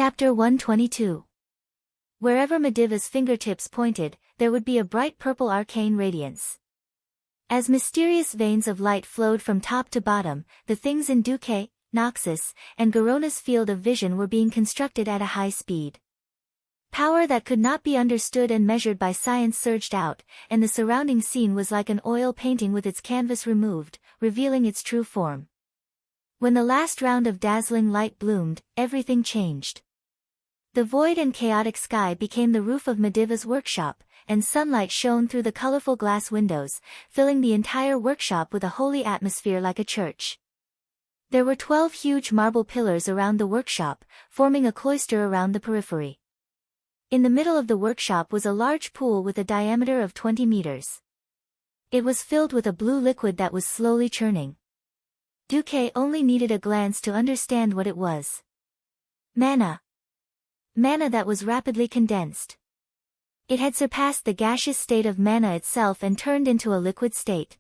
Chapter 122. Wherever Mediva's fingertips pointed, there would be a bright purple arcane radiance. As mysterious veins of light flowed from top to bottom, the things in Duque, Noxus, and Garona's field of vision were being constructed at a high speed. Power that could not be understood and measured by science surged out, and the surrounding scene was like an oil painting with its canvas removed, revealing its true form. When the last round of dazzling light bloomed, everything changed. The void and chaotic sky became the roof of Mediva's workshop, and sunlight shone through the colorful glass windows, filling the entire workshop with a holy atmosphere like a church. There were 12 huge marble pillars around the workshop, forming a cloister around the periphery. In the middle of the workshop was a large pool with a diameter of 20 meters. It was filled with a blue liquid that was slowly churning. Duque only needed a glance to understand what it was. Mana. Mana that was rapidly condensed. It had surpassed the gaseous state of mana itself and turned into a liquid state.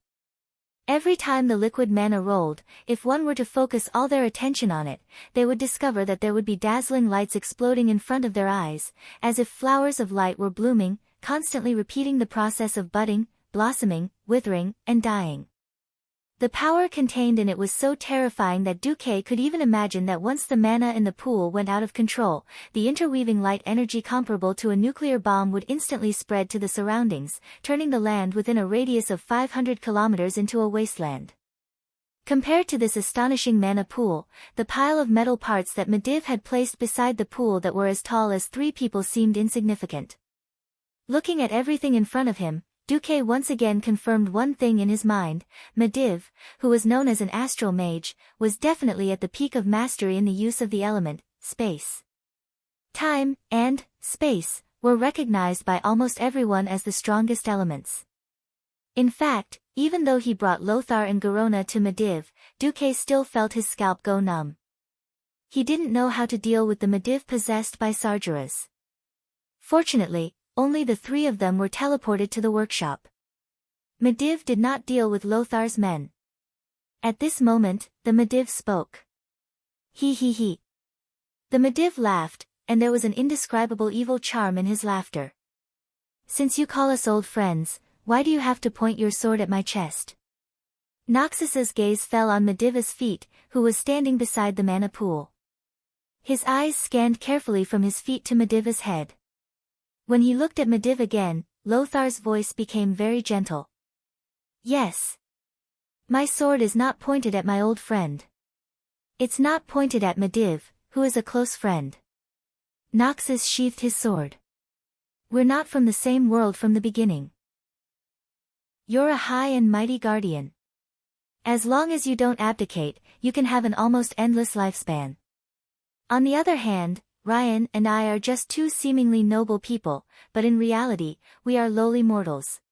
Every time the liquid mana rolled, if one were to focus all their attention on it, they would discover that there would be dazzling lights exploding in front of their eyes, as if flowers of light were blooming, constantly repeating the process of budding, blossoming, withering, and dying. The power contained in it was so terrifying that Duque could even imagine that once the mana in the pool went out of control, the interweaving light energy comparable to a nuclear bomb would instantly spread to the surroundings, turning the land within a radius of 500 kilometers into a wasteland. Compared to this astonishing mana pool, the pile of metal parts that Mediv had placed beside the pool that were as tall as 3 people seemed insignificant. Looking at everything in front of him, Duque once again confirmed one thing in his mind: Mediv, who was known as an astral mage, was definitely at the peak of mastery in the use of the element, space. Time, and space, were recognized by almost everyone as the strongest elements. In fact, even though he brought Lothar and Garona to Mediv, Duque still felt his scalp go numb. He didn't know how to deal with the Mediv possessed by Sargeras. Fortunately, only the 3 of them were teleported to the workshop. Mediv did not deal with Lothar's men. At this moment, the Mediv spoke. He. The Mediv laughed, and there was an indescribable evil charm in his laughter. Since you call us old friends, why do you have to point your sword at my chest? Noxus's gaze fell on Mediva's feet, who was standing beside the mana pool. His eyes scanned carefully from his feet to Mediva's head. When he looked at Mediv again, Lothar's voice became very gentle. Yes. My sword is not pointed at my old friend. It's not pointed at Mediv, who is a close friend. Noxus sheathed his sword. We're not from the same world from the beginning. You're a high and mighty guardian. As long as you don't abdicate, you can have an almost endless lifespan. On the other hand, Ryan and I are just 2 seemingly noble people, but in reality, we are lowly mortals.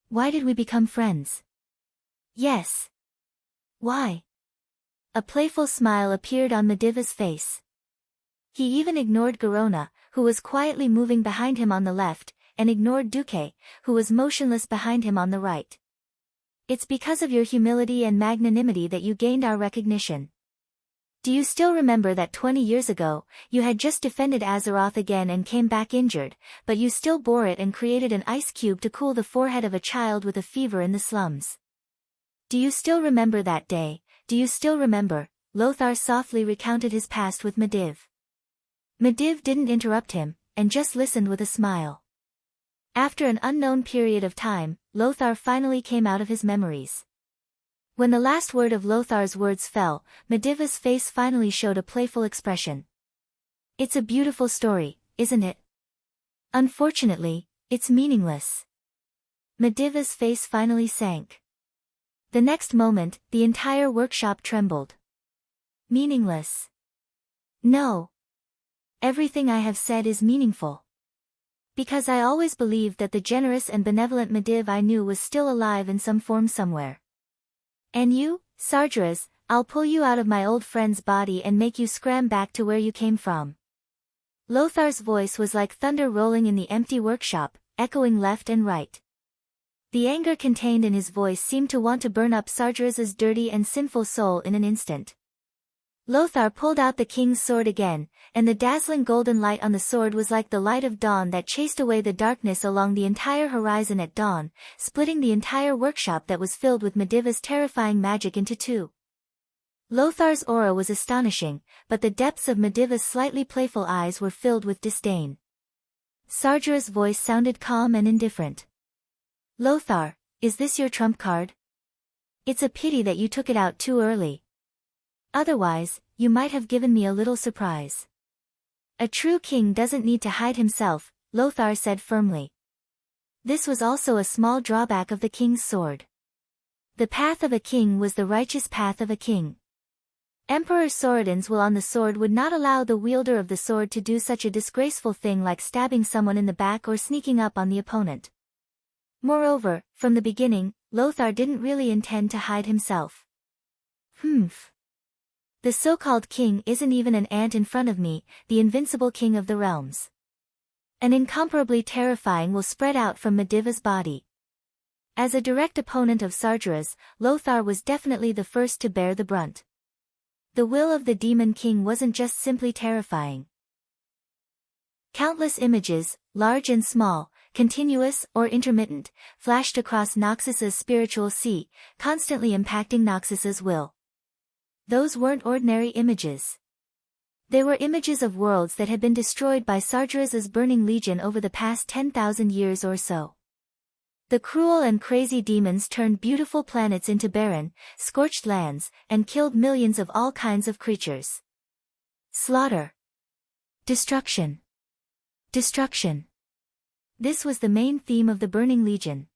Why did we become friends? Yes. Why? A playful smile appeared on Mediva's face. He even ignored Garona, who was quietly moving behind him on the left, and ignored Duque, who was motionless behind him on the right. It's because of your humility and magnanimity that you gained our recognition. Do you still remember that 20 years ago, you had just defended Azeroth again and came back injured, but you still bore it and created an ice cube to cool the forehead of a child with a fever in the slums? Do you still remember that day? Do you still remember? Lothar softly recounted his past with Mediv. Mediv didn't interrupt him, and just listened with a smile. After an unknown period of time, Lothar finally came out of his memories. When the last word of Lothar's words fell, Mediva's face finally showed a playful expression. It's a beautiful story, isn't it? Unfortunately, it's meaningless. Mediva's face finally sank. The next moment, the entire workshop trembled. Meaningless? No. Everything I have said is meaningful. Because I always believed that the generous and benevolent Mediv I knew was still alive in some form somewhere. And you, Sargeras, I'll pull you out of my old friend's body and make you scram back to where you came from. Lothar's voice was like thunder rolling in the empty workshop, echoing left and right. The anger contained in his voice seemed to want to burn up Sargeras's dirty and sinful soul in an instant. Lothar pulled out the king's sword again, and the dazzling golden light on the sword was like the light of dawn that chased away the darkness along the entire horizon at dawn, splitting the entire workshop that was filled with Mediva's terrifying magic into two. Lothar's aura was astonishing, but the depths of Mediva's slightly playful eyes were filled with disdain. Sargera's voice sounded calm and indifferent. Lothar, is this your trump card? It's a pity that you took it out too early. Otherwise, you might have given me a little surprise. A true king doesn't need to hide himself, Lothar said firmly. This was also a small drawback of the king's sword. The path of a king was the righteous path of a king. Emperor Sorodin's will on the sword would not allow the wielder of the sword to do such a disgraceful thing like stabbing someone in the back or sneaking up on the opponent. Moreover, from the beginning, Lothar didn't really intend to hide himself. The so-called king isn't even an ant in front of me, the invincible king of the realms. An incomparably terrifying will spread out from Mediva's body. As a direct opponent of Sargera's, Lothar was definitely the first to bear the brunt. The will of the demon king wasn't just simply terrifying. Countless images, large and small, continuous or intermittent, flashed across Noxus's spiritual sea, constantly impacting Noxus's will. Those weren't ordinary images. They were images of worlds that had been destroyed by Sargera's burning legion over the past 10,000 years or so. The cruel and crazy demons turned beautiful planets into barren, scorched lands, and killed millions of all kinds of creatures. Slaughter. Destruction. Destruction. This was the main theme of the Burning Legion.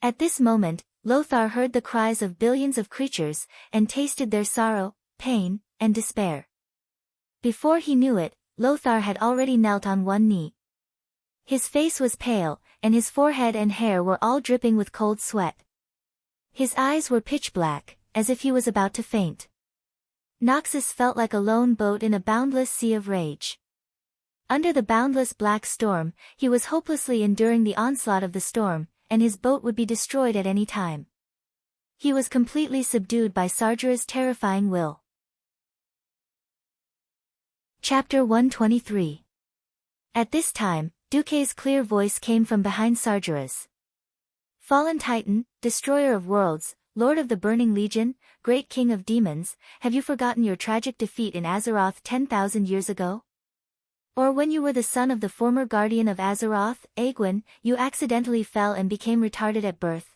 At this moment, Lothar heard the cries of billions of creatures, and tasted their sorrow, pain, and despair. Before he knew it, Lothar had already knelt on one knee. His face was pale, and his forehead and hair were all dripping with cold sweat. His eyes were pitch black, as if he was about to faint. Noxus felt like a lone boat in a boundless sea of rage. Under the boundless black storm, he was hopelessly enduring the onslaught of the storm, and his boat would be destroyed at any time. He was completely subdued by Sargera's terrifying will. Chapter 123. At this time, Duque's clear voice came from behind Sargera's. Fallen Titan, destroyer of worlds, lord of the Burning Legion, great king of demons, have you forgotten your tragic defeat in Azeroth 10,000 years ago? Or when you were the son of the former guardian of Azeroth, Aegwynn, you accidentally fell and became retarded at birth?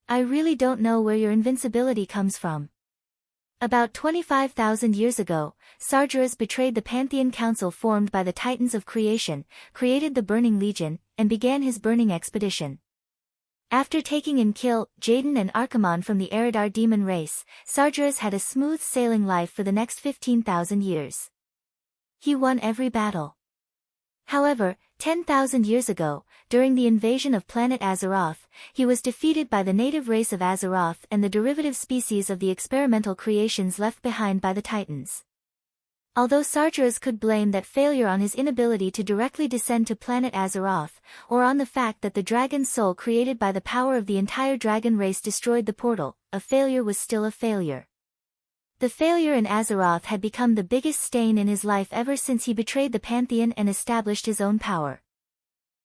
I really don't know where your invincibility comes from. About 25,000 years ago, Sargeras betrayed the Pantheon Council formed by the Titans of Creation, created the Burning Legion, and began his burning expedition. After taking in Kill, Jaden and Archimonde from the Eridar demon race, Sargeras had a smooth sailing life for the next 15,000 years. He won every battle. However, 10,000 years ago, during the invasion of planet Azeroth, he was defeated by the native race of Azeroth and the derivative species of the experimental creations left behind by the Titans. Although Sargeras could blame that failure on his inability to directly descend to planet Azeroth, or on the fact that the dragon soul created by the power of the entire dragon race destroyed the portal, a failure was still a failure. The failure in Azeroth had become the biggest stain in his life ever since he betrayed the Pantheon and established his own power.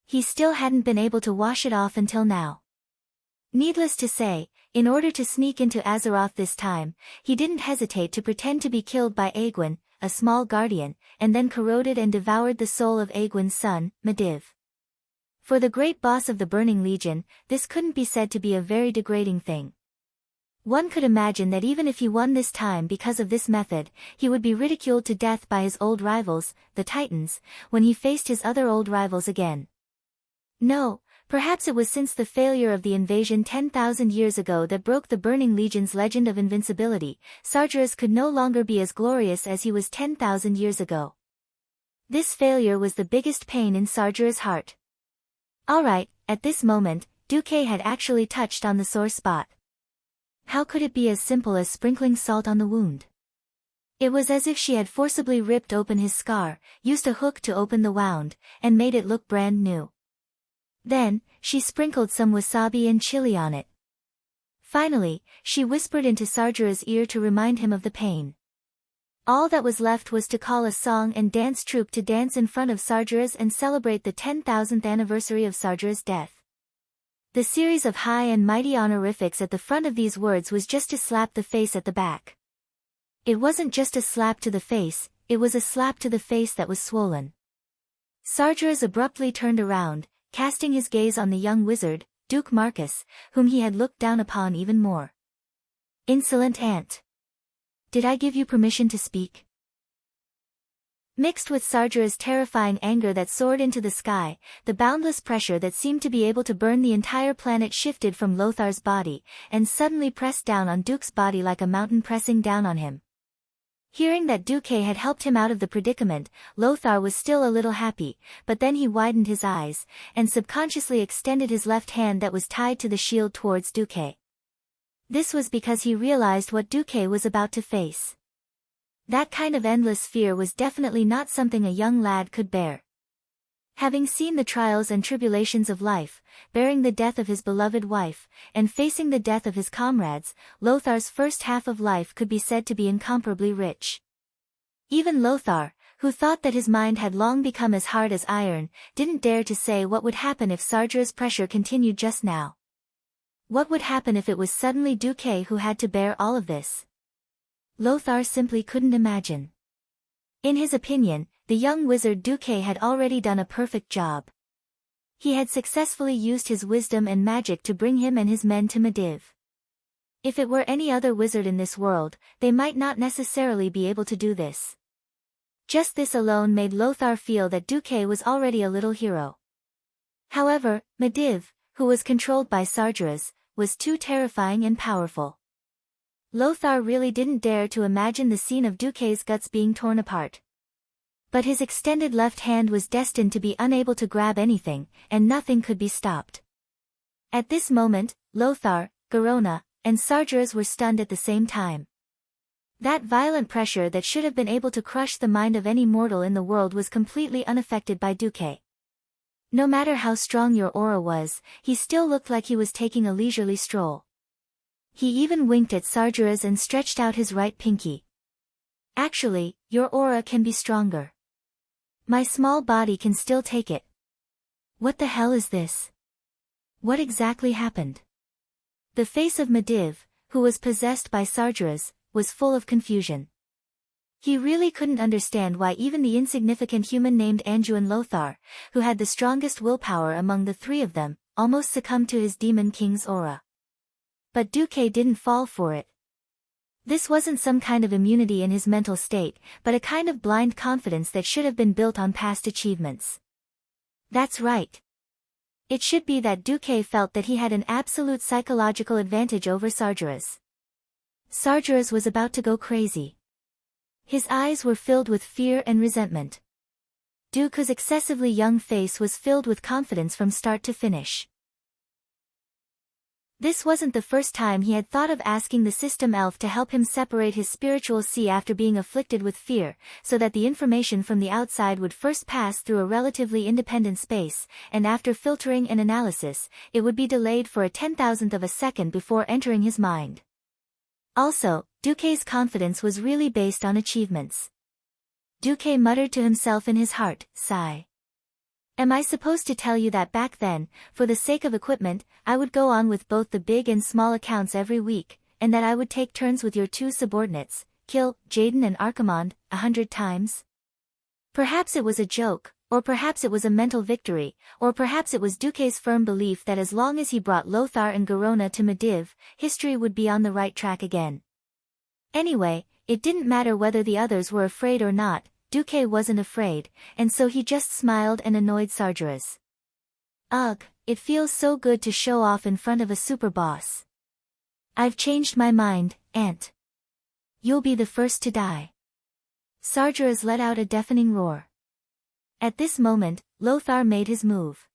He still hadn't been able to wash it off until now. Needless to say, in order to sneak into Azeroth this time, he didn't hesitate to pretend to be killed by Aegwynn, a small guardian, and then corroded and devoured the soul of Aegwynn's son, Mediv. For the great boss of the Burning Legion, this couldn't be said to be a very degrading thing. One could imagine that even if he won this time because of this method, he would be ridiculed to death by his old rivals, the Titans, when he faced his other old rivals again. No, perhaps it was since the failure of the invasion 10,000 years ago that broke the Burning Legion's legend of invincibility, Sargeras could no longer be as glorious as he was 10,000 years ago. This failure was the biggest pain in Sargeras' heart. Alright, at this moment, Duque had actually touched on the sore spot. How could it be as simple as sprinkling salt on the wound? It was as if she had forcibly ripped open his scar, used a hook to open the wound, and made it look brand new. Then, she sprinkled some wasabi and chili on it. Finally, she whispered into Sargeras' ear to remind him of the pain. All that was left was to call a song and dance troupe to dance in front of Sargeras and celebrate the 10,000th anniversary of Sargeras' death. The series of high and mighty honorifics at the front of these words was just to slap the face at the back. It wasn't just a slap to the face, it was a slap to the face that was swollen. Sargeras abruptly turned around, casting his gaze on the young wizard, Duke Marcus, whom he had looked down upon even more. Insolent ant! Did I give you permission to speak? Mixed with Sargeras' terrifying anger that soared into the sky, the boundless pressure that seemed to be able to burn the entire planet shifted from Lothar's body, and suddenly pressed down on Duke's body like a mountain pressing down on him. Hearing that Duke had helped him out of the predicament, Lothar was still a little happy, but then he widened his eyes, and subconsciously extended his left hand that was tied to the shield towards Duke. This was because he realized what Duque was about to face. That kind of endless fear was definitely not something a young lad could bear. Having seen the trials and tribulations of life, bearing the death of his beloved wife, and facing the death of his comrades, Lothar's first half of life could be said to be incomparably rich. Even Lothar, who thought that his mind had long become as hard as iron, didn't dare to say what would happen if Sargeras' pressure continued just now. What would happen if it was suddenly Duque who had to bear all of this? Lothar simply couldn't imagine. In his opinion, the young wizard Duque had already done a perfect job. He had successfully used his wisdom and magic to bring him and his men to Mediv. If it were any other wizard in this world, they might not necessarily be able to do this. Just this alone made Lothar feel that Duque was already a little hero. However, Mediv, who was controlled by Sargeras, was too terrifying and powerful. Lothar really didn't dare to imagine the scene of Duque's guts being torn apart. But his extended left hand was destined to be unable to grab anything, and nothing could be stopped. At this moment, Lothar, Garona, and Sargeras were stunned at the same time. That violent pressure that should have been able to crush the mind of any mortal in the world was completely unaffected by Duque. No matter how strong your aura was, he still looked like he was taking a leisurely stroll. He even winked at Sargeras and stretched out his right pinky. Actually, your aura can be stronger. My small body can still take it. What the hell is this? What exactly happened? The face of Mediv, who was possessed by Sargeras, was full of confusion. He really couldn't understand why even the insignificant human named Anduin Lothar, who had the strongest willpower among the three of them, almost succumbed to his demon king's aura. But Duque didn't fall for it. This wasn't some kind of immunity in his mental state, but a kind of blind confidence that should have been built on past achievements. That's right. It should be that Duque felt that he had an absolute psychological advantage over Sargeras. Sargeras was about to go crazy. His eyes were filled with fear and resentment. Duque's excessively young face was filled with confidence from start to finish. This wasn't the first time he had thought of asking the system elf to help him separate his spiritual sea after being afflicted with fear, so that the information from the outside would first pass through a relatively independent space, and after filtering and analysis, it would be delayed for a 10,000th of a second before entering his mind. Also, Duque's confidence was really based on achievements. Duque muttered to himself in his heart, sigh. Am I supposed to tell you that back then, for the sake of equipment, I would go on with both the big and small accounts every week, and that I would take turns with your two subordinates, kill Jaden and Archimond, 100 times? Perhaps it was a joke, or perhaps it was a mental victory, or perhaps it was Duque's firm belief that as long as he brought Lothar and Garona to Mediv, history would be on the right track again. Anyway, it didn't matter whether the others were afraid or not, Duque wasn't afraid, and so he just smiled and annoyed Sargeras. Ugh, it feels so good to show off in front of a super boss. I've changed my mind, Ant. You'll be the first to die. Sargeras let out a deafening roar. At this moment, Lothar made his move.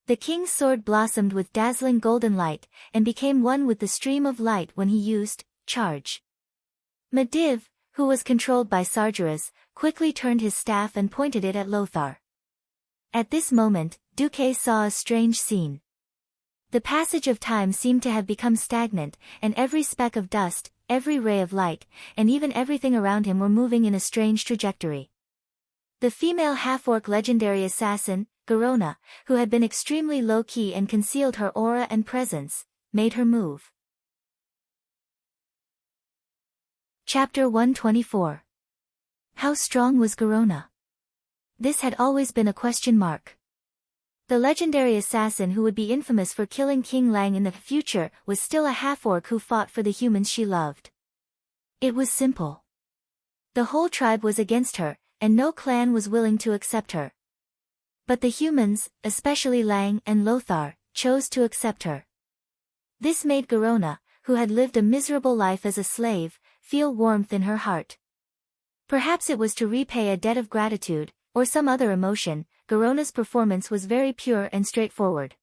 The king's sword blossomed with dazzling golden light, and became one with the stream of light when he used charge. Mediv, who was controlled by Sargeras, quickly turned his staff and pointed it at Lothar. At this moment, Duque saw a strange scene. The passage of time seemed to have become stagnant, and every speck of dust, every ray of light, and even everything around him were moving in a strange trajectory. The female half-orc legendary assassin, Garona, who had been extremely low-key and concealed her aura and presence, made her move. Chapter 124. How strong was Garona? This had always been a question mark. The legendary assassin who would be infamous for killing King Lang in the future was still a half-orc who fought for the humans she loved. It was simple. The whole tribe was against her, and no clan was willing to accept her. But the humans, especially Lang and Lothar, chose to accept her. This made Garona, who had lived a miserable life as a slave, feel warmth in her heart. Perhaps it was to repay a debt of gratitude, or some other emotion. Garona's performance was very pure and straightforward.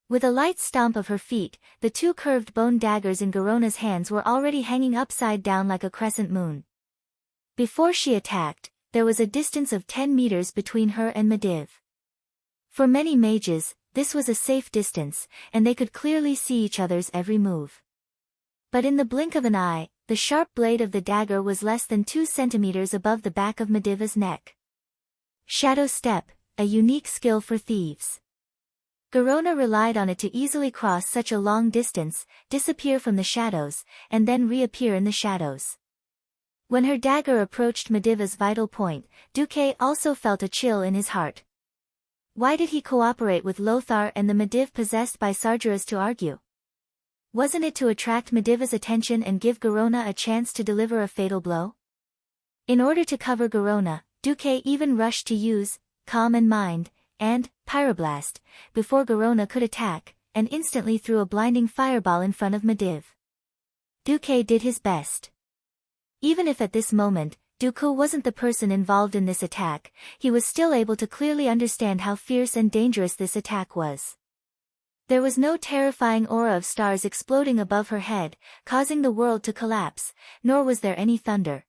With a light stomp of her feet, the two curved bone daggers in Garona's hands were already hanging upside down like a crescent moon. Before she attacked, there was a distance of 10 meters between her and Medivh. For many mages, this was a safe distance, and they could clearly see each other's every move. But in the blink of an eye, the sharp blade of the dagger was less than 2 centimeters above the back of Medivh's neck. Shadow Step, a unique skill for thieves. Garona relied on it to easily cross such a long distance, disappear from the shadows, and then reappear in the shadows. When her dagger approached Medivh's vital point, Duque also felt a chill in his heart. Why did he cooperate with Lothar and the Medivh possessed by Sargeras to argue? Wasn't it to attract Medivh's attention and give Garona a chance to deliver a fatal blow? In order to cover Garona, Duque even rushed to use Calm and Mind and Pyroblast before Garona could attack, and instantly threw a blinding fireball in front of Medivh. Duque did his best. Even if at this moment, Dooku wasn't the person involved in this attack, he was still able to clearly understand how fierce and dangerous this attack was. There was no terrifying aura of stars exploding above her head, causing the world to collapse, nor was there any thunder.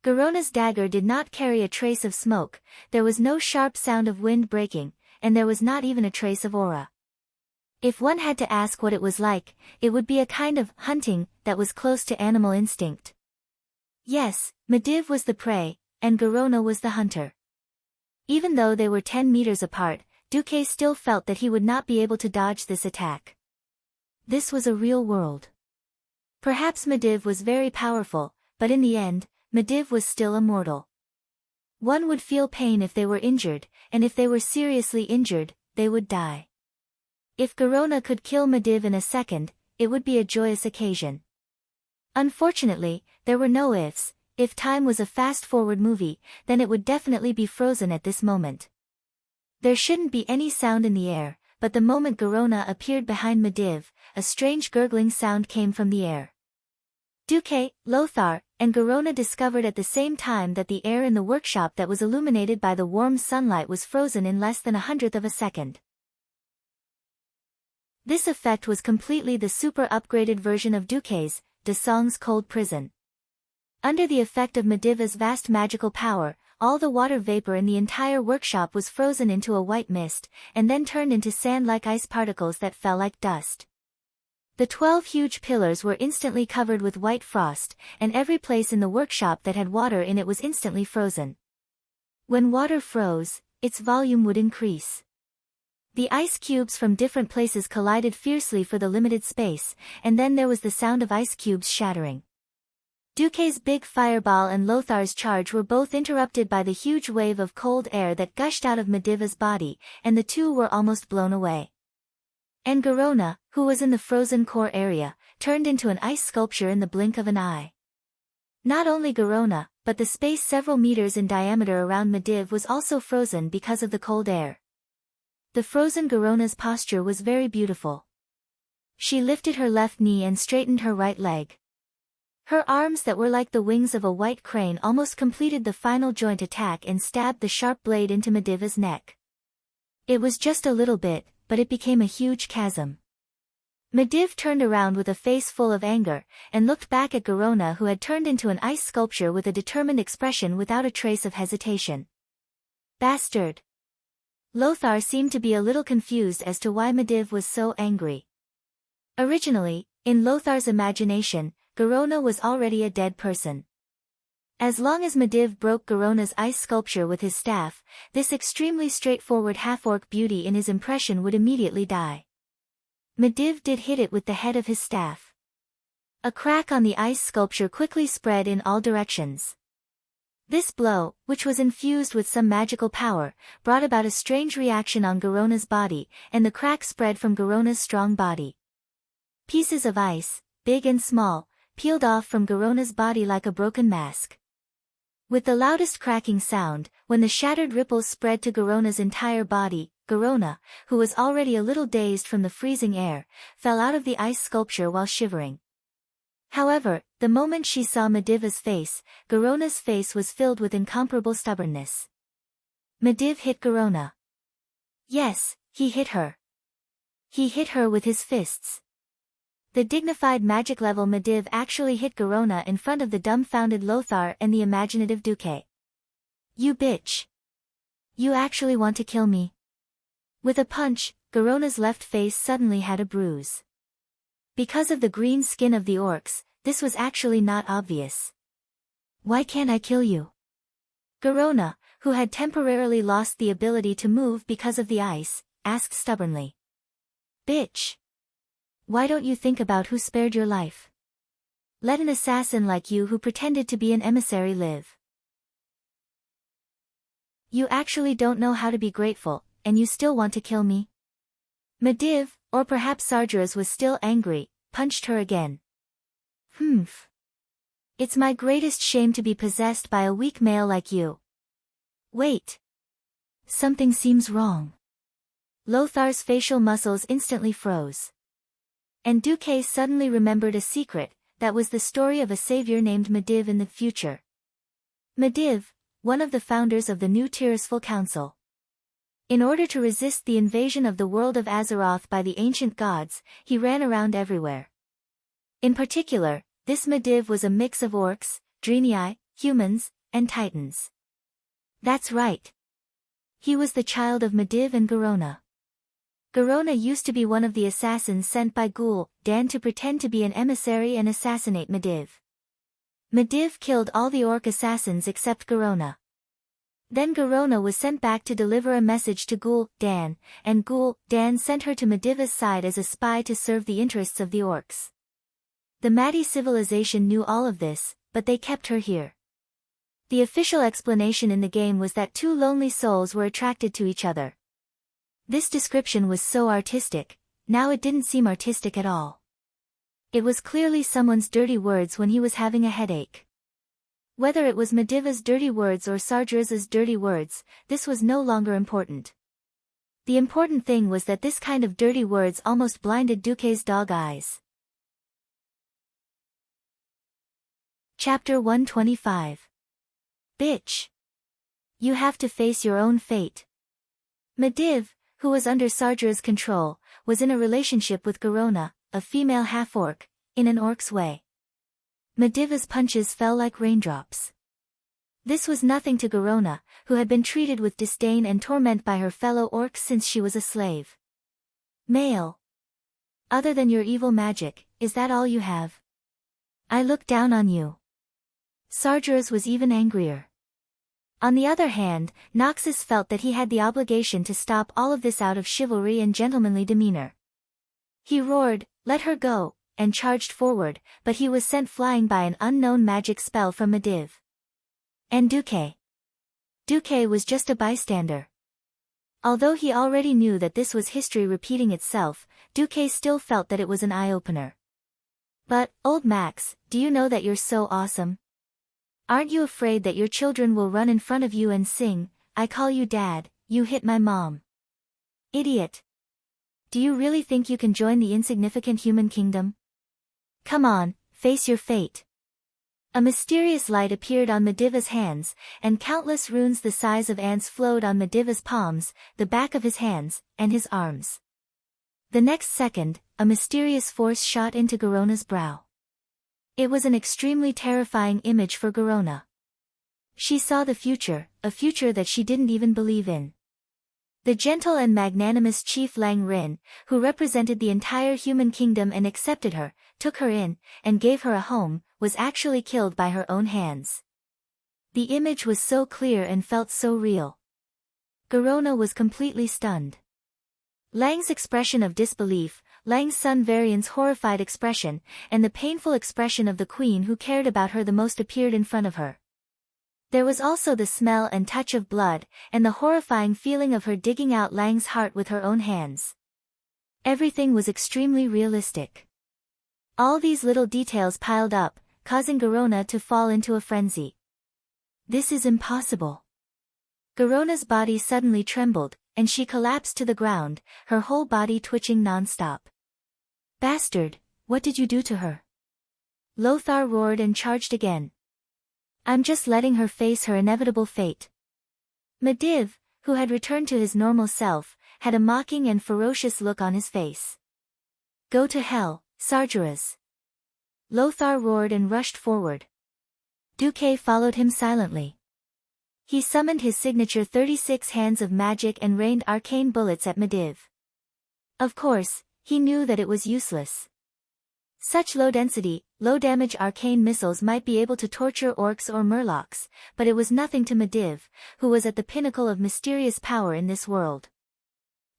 Garona's dagger did not carry a trace of smoke, there was no sharp sound of wind breaking, and there was not even a trace of aura. If one had to ask what it was like, it would be a kind of hunting that was close to animal instinct. Yes, Medivh was the prey, and Garona was the hunter. Even though they were 10 meters apart, Duque still felt that he would not be able to dodge this attack. This was a real world. Perhaps Medivh was very powerful, but in the end, Medivh was still a mortal. One would feel pain if they were injured, and if they were seriously injured, they would die. If Garona could kill Medivh in a second, it would be a joyous occasion. Unfortunately, there were no ifs. If time was a fast-forward movie, then it would definitely be frozen at this moment. There shouldn't be any sound in the air, but the moment Garona appeared behind Medivh, a strange gurgling sound came from the air. Duque, Lothar, and Garona discovered at the same time that the air in the workshop that was illuminated by the warm sunlight was frozen in less than 1/100th of a second. This effect was completely the super-upgraded version of Duque's, de Song's cold prison. Under the effect of Medivh's vast magical power, all the water vapor in the entire workshop was frozen into a white mist, and then turned into sand-like ice particles that fell like dust. The 12 huge pillars were instantly covered with white frost, and every place in the workshop that had water in it was instantly frozen. When water froze, its volume would increase. The ice cubes from different places collided fiercely for the limited space, and then there was the sound of ice cubes shattering. Duque's big fireball and Lothar's charge were both interrupted by the huge wave of cold air that gushed out of Medivh's body, and the two were almost blown away. And Garona, who was in the frozen core area, turned into an ice sculpture in the blink of an eye. Not only Garona, but the space several meters in diameter around Medivh was also frozen because of the cold air. The frozen Garona's posture was very beautiful. She lifted her left knee and straightened her right leg. Her arms that were like the wings of a white crane almost completed the final joint attack and stabbed the sharp blade into Medivh's neck. It was just a little bit, but it became a huge chasm. Medivh turned around with a face full of anger, and looked back at Garona, who had turned into an ice sculpture with a determined expression without a trace of hesitation. Bastard! Lothar seemed to be a little confused as to why Medivh was so angry. Originally, in Lothar's imagination, Garona was already a dead person. As long as Mediv broke Garona's ice sculpture with his staff, this extremely straightforward half-orc beauty in his impression would immediately die. Mediv did hit it with the head of his staff. A crack on the ice sculpture quickly spread in all directions. This blow, which was infused with some magical power, brought about a strange reaction on Garona's body, and the crack spread from Garona's strong body. Pieces of ice, big and small, peeled off from Garona's body like a broken mask. With the loudest cracking sound, when the shattered ripples spread to Garona's entire body, Garona, who was already a little dazed from the freezing air, fell out of the ice sculpture while shivering. However, the moment she saw Medivh's face, Garona's face was filled with incomparable stubbornness. Mediv hit Garona. Yes, he hit her. He hit her with his fists. The dignified magic level Mediv actually hit Garona in front of the dumbfounded Lothar and the imaginative Duque. You bitch. You actually want to kill me? With a punch, Garona's left face suddenly had a bruise. Because of the green skin of the orcs, this was actually not obvious. Why can't I kill you? Garona, who had temporarily lost the ability to move because of the ice, asked stubbornly. Bitch. Why don't you think about who spared your life? Let an assassin like you who pretended to be an emissary live. You actually don't know how to be grateful, and you still want to kill me? Mediv, or perhaps Sargeras was still angry, punched her again. Humph. It's my greatest shame to be possessed by a weak male like you. Wait. Something seems wrong. Lothar's facial muscles instantly froze. And Duque suddenly remembered a secret, that was the story of a savior named Mediv in the future. Mediv, one of the founders of the new Tirisful Council. In order to resist the invasion of the world of Azeroth by the ancient gods, he ran around everywhere. In particular, this Mediv was a mix of orcs, Draenei, humans, and titans. That's right. He was the child of Mediv and Garona. Garona used to be one of the assassins sent by Dan to pretend to be an emissary and assassinate Mediv. Mediv killed all the orc assassins except Garona. Then Garona was sent back to deliver a message to Dan, and Dan sent her to Medivh's side as a spy to serve the interests of the orcs. The Madi civilization knew all of this, but they kept her here. The official explanation in the game was that two lonely souls were attracted to each other. This description was so artistic, now it didn't seem artistic at all. It was clearly someone's dirty words when he was having a headache. Whether it was Medivh's dirty words or Sargeras's dirty words, this was no longer important. The important thing was that this kind of dirty words almost blinded Duque's dog eyes. Chapter 125. Bitch. You have to face your own fate. Mediv, who was under Sargera's control, was in a relationship with Garona, a female half-orc, in an orc's way. Medivh's punches fell like raindrops. This was nothing to Garona, who had been treated with disdain and torment by her fellow orcs since she was a slave. Male. Other than your evil magic, is that all you have? I look down on you. Sargeras was even angrier. On the other hand, Noxus felt that he had the obligation to stop all of this out of chivalry and gentlemanly demeanor. He roared, "Let her go," and charged forward, but he was sent flying by an unknown magic spell from Mediv. And Duque. Duque was just a bystander. Although he already knew that this was history repeating itself, Duque still felt that it was an eye-opener. But, old Max, do you know that you're so awesome? Aren't you afraid that your children will run in front of you and sing, "I call you Dad, you hit my mom"? Idiot. Do you really think you can join the insignificant human kingdom? Come on, face your fate. A mysterious light appeared on Medivh's hands, and countless runes the size of ants flowed on Medivh's palms, the back of his hands, and his arms. The next second, a mysterious force shot into Garona's brow. It was an extremely terrifying image for Garona. She saw the future, a future that she didn't even believe in. The gentle and magnanimous Chief Lang Rin, who represented the entire human kingdom and accepted her, took her in, and gave her a home, was actually killed by her own hands. The image was so clear and felt so real. Garona was completely stunned. Lang's expression of disbelief, Lang's son Varian's horrified expression, and the painful expression of the queen who cared about her the most appeared in front of her. There was also the smell and touch of blood, and the horrifying feeling of her digging out Lang's heart with her own hands. Everything was extremely realistic. All these little details piled up, causing Garona to fall into a frenzy. This is impossible. Garona's body suddenly trembled, and she collapsed to the ground, her whole body twitching non-stop. Bastard, what did you do to her? Lothar roared and charged again. I'm just letting her face her inevitable fate. Medivh, who had returned to his normal self, had a mocking and ferocious look on his face. Go to hell, Sargeras. Lothar roared and rushed forward. Duque followed him silently. He summoned his signature 36 hands of magic and rained arcane bullets at Medivh. Of course, he knew that it was useless. Such low-density, low-damage arcane missiles might be able to torture orcs or murlocs, but it was nothing to Medivh, who was at the pinnacle of mysterious power in this world.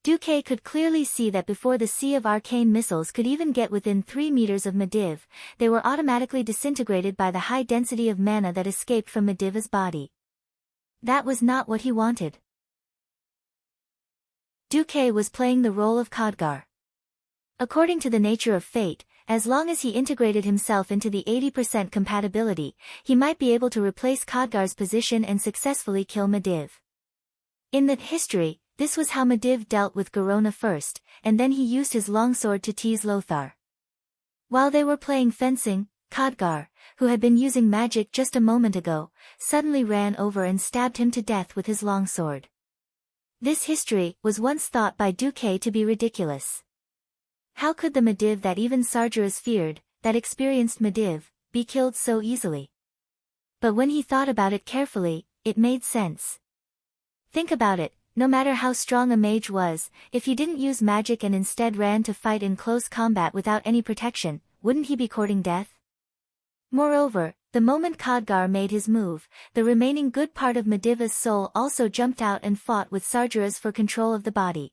Duque could clearly see that before the sea of arcane missiles could even get within 3 meters of Medivh, they were automatically disintegrated by the high density of mana that escaped from Medivh's body. That was not what he wanted. Duque was playing the role of Khadgar. According to the nature of fate, as long as he integrated himself into the 80% compatibility, he might be able to replace Khadgar's position and successfully kill Medivh. In the history, this was how Medivh dealt with Garona first, and then he used his longsword to tease Lothar. While they were playing fencing, Khadgar, who had been using magic just a moment ago, suddenly ran over and stabbed him to death with his longsword. This history was once thought by Duque to be ridiculous. How could the Medivh that even Sargeras feared, that experienced Medivh, be killed so easily? But when he thought about it carefully, it made sense. Think about it, no matter how strong a mage was, if he didn't use magic and instead ran to fight in close combat without any protection, wouldn't he be courting death? Moreover, the moment Khadgar made his move, the remaining good part of Medivh's soul also jumped out and fought with Sargeras for control of the body.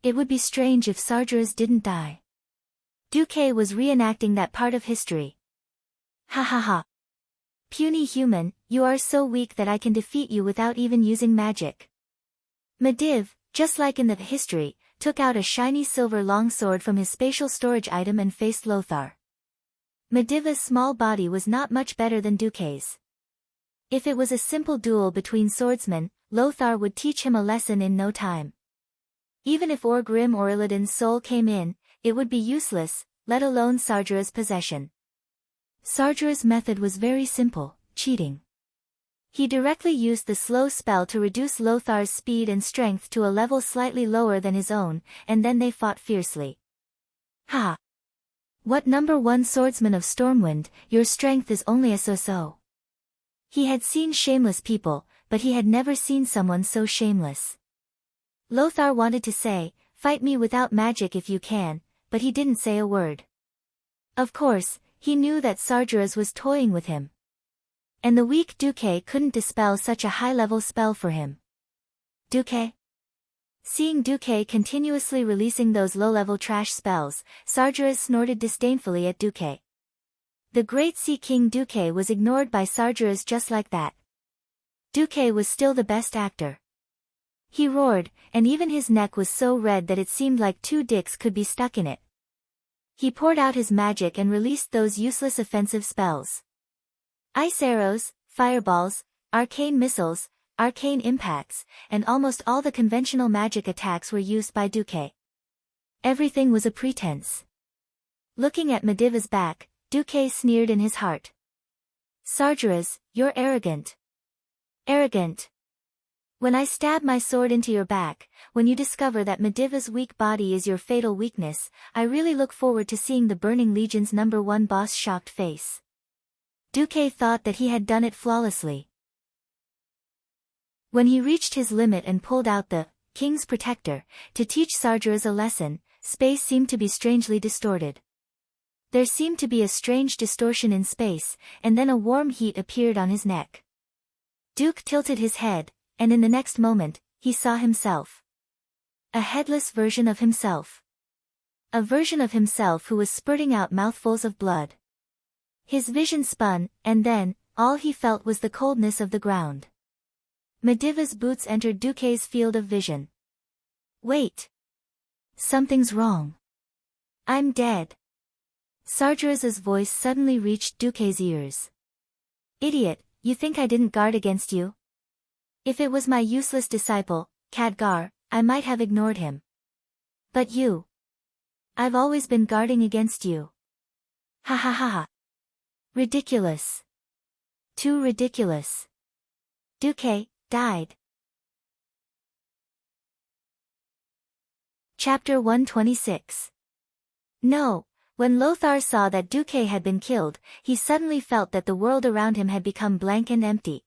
It would be strange if Sargeras didn't die. Duque was reenacting that part of history. Ha ha ha. Puny human, you are so weak that I can defeat you without even using magic. Medivh, just like in the history, took out a shiny silver longsword from his spatial storage item and faced Lothar. Medivh's small body was not much better than Duque's. If it was a simple duel between swordsmen, Lothar would teach him a lesson in no time. Even if Orgrim or Illidan's soul came in, it would be useless, let alone Sargeras' possession. Sargeras' method was very simple, cheating. He directly used the slow spell to reduce Lothar's speed and strength to a level slightly lower than his own, and then they fought fiercely. Ha! What number 1 swordsman of Stormwind, your strength is only a so-so. He had seen shameless people, but he had never seen someone so shameless. Lothar wanted to say, fight me without magic if you can, but he didn't say a word. Of course, he knew that Sargeras was toying with him. And the weak Duque couldn't dispel such a high-level spell for him. Duque? Seeing Duque continuously releasing those low-level trash spells, Sargeras snorted disdainfully at Duque. The great Sea King Duque was ignored by Sargeras just like that. Duque was still the best actor. He roared, and even his neck was so red that it seemed like 2 dicks could be stuck in it. He poured out his magic and released those useless offensive spells. Ice arrows, fireballs, arcane missiles, arcane impacts, and almost all the conventional magic attacks were used by Duque. Everything was a pretense. Looking at Medivh's back, Duque sneered in his heart. Sargeras, you're arrogant. Arrogant. When I stab my sword into your back, when you discover that Medivh's weak body is your fatal weakness, I really look forward to seeing the Burning Legion's number 1 boss shocked face. Duque thought that he had done it flawlessly. When he reached his limit and pulled out the King's protector, to teach Sargeras a lesson, space seemed to be strangely distorted. There seemed to be a strange distortion in space, and then a warm heat appeared on his neck. Duke tilted his head, and in the next moment, he saw himself. A headless version of himself. A version of himself who was spurting out mouthfuls of blood. His vision spun, and then, all he felt was the coldness of the ground. Mediva's boots entered Duque's field of vision. Wait. Something's wrong. I'm dead. Sargeras's voice suddenly reached Duque's ears. Idiot, you think I didn't guard against you? If it was my useless disciple, Khadgar, I might have ignored him. But you. I've always been guarding against you. Ha ha ha ha. Ridiculous. Too ridiculous. Duque died. Chapter 126. No, when Lothar saw that Duque had been killed, he suddenly felt that the world around him had become blank and empty.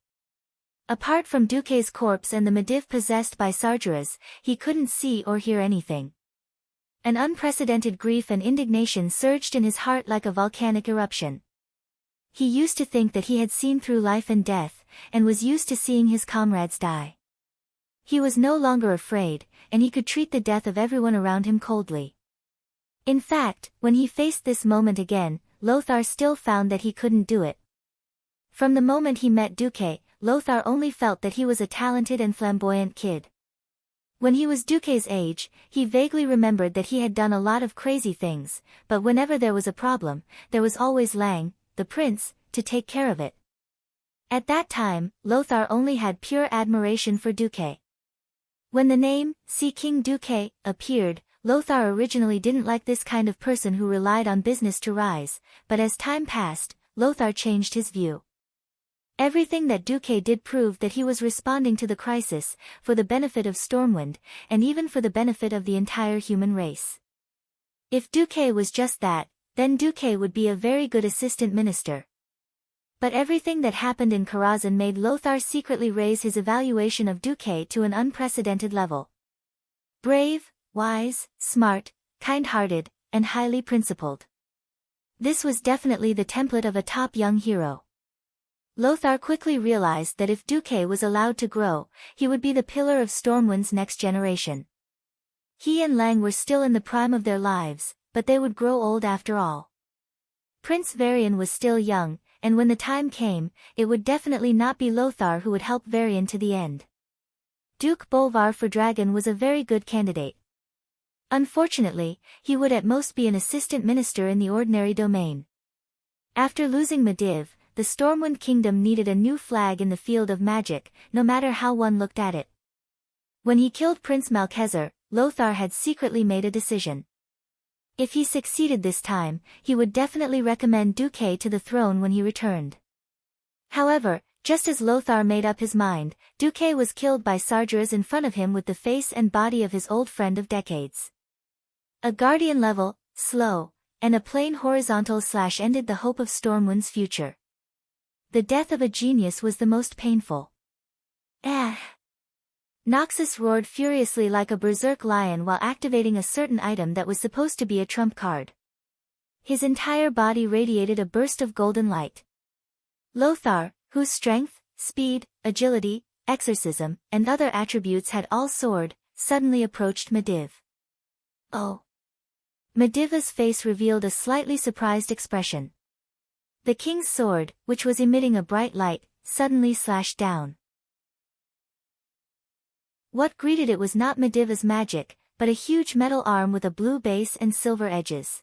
Apart from Duque's corpse and the Mediv possessed by Sargeras, he couldn't see or hear anything. An unprecedented grief and indignation surged in his heart like a volcanic eruption. He used to think that he had seen through life and death, and was used to seeing his comrades die. He was no longer afraid, and he could treat the death of everyone around him coldly. In fact, when he faced this moment again, Lothar still found that he couldn't do it. From the moment he met Duque, Lothar only felt that he was a talented and flamboyant kid. When he was Duque's age, he vaguely remembered that he had done a lot of crazy things, but whenever there was a problem, there was always Lang, the prince, to take care of it. At that time, Lothar only had pure admiration for Duque. When the name, Sea King Duque, appeared, Lothar originally didn't like this kind of person who relied on business to rise, but as time passed, Lothar changed his view. Everything that Duque did proved that he was responding to the crisis, for the benefit of Stormwind, and even for the benefit of the entire human race. If Duque was just that, then Duque would be a very good assistant minister. But everything that happened in Karazhan made Lothar secretly raise his evaluation of Duque to an unprecedented level. Brave, wise, smart, kind-hearted, and highly principled. This was definitely the template of a top young hero. Lothar quickly realized that if Duque was allowed to grow, he would be the pillar of Stormwind's next generation. He and Lang were still in the prime of their lives, but they would grow old after all. Prince Varian was still young, and when the time came, it would definitely not be Lothar who would help Varian to the end. Duke Bolvar for Dragon was a very good candidate. Unfortunately, he would at most be an assistant minister in the ordinary domain. After losing Mediv, the Stormwind Kingdom needed a new flag in the field of magic, no matter how one looked at it. When he killed Prince Malcheser, Lothar had secretly made a decision. If he succeeded this time, he would definitely recommend Duque to the throne when he returned. However, just as Lothar made up his mind, Duque was killed by Sargeras in front of him with the face and body of his old friend of decades. A guardian level, slow, and a plain horizontal slash ended the hope of Stormwind's future. The death of a genius was the most painful. Noxus roared furiously like a berserk lion while activating a certain item that was supposed to be a trump card. His entire body radiated a burst of golden light. Lothar, whose strength, speed, agility, exorcism, and other attributes had all soared, suddenly approached Mediv. Oh! Mediva's face revealed a slightly surprised expression. The king's sword, which was emitting a bright light, suddenly slashed down. What greeted it was not Mediva's magic, but a huge metal arm with a blue base and silver edges.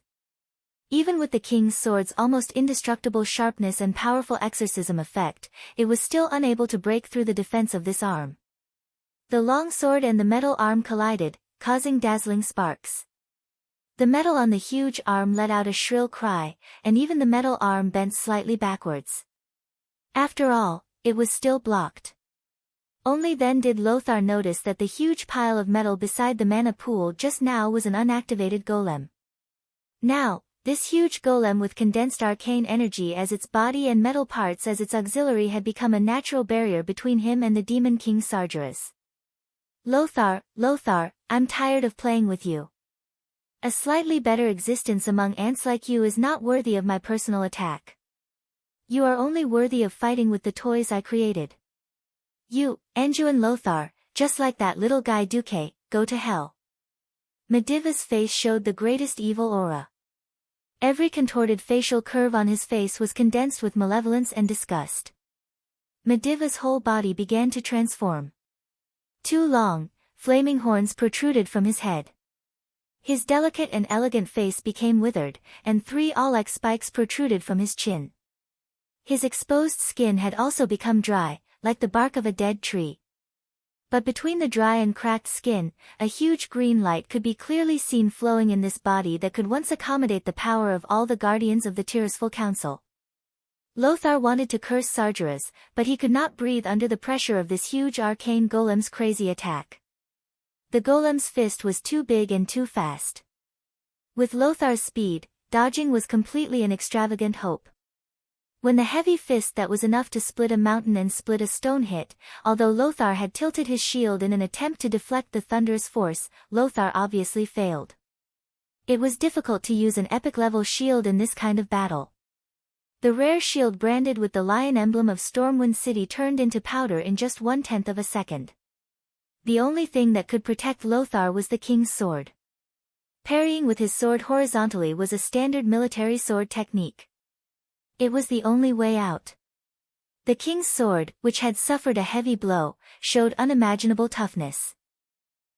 Even with the king's sword's almost indestructible sharpness and powerful exorcism effect, it was still unable to break through the defense of this arm. The long sword and the metal arm collided, causing dazzling sparks. The metal on the huge arm let out a shrill cry, and even the metal arm bent slightly backwards. After all, it was still blocked. Only then did Lothar notice that the huge pile of metal beside the mana pool just now was an unactivated golem. Now, this huge golem with condensed arcane energy as its body and metal parts as its auxiliary had become a natural barrier between him and the Demon King Sargeras. Lothar, Lothar, I'm tired of playing with you. A slightly better existence among ants like you is not worthy of my personal attack. You are only worthy of fighting with the toys I created. You, Anju and Lothar, just like that little guy Duque, go to hell. Mediva's face showed the greatest evil aura. Every contorted facial curve on his face was condensed with malevolence and disgust. Mediva's whole body began to transform. Two long, flaming horns protruded from his head. His delicate and elegant face became withered, and three awl-like spikes protruded from his chin. His exposed skin had also become dry, like the bark of a dead tree. But between the dry and cracked skin, a huge green light could be clearly seen flowing in this body that could once accommodate the power of all the guardians of the Tirisful Council. Lothar wanted to curse Sargeras, but he could not breathe under the pressure of this huge arcane golem's crazy attack. The golem's fist was too big and too fast. With Lothar's speed, dodging was completely an extravagant hope. When the heavy fist that was enough to split a mountain and split a stone hit, although Lothar had tilted his shield in an attempt to deflect the thunder's force, Lothar obviously failed. It was difficult to use an epic-level shield in this kind of battle. The rare shield branded with the lion emblem of Stormwind City turned into powder in just 1/10 of a second. The only thing that could protect Lothar was the king's sword. Parrying with his sword horizontally was a standard military sword technique. It was the only way out. The king's sword, which had suffered a heavy blow, showed unimaginable toughness.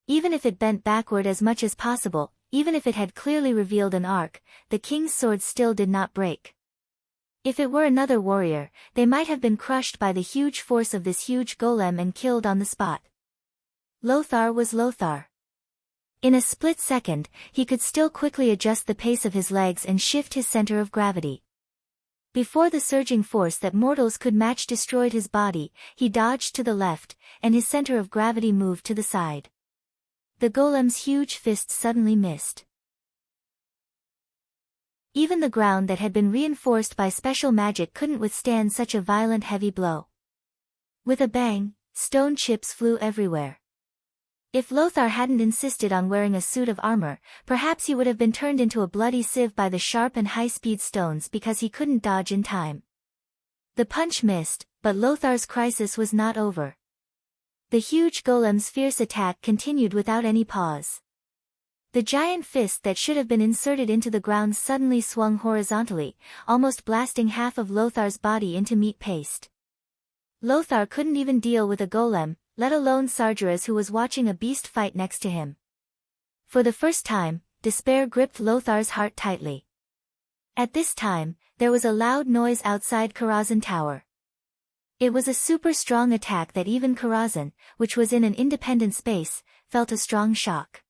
Even if it bent backward as much as possible, even if it had clearly revealed an arc, the king's sword still did not break. If it were another warrior, they might have been crushed by the huge force of this huge golem and killed on the spot. Lothar was Lothar. In a split second, he could still quickly adjust the pace of his legs and shift his center of gravity. Before the surging force that mortals could match destroyed his body, he dodged to the left, and his center of gravity moved to the side. The golem's huge fist suddenly missed. Even the ground that had been reinforced by special magic couldn't withstand such a violent heavy blow. With a bang, stone chips flew everywhere. If Lothar hadn't insisted on wearing a suit of armor, perhaps he would have been turned into a bloody sieve by the sharp and high-speed stones because he couldn't dodge in time. The punch missed, but Lothar's crisis was not over. The huge golem's fierce attack continued without any pause. The giant fist that should have been inserted into the ground suddenly swung horizontally, almost blasting half of Lothar's body into meat paste. Lothar couldn't even deal with a golem, let alone Sargeras, who was watching a beast fight next to him. For the first time, despair gripped Lothar's heart tightly. At this time, there was a loud noise outside Karazhan Tower. It was a super strong attack that even Karazhan, which was in an independent space, felt a strong shock.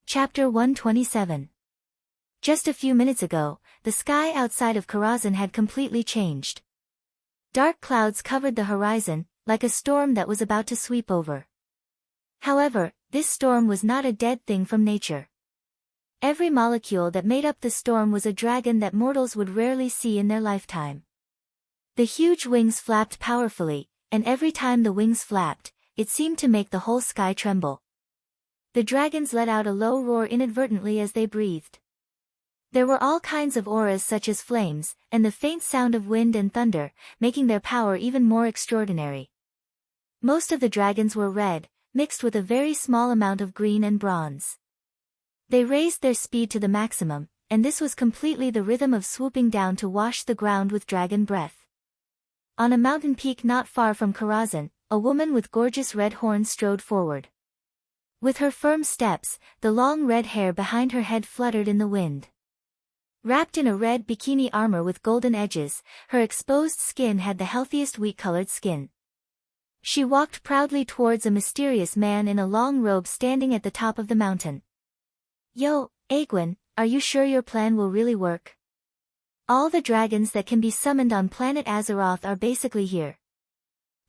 Chapter 127. Just a few minutes ago, the sky outside of Karazhan had completely changed. Dark clouds covered the horizon, like a storm that was about to sweep over. However, this storm was not a dead thing from nature. Every molecule that made up the storm was a dragon that mortals would rarely see in their lifetime. The huge wings flapped powerfully, and every time the wings flapped, it seemed to make the whole sky tremble. The dragons let out a low roar inadvertently as they breathed. There were all kinds of auras such as flames, and the faint sound of wind and thunder, making their power even more extraordinary. Most of the dragons were red, mixed with a very small amount of green and bronze. They raised their speed to the maximum, and this was completely the rhythm of swooping down to wash the ground with dragon breath. On a mountain peak not far from Karazhan, a woman with gorgeous red horns strode forward. With her firm steps, the long red hair behind her head fluttered in the wind. Wrapped in a red bikini armor with golden edges, her exposed skin had the healthiest wheat-colored skin. She walked proudly towards a mysterious man in a long robe standing at the top of the mountain. "Yo, Aegwin, are you sure your plan will really work? All the dragons that can be summoned on planet Azeroth are basically here.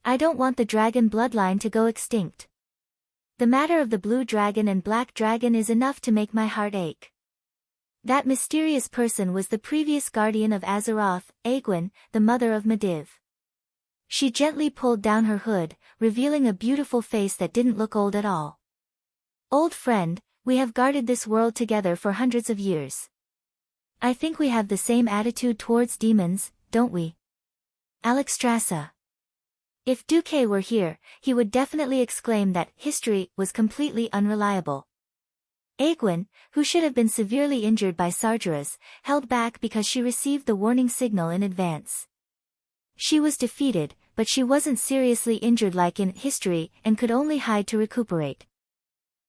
I don't want the dragon bloodline to go extinct. The matter of the blue dragon and black dragon is enough to make my heart ache." That mysterious person was the previous guardian of Azeroth, Aegwin, the mother of Mediv. She gently pulled down her hood, revealing a beautiful face that didn't look old at all. Old friend, we have guarded this world together for hundreds of years. I think we have the same attitude towards demons, don't we? Alexstrasza. If Duque were here, he would definitely exclaim that history was completely unreliable. Aegwyn, who should have been severely injured by Sargeras, held back because she received the warning signal in advance. She was defeated, but she wasn't seriously injured like in history and could only hide to recuperate.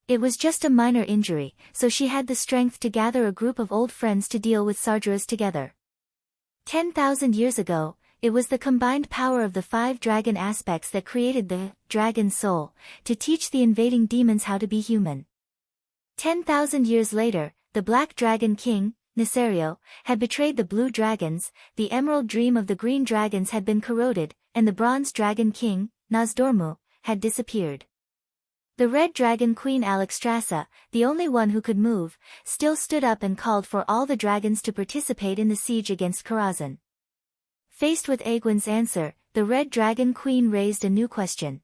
It was just a minor injury, so she had the strength to gather a group of old friends to deal with Sargeras together. 10,000 years ago, it was the combined power of the 5 dragon aspects that created the dragon soul, to teach the invading demons how to be human. 10,000 years later, the Black Dragon King, Nesario, had betrayed the Blue Dragons, the Emerald Dream of the Green Dragons had been corroded, and the Bronze Dragon King, Nozdormu, had disappeared. The Red Dragon Queen Alexstrasza, the only one who could move, still stood up and called for all the dragons to participate in the siege against Karazhan. Faced with Aegwyn's answer, the Red Dragon Queen raised a new question.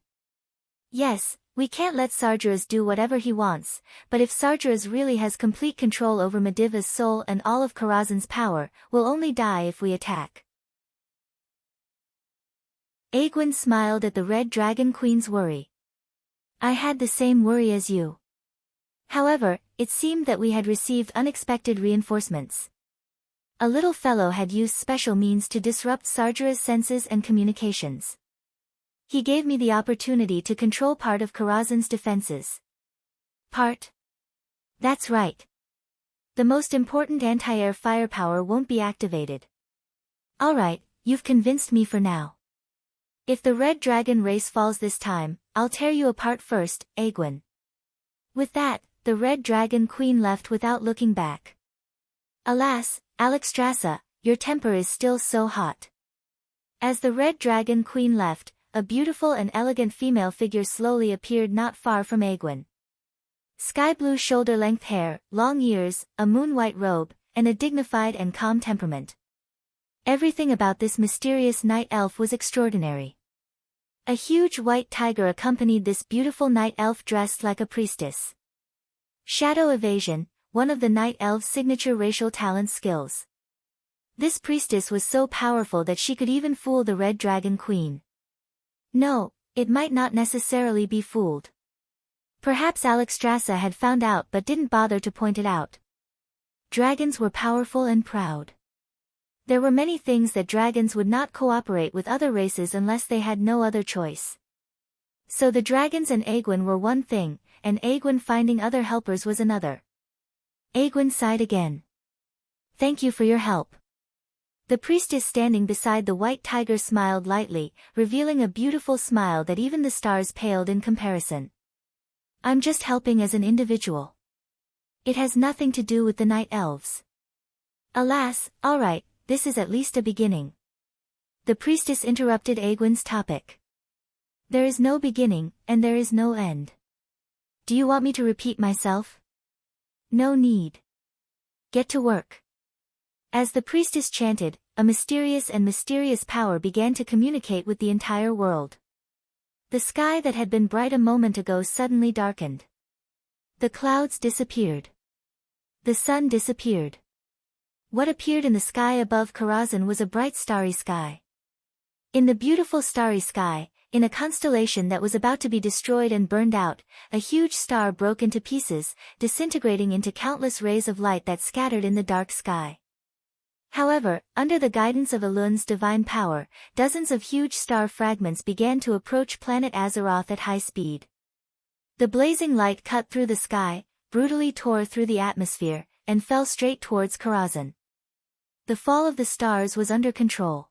Yes, we can't let Sargeras do whatever he wants, but if Sargeras really has complete control over Mediva's soul and all of Karazhan's power, we'll only die if we attack. Aegwyn smiled at the Red Dragon Queen's worry. I had the same worry as you. However, it seemed that we had received unexpected reinforcements. A little fellow had used special means to disrupt Sargeras' senses and communications. He gave me the opportunity to control part of Karazhan's defenses. Part? That's right. The most important anti-air firepower won't be activated. Alright, you've convinced me for now. If the Red Dragon race falls this time, I'll tear you apart first, Aegwyn. With that, the Red Dragon Queen left without looking back. Alas, Alexstrasza, your temper is still so hot. As the Red Dragon Queen left, a beautiful and elegant female figure slowly appeared not far from Aegwyn. Sky-blue shoulder-length hair, long ears, a moon-white robe, and a dignified and calm temperament. Everything about this mysterious night elf was extraordinary. A huge white tiger accompanied this beautiful night elf dressed like a priestess. Shadow evasion, one of the night elf's signature racial talent skills. This priestess was so powerful that she could even fool the Red Dragon Queen. No, it might not necessarily be fooled. Perhaps Alexstrasza had found out but didn't bother to point it out. Dragons were powerful and proud. There were many things that dragons would not cooperate with other races unless they had no other choice. So the dragons and Aegwyn were one thing, and Aegwyn finding other helpers was another. Aegwyn sighed again. Thank you for your help. The priestess standing beside the white tiger smiled lightly, revealing a beautiful smile that even the stars paled in comparison. I'm just helping as an individual. It has nothing to do with the night elves. Alas, alright. This is at least a beginning. The priestess interrupted Aegwyn's topic. There is no beginning, and there is no end. Do you want me to repeat myself? No need. Get to work. As the priestess chanted, a mysterious power began to communicate with the entire world. The sky that had been bright a moment ago suddenly darkened. The clouds disappeared. The sun disappeared. What appeared in the sky above Karazhan was a bright starry sky. In the beautiful starry sky, in a constellation that was about to be destroyed and burned out, a huge star broke into pieces, disintegrating into countless rays of light that scattered in the dark sky. However, under the guidance of Elun's divine power, dozens of huge star fragments began to approach planet Azeroth at high speed. The blazing light cut through the sky, brutally tore through the atmosphere, and fell straight towards Karazhan. The fall of the stars was under control.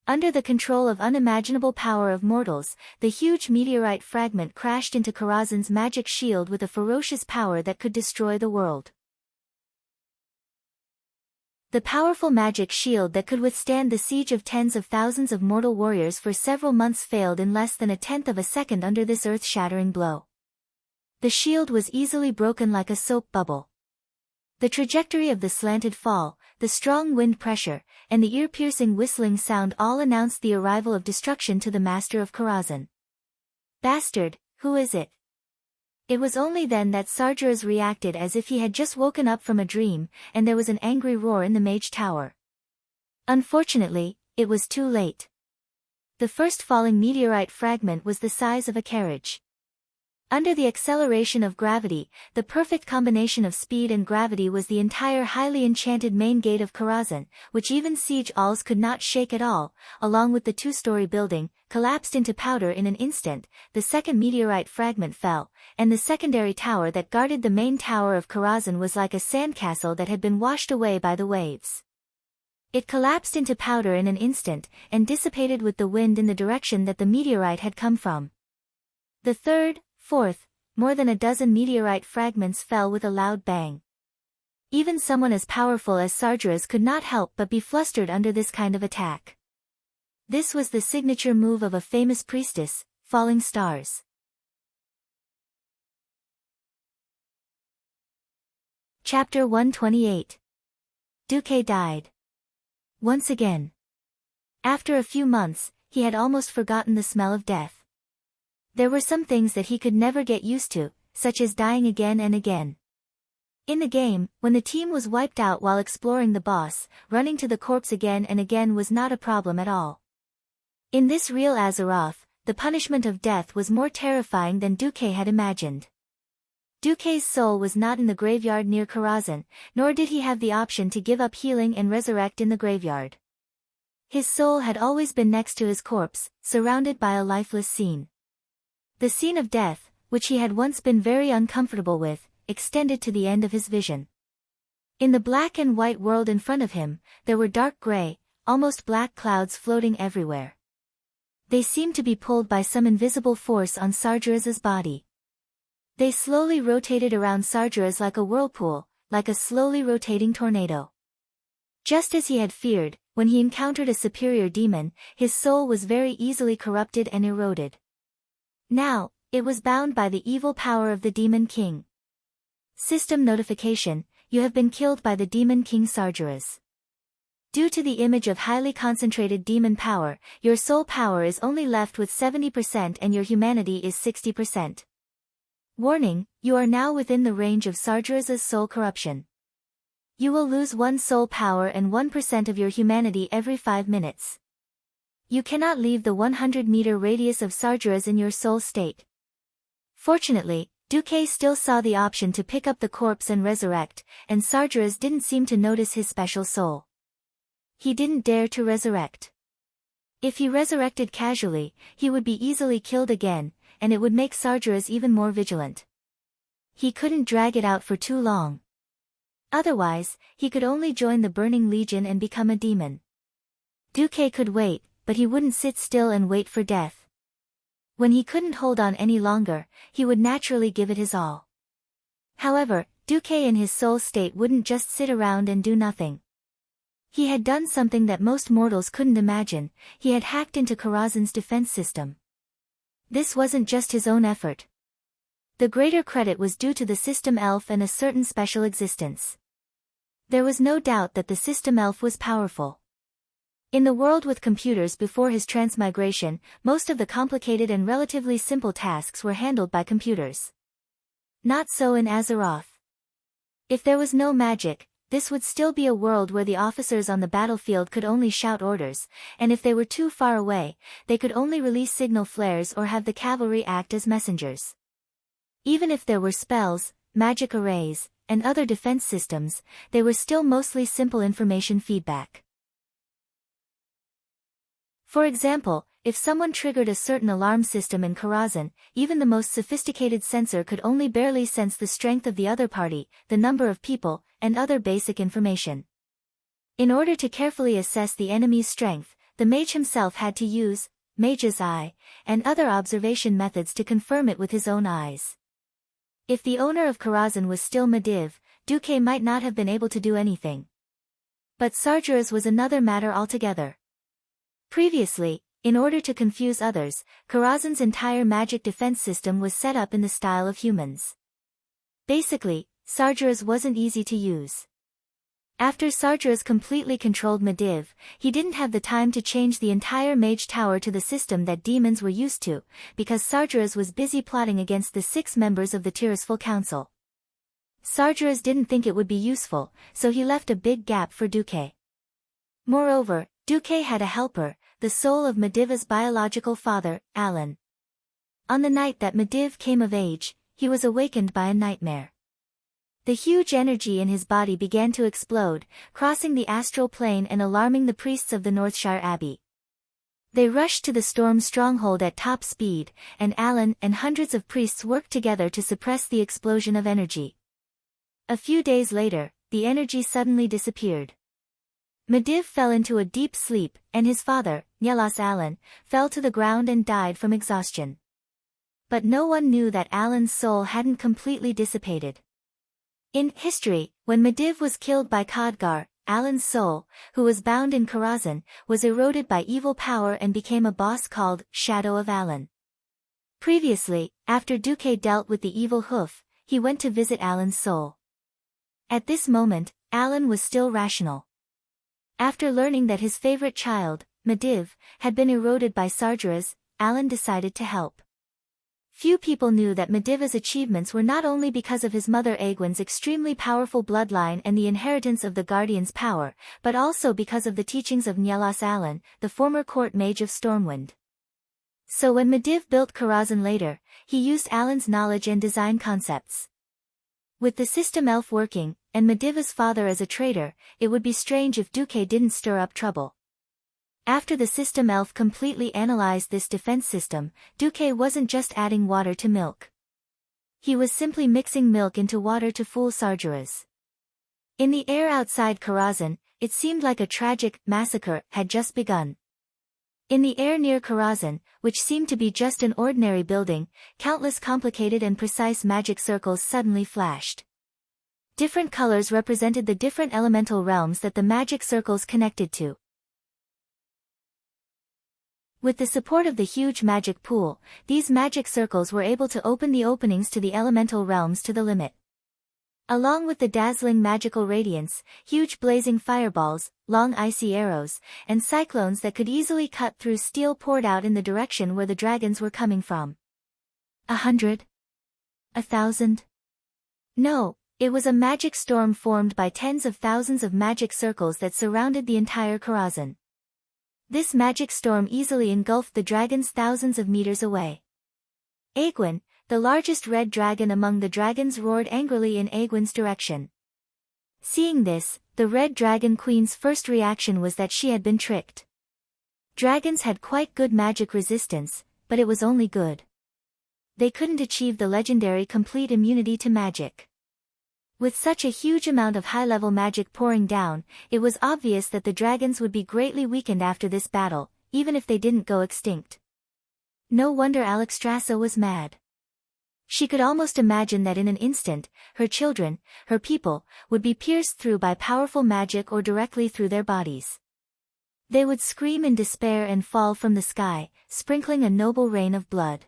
Under the control of unimaginable power of mortals, the huge meteorite fragment crashed into Karazhan's magic shield with a ferocious power that could destroy the world. The powerful magic shield that could withstand the siege of tens of thousands of mortal warriors for several months failed in less than a tenth of a second under this earth-shattering blow. The shield was easily broken like a soap bubble. The trajectory of the slanted fall, the strong wind pressure, and the ear-piercing whistling sound all announced the arrival of destruction to the master of Karazhan. Bastard, who is it? It was only then that Sargeras reacted as if he had just woken up from a dream, and there was an angry roar in the mage tower. Unfortunately, it was too late. The first falling meteorite fragment was the size of a carriage. Under the acceleration of gravity, the perfect combination of speed and gravity was the entire highly enchanted main gate of Karazhan, which even siege alls could not shake at all, along with the two-story building, collapsed into powder in an instant. The second meteorite fragment fell, and the secondary tower that guarded the main tower of Karazhan was like a sandcastle that had been washed away by the waves. It collapsed into powder in an instant, and dissipated with the wind in the direction that the meteorite had come from. The third, fourth, more than a dozen meteorite fragments fell with a loud bang. Even someone as powerful as Sargeras could not help but be flustered under this kind of attack. This was the signature move of a famous priestess, falling stars. Chapter 128. Duque died. Once again. After a few months, he had almost forgotten the smell of death. There were some things that he could never get used to, such as dying again and again. In the game, when the team was wiped out while exploring the boss, running to the corpse again and again was not a problem at all. In this real Azeroth, the punishment of death was more terrifying than Duque had imagined. Duque's soul was not in the graveyard near Karazhan, nor did he have the option to give up healing and resurrect in the graveyard. His soul had always been next to his corpse, surrounded by a lifeless scene. The scene of death, which he had once been very uncomfortable with, extended to the end of his vision. In the black and white world in front of him, there were dark gray, almost black clouds floating everywhere. They seemed to be pulled by some invisible force on Sargeras's body. They slowly rotated around Sargeras like a whirlpool, like a slowly rotating tornado. Just as he had feared, when he encountered a superior demon, his soul was very easily corrupted and eroded. Now, it was bound by the evil power of the Demon King. System notification: you have been killed by the Demon King Sargeras. Due to the image of highly concentrated demon power, your soul power is only left with 70% and your humanity is 60%. Warning: you are now within the range of Sargeras's soul corruption. You will lose 1 soul power and 1% of your humanity every 5 minutes. You cannot leave the 100-meter radius of Sargeras in your soul state. Fortunately, Duque still saw the option to pick up the corpse and resurrect, and Sargeras didn't seem to notice his special soul. He didn't dare to resurrect. If he resurrected casually, he would be easily killed again, and it would make Sargeras even more vigilant. He couldn't drag it out for too long. Otherwise, he could only join the Burning Legion and become a demon. Duque could wait, but he wouldn't sit still and wait for death. When he couldn't hold on any longer, he would naturally give it his all. However, Duque in his soul state wouldn't just sit around and do nothing. He had done something that most mortals couldn't imagine: he had hacked into Karazhan's defense system. This wasn't just his own effort. The greater credit was due to the system elf and a certain special existence. There was no doubt that the system elf was powerful. In the world with computers before his transmigration, most of the complicated and relatively simple tasks were handled by computers. Not so in Azeroth. If there was no magic, this would still be a world where the officers on the battlefield could only shout orders, and if they were too far away, they could only release signal flares or have the cavalry act as messengers. Even if there were spells, magic arrays, and other defense systems, they were still mostly simple information feedback. For example, if someone triggered a certain alarm system in Karazhan, even the most sophisticated sensor could only barely sense the strength of the other party, the number of people, and other basic information. In order to carefully assess the enemy's strength, the mage himself had to use Mage's Eye and other observation methods to confirm it with his own eyes. If the owner of Karazhan was still Medivh, Duque might not have been able to do anything. But Sargeras was another matter altogether. Previously, in order to confuse others, Karazhan's entire magic defense system was set up in the style of humans. Basically, Sargeras wasn't easy to use. After Sargeras completely controlled Medivh, he didn't have the time to change the entire mage tower to the system that demons were used to, because Sargeras was busy plotting against the 6 members of the Tirisful Council. Sargeras didn't think it would be useful, so he left a big gap for Duque. Moreover, Duque had a helper, the soul of Medivh's biological father, Alan. On the night that Medivh came of age, he was awakened by a nightmare. The huge energy in his body began to explode, crossing the astral plane and alarming the priests of the Northshire Abbey. They rushed to the storm's stronghold at top speed, and Alan and hundreds of priests worked together to suppress the explosion of energy. A few days later, the energy suddenly disappeared. Medivh fell into a deep sleep, and his father, Nyelas Alan, fell to the ground and died from exhaustion. But no one knew that Alan's soul hadn't completely dissipated. In history, when Medivh was killed by Khadgar, Alan's soul, who was bound in Karazhan, was eroded by evil power and became a boss called Shadow of Alan. Previously, after Duque dealt with the evil hoof, he went to visit Alan's soul. At this moment, Alan was still rational. After learning that his favorite child, Medivh, had been eroded by Sargeras, Alan decided to help. Few people knew that Medivh's achievements were not only because of his mother Egwene's extremely powerful bloodline and the inheritance of the Guardian's power, but also because of the teachings of Nyelas Alan, the former court mage of Stormwind. So when Medivh built Karazhan later, he used Alan's knowledge and design concepts. With the system elf working, and Medivh's father as a traitor, it would be strange if Duque didn't stir up trouble. After the system elf completely analyzed this defense system, Duque wasn't just adding water to milk. He was simply mixing milk into water to fool Sargeras. In the air outside Karazhan, it seemed like a tragic massacre had just begun. In the air near Karazhan, which seemed to be just an ordinary building, countless complicated and precise magic circles suddenly flashed. Different colors represented the different elemental realms that the magic circles connected to. With the support of the huge magic pool, these magic circles were able to open the openings to the elemental realms to the limit. Along with the dazzling magical radiance, huge blazing fireballs, long icy arrows, and cyclones that could easily cut through steel poured out in the direction where the dragons were coming from. 100? 1,000? No, it was a magic storm formed by tens of thousands of magic circles that surrounded the entire Karazhan. This magic storm easily engulfed the dragons thousands of meters away. Egwene, the largest red dragon among the dragons, roared angrily in Egwene's direction. Seeing this, the red dragon queen's first reaction was that she had been tricked. Dragons had quite good magic resistance, but it was only good. They couldn't achieve the legendary complete immunity to magic. With such a huge amount of high-level magic pouring down, it was obvious that the dragons would be greatly weakened after this battle, even if they didn't go extinct. No wonder Alexstrasza was mad. She could almost imagine that in an instant, her children, her people, would be pierced through by powerful magic or directly through their bodies. They would scream in despair and fall from the sky, sprinkling a noble rain of blood.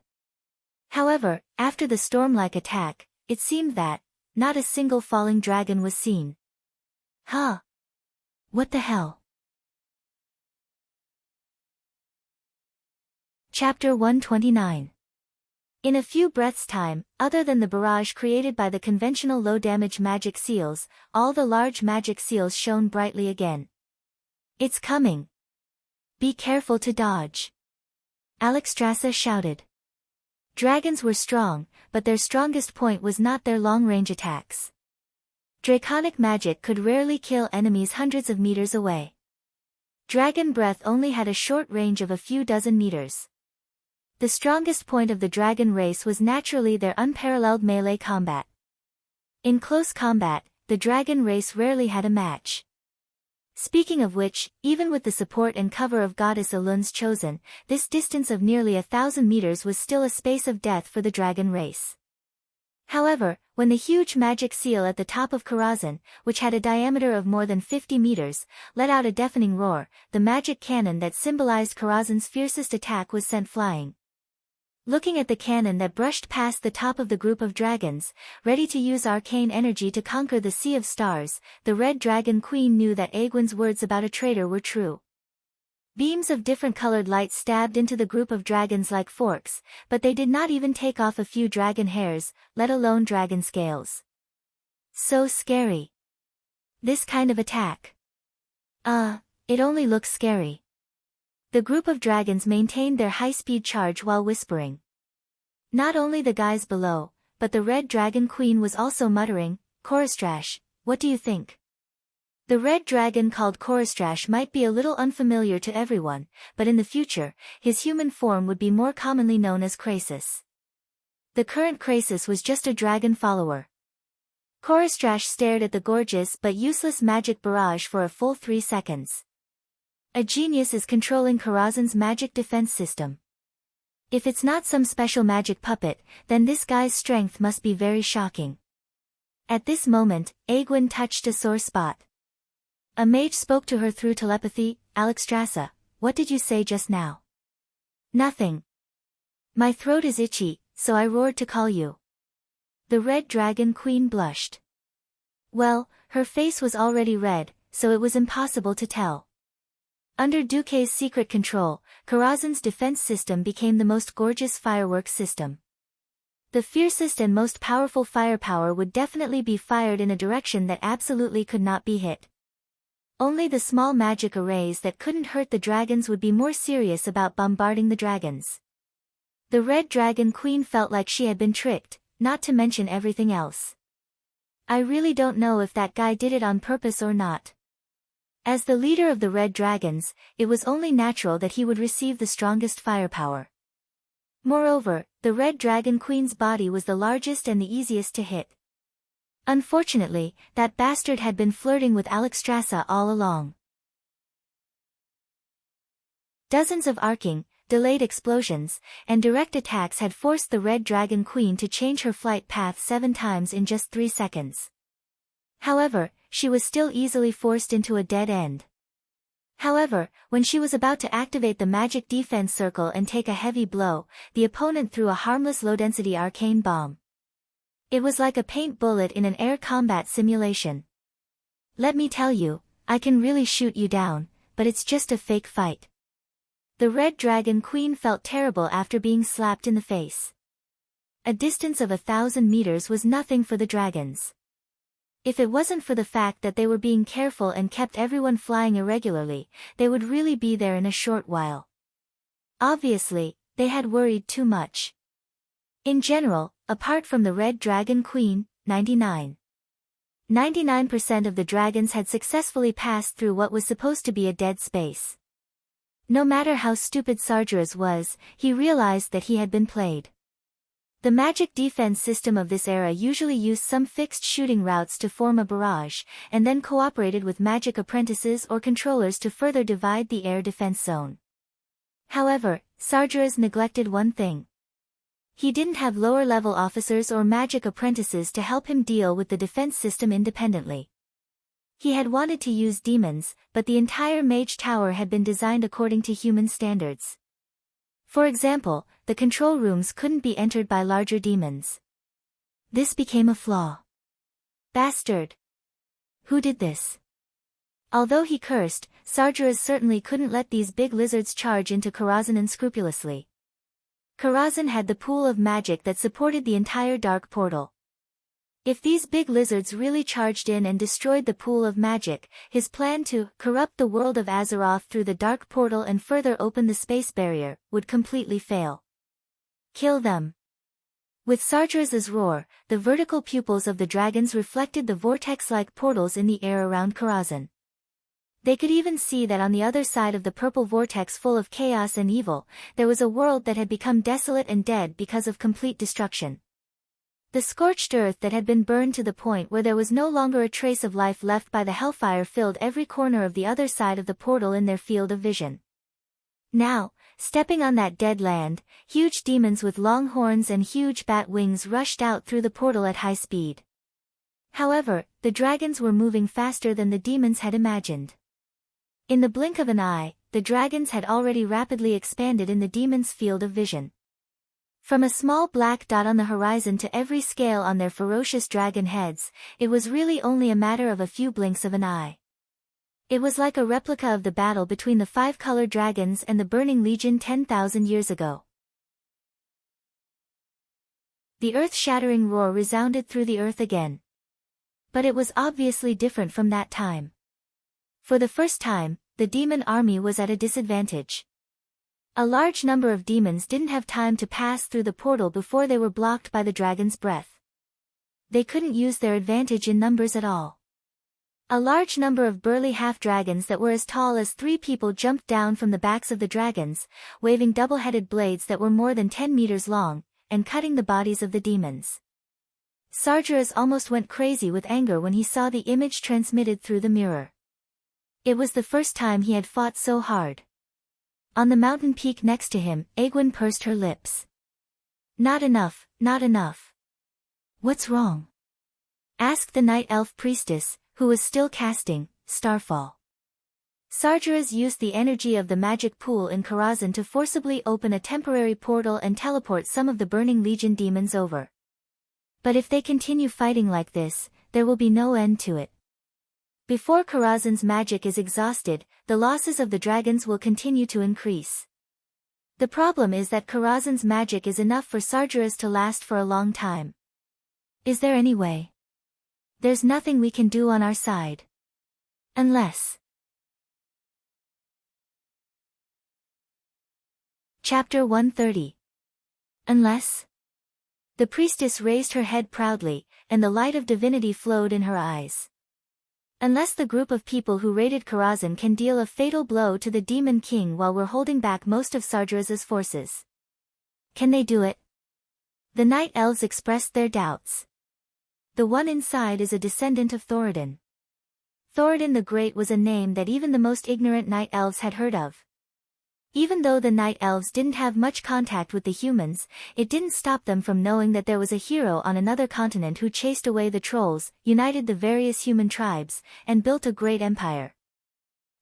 However, after the storm-like attack, it seemed that not a single falling dragon was seen. Huh? What the hell? Chapter 129. In a few breaths' time, other than the barrage created by the conventional low-damage magic seals, all the large magic seals shone brightly again. It's coming. Be careful to dodge. Alexstrasza shouted. Dragons were strong, but their strongest point was not their long-range attacks. Draconic magic could rarely kill enemies hundreds of meters away. Dragon breath only had a short range of a few dozen meters. The strongest point of the dragon race was naturally their unparalleled melee combat. In close combat, the dragon race rarely had a match. Speaking of which, even with the support and cover of Goddess Elun's Chosen, this distance of nearly 1,000 meters was still a space of death for the dragon race. However, when the huge magic seal at the top of Karazhan, which had a diameter of more than 50 meters, let out a deafening roar, the magic cannon that symbolized Karazhan's fiercest attack was sent flying. Looking at the cannon that brushed past the top of the group of dragons, ready to use arcane energy to conquer the Sea of Stars, the Red Dragon Queen knew that Egwene's words about a traitor were true. Beams of different colored light stabbed into the group of dragons like forks, but they did not even take off a few dragon hairs, let alone dragon scales. So scary. This kind of attack. It only looks scary. The group of dragons maintained their high-speed charge while whispering. Not only the guys below, but the Red Dragon Queen was also muttering, "Choristrash, what do you think?" The red dragon called Choristrash might be a little unfamiliar to everyone, but in the future, his human form would be more commonly known as Krasis. The current Krasis was just a dragon follower. Choristrash stared at the gorgeous but useless magic barrage for a full 3 seconds. A genius is controlling Karazhan's magic defense system. If it's not some special magic puppet, then this guy's strength must be very shocking. At this moment, Egwene touched a sore spot. A mage spoke to her through telepathy. "Alexstrasza, what did you say just now?" "Nothing. My throat is itchy, so I roared to call you." The Red Dragon Queen blushed. Well, her face was already red, so it was impossible to tell. Under Duque's secret control, Karazhan's defense system became the most gorgeous fireworks system. The fiercest and most powerful firepower would definitely be fired in a direction that absolutely could not be hit. Only the small magic arrays that couldn't hurt the dragons would be more serious about bombarding the dragons. The Red Dragon Queen felt like she had been tricked, not to mention everything else. I really don't know if that guy did it on purpose or not. As the leader of the Red Dragons, it was only natural that he would receive the strongest firepower. Moreover, the Red Dragon Queen's body was the largest and the easiest to hit. Unfortunately, that bastard had been flirting with Alexstrasza all along. Dozens of arcing, delayed explosions, and direct attacks had forced the Red Dragon Queen to change her flight path 7 times in just 3 seconds. However, she was still easily forced into a dead end. However, when she was about to activate the magic defense circle and take a heavy blow, the opponent threw a harmless low-density arcane bomb. It was like a paint bullet in an air combat simulation. "Let me tell you, I can really shoot you down, but it's just a fake fight." The Red Dragon Queen felt terrible after being slapped in the face. A distance of 1,000 meters was nothing for the dragons. If it wasn't for the fact that they were being careful and kept everyone flying irregularly, they would really be there in a short while. Obviously, they had worried too much. In general, apart from the Red Dragon Queen, 99% of the dragons had successfully passed through what was supposed to be a dead space. No matter how stupid Sargeras was, he realized that he had been played. The magic defense system of this era usually used some fixed shooting routes to form a barrage, and then cooperated with magic apprentices or controllers to further divide the air defense zone. However, Sargeras neglected one thing. He didn't have lower-level officers or magic apprentices to help him deal with the defense system independently. He had wanted to use demons, but the entire mage tower had been designed according to human standards. For example, the control rooms couldn't be entered by larger demons. This became a flaw. Bastard! Who did this? Although he cursed, Sargeras certainly couldn't let these big lizards charge into Karazhan unscrupulously. Karazhan had the pool of magic that supported the entire dark portal. If these big lizards really charged in and destroyed the pool of magic, his plan to corrupt the world of Azeroth through the dark portal and further open the space barrier would completely fail. Kill them. With Sargeras's roar, the vertical pupils of the dragons reflected the vortex-like portals in the air around Karazhan. They could even see that on the other side of the purple vortex full of chaos and evil, there was a world that had become desolate and dead because of complete destruction. The scorched earth that had been burned to the point where there was no longer a trace of life left by the hellfire filled every corner of the other side of the portal in their field of vision. Now, stepping on that dead land, huge demons with long horns and huge bat wings rushed out through the portal at high speed. However, the dragons were moving faster than the demons had imagined. In the blink of an eye, the dragons had already rapidly expanded in the demons' field of vision. From a small black dot on the horizon to every scale on their ferocious dragon heads, it was really only a matter of a few blinks of an eye. It was like a replica of the battle between the 5-colored dragons and the Burning Legion 10,000 years ago. The earth-shattering roar resounded through the earth again. But it was obviously different from that time. For the first time, the demon army was at a disadvantage. A large number of demons didn't have time to pass through the portal before they were blocked by the dragon's breath. They couldn't use their advantage in numbers at all. A large number of burly half-dragons that were as tall as 3 people jumped down from the backs of the dragons, waving double-headed blades that were more than 10 meters long, and cutting the bodies of the demons. Sargeras almost went crazy with anger when he saw the image transmitted through the mirror. It was the first time he had fought so hard. On the mountain peak next to him, Egwene pursed her lips. Not enough, not enough. What's wrong? Asked the night elf priestess, who was still casting Starfall. Sargeras used the energy of the magic pool in Karazhan to forcibly open a temporary portal and teleport some of the Burning Legion demons over. But if they continue fighting like this, there will be no end to it. Before Karazhan's magic is exhausted, the losses of the dragons will continue to increase. The problem is that Karazhan's magic is enough for Sargeras to last for a long time. Is there any way? There's nothing we can do on our side. Unless. Chapter 130. Unless? The priestess raised her head proudly, and the light of divinity flowed in her eyes. Unless the group of people who raided Karazhan can deal a fatal blow to the Demon King while we're holding back most of Sargeras' forces. Can they do it? The Night Elves expressed their doubts. The one inside is a descendant of Thoradin. Thoradin the Great was a name that even the most ignorant Night Elves had heard of. Even though the Night Elves didn't have much contact with the humans, it didn't stop them from knowing that there was a hero on another continent who chased away the trolls, united the various human tribes, and built a great empire.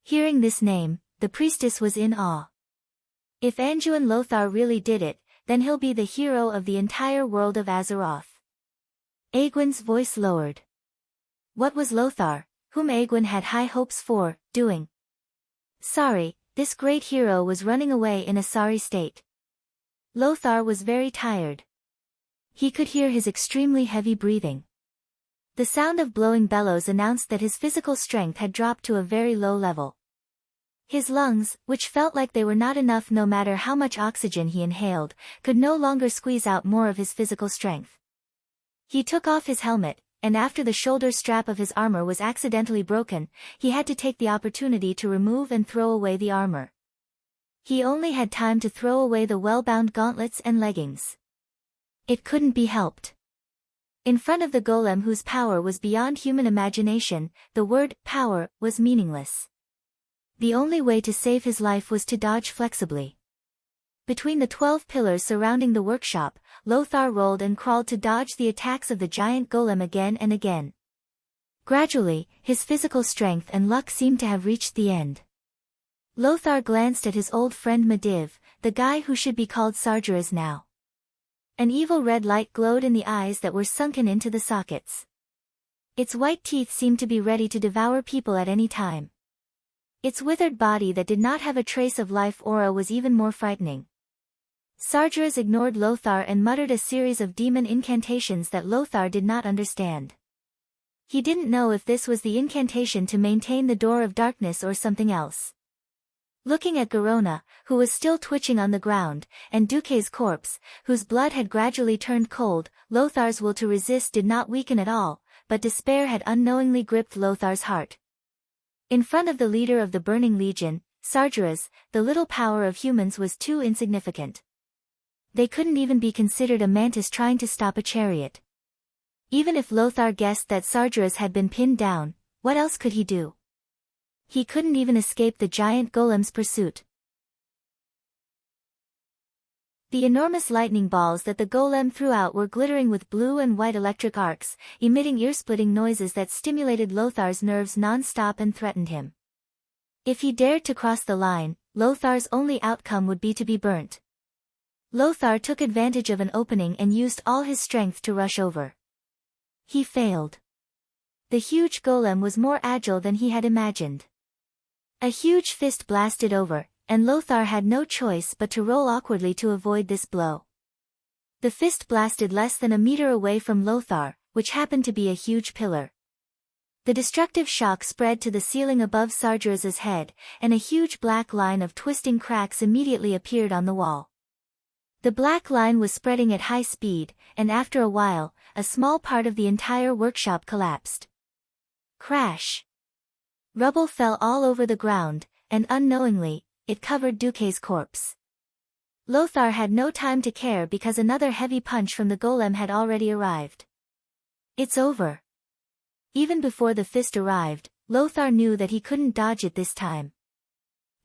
Hearing this name, the priestess was in awe. If Anduin Lothar really did it, then he'll be the hero of the entire world of Azeroth. Egwene's voice lowered. What was Lothar, whom Egwene had high hopes for, doing? Sorry. This great hero was running away in a sorry state. Lothar was very tired. He could hear his extremely heavy breathing. The sound of blowing bellows announced that his physical strength had dropped to a very low level. His lungs, which felt like they were not enough no matter how much oxygen he inhaled, could no longer squeeze out more of his physical strength. He took off his helmet, and after the shoulder strap of his armor was accidentally broken, he had to take the opportunity to remove and throw away the armor. He only had time to throw away the well-bound gauntlets and leggings. It couldn't be helped. In front of the golem whose power was beyond human imagination, the word power was meaningless. The only way to save his life was to dodge flexibly. Between the 12 pillars surrounding the workshop, Lothar rolled and crawled to dodge the attacks of the giant golem again and again. Gradually, his physical strength and luck seemed to have reached the end. Lothar glanced at his old friend Medivh, the guy who should be called Sargeras now. An evil red light glowed in the eyes that were sunken into the sockets. Its white teeth seemed to be ready to devour people at any time. Its withered body that did not have a trace of life aura was even more frightening. Sargeras ignored Lothar and muttered a series of demon incantations that Lothar did not understand. He didn't know if this was the incantation to maintain the door of darkness or something else. Looking at Garona, who was still twitching on the ground, and Duque's corpse, whose blood had gradually turned cold, Lothar's will to resist did not weaken at all, but despair had unknowingly gripped Lothar's heart. In front of the leader of the Burning Legion, Sargeras, the little power of humans was too insignificant. They couldn't even be considered a mantis trying to stop a chariot. Even if Lothar guessed that Sargeras had been pinned down, what else could he do? He couldn't even escape the giant golem's pursuit. The enormous lightning balls that the golem threw out were glittering with blue and white electric arcs, emitting ear-splitting noises that stimulated Lothar's nerves non-stop and threatened him. If he dared to cross the line, Lothar's only outcome would be to be burnt. Lothar took advantage of an opening and used all his strength to rush over. He failed. The huge golem was more agile than he had imagined. A huge fist blasted over, and Lothar had no choice but to roll awkwardly to avoid this blow. The fist blasted less than a meter away from Lothar, which happened to be a huge pillar. The destructive shock spread to the ceiling above Sargeras' head, and a huge black line of twisting cracks immediately appeared on the wall. The black line was spreading at high speed, and after a while, a small part of the entire workshop collapsed. Crash! Rubble fell all over the ground, and unknowingly, it covered Duque's corpse. Lothar had no time to care because another heavy punch from the golem had already arrived. It's over. Even before the fist arrived, Lothar knew that he couldn't dodge it this time.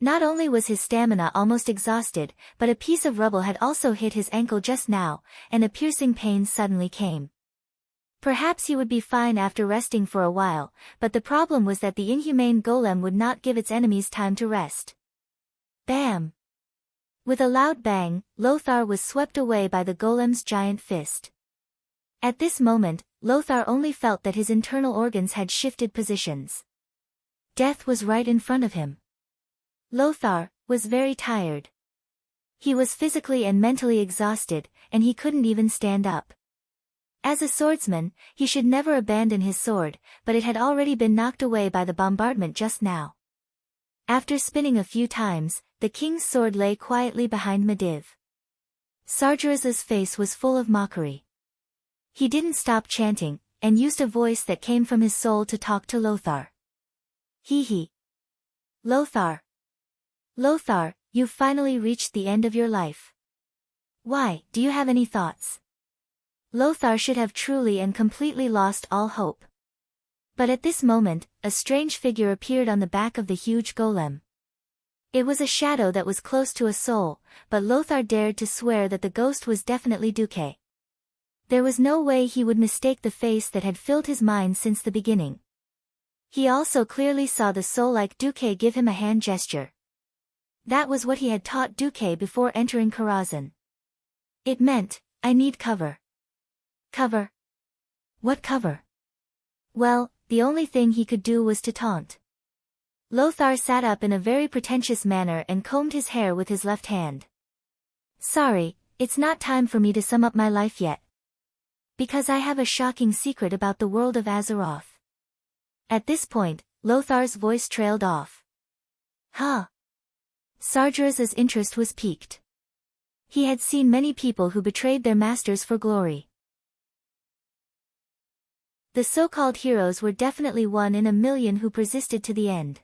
Not only was his stamina almost exhausted, but a piece of rubble had also hit his ankle just now, and a piercing pain suddenly came. Perhaps he would be fine after resting for a while, but the problem was that the inhumane golem would not give its enemies time to rest. Bam! With a loud bang, Lothar was swept away by the golem's giant fist. At this moment, Lothar only felt that his internal organs had shifted positions. Death was right in front of him. Lothar was very tired. He was physically and mentally exhausted, and he couldn't even stand up. As a swordsman, he should never abandon his sword, but it had already been knocked away by the bombardment just now. After spinning a few times, the king's sword lay quietly behind Medivh. Sargeras' face was full of mockery. He didn't stop chanting, and used a voice that came from his soul to talk to Lothar. Hee. Lothar. Lothar, you've finally reached the end of your life. Why, do you have any thoughts? Lothar should have truly and completely lost all hope. But at this moment, a strange figure appeared on the back of the huge golem. It was a shadow that was close to a soul, but Lothar dared to swear that the ghost was definitely Duque. There was no way he would mistake the face that had filled his mind since the beginning. He also clearly saw the soul-like Duque give him a hand gesture. That was what he had taught Duque before entering Karazhan. It meant, I need cover. Cover? What cover? Well, the only thing he could do was to taunt. Lothar sat up in a very pretentious manner and combed his hair with his left hand. Sorry, it's not time for me to sum up my life yet. Because I have a shocking secret about the world of Azeroth. At this point, Lothar's voice trailed off. Huh? Sargeras' interest was piqued. He had seen many people who betrayed their masters for glory. The so-called heroes were definitely 1 in a million who persisted to the end.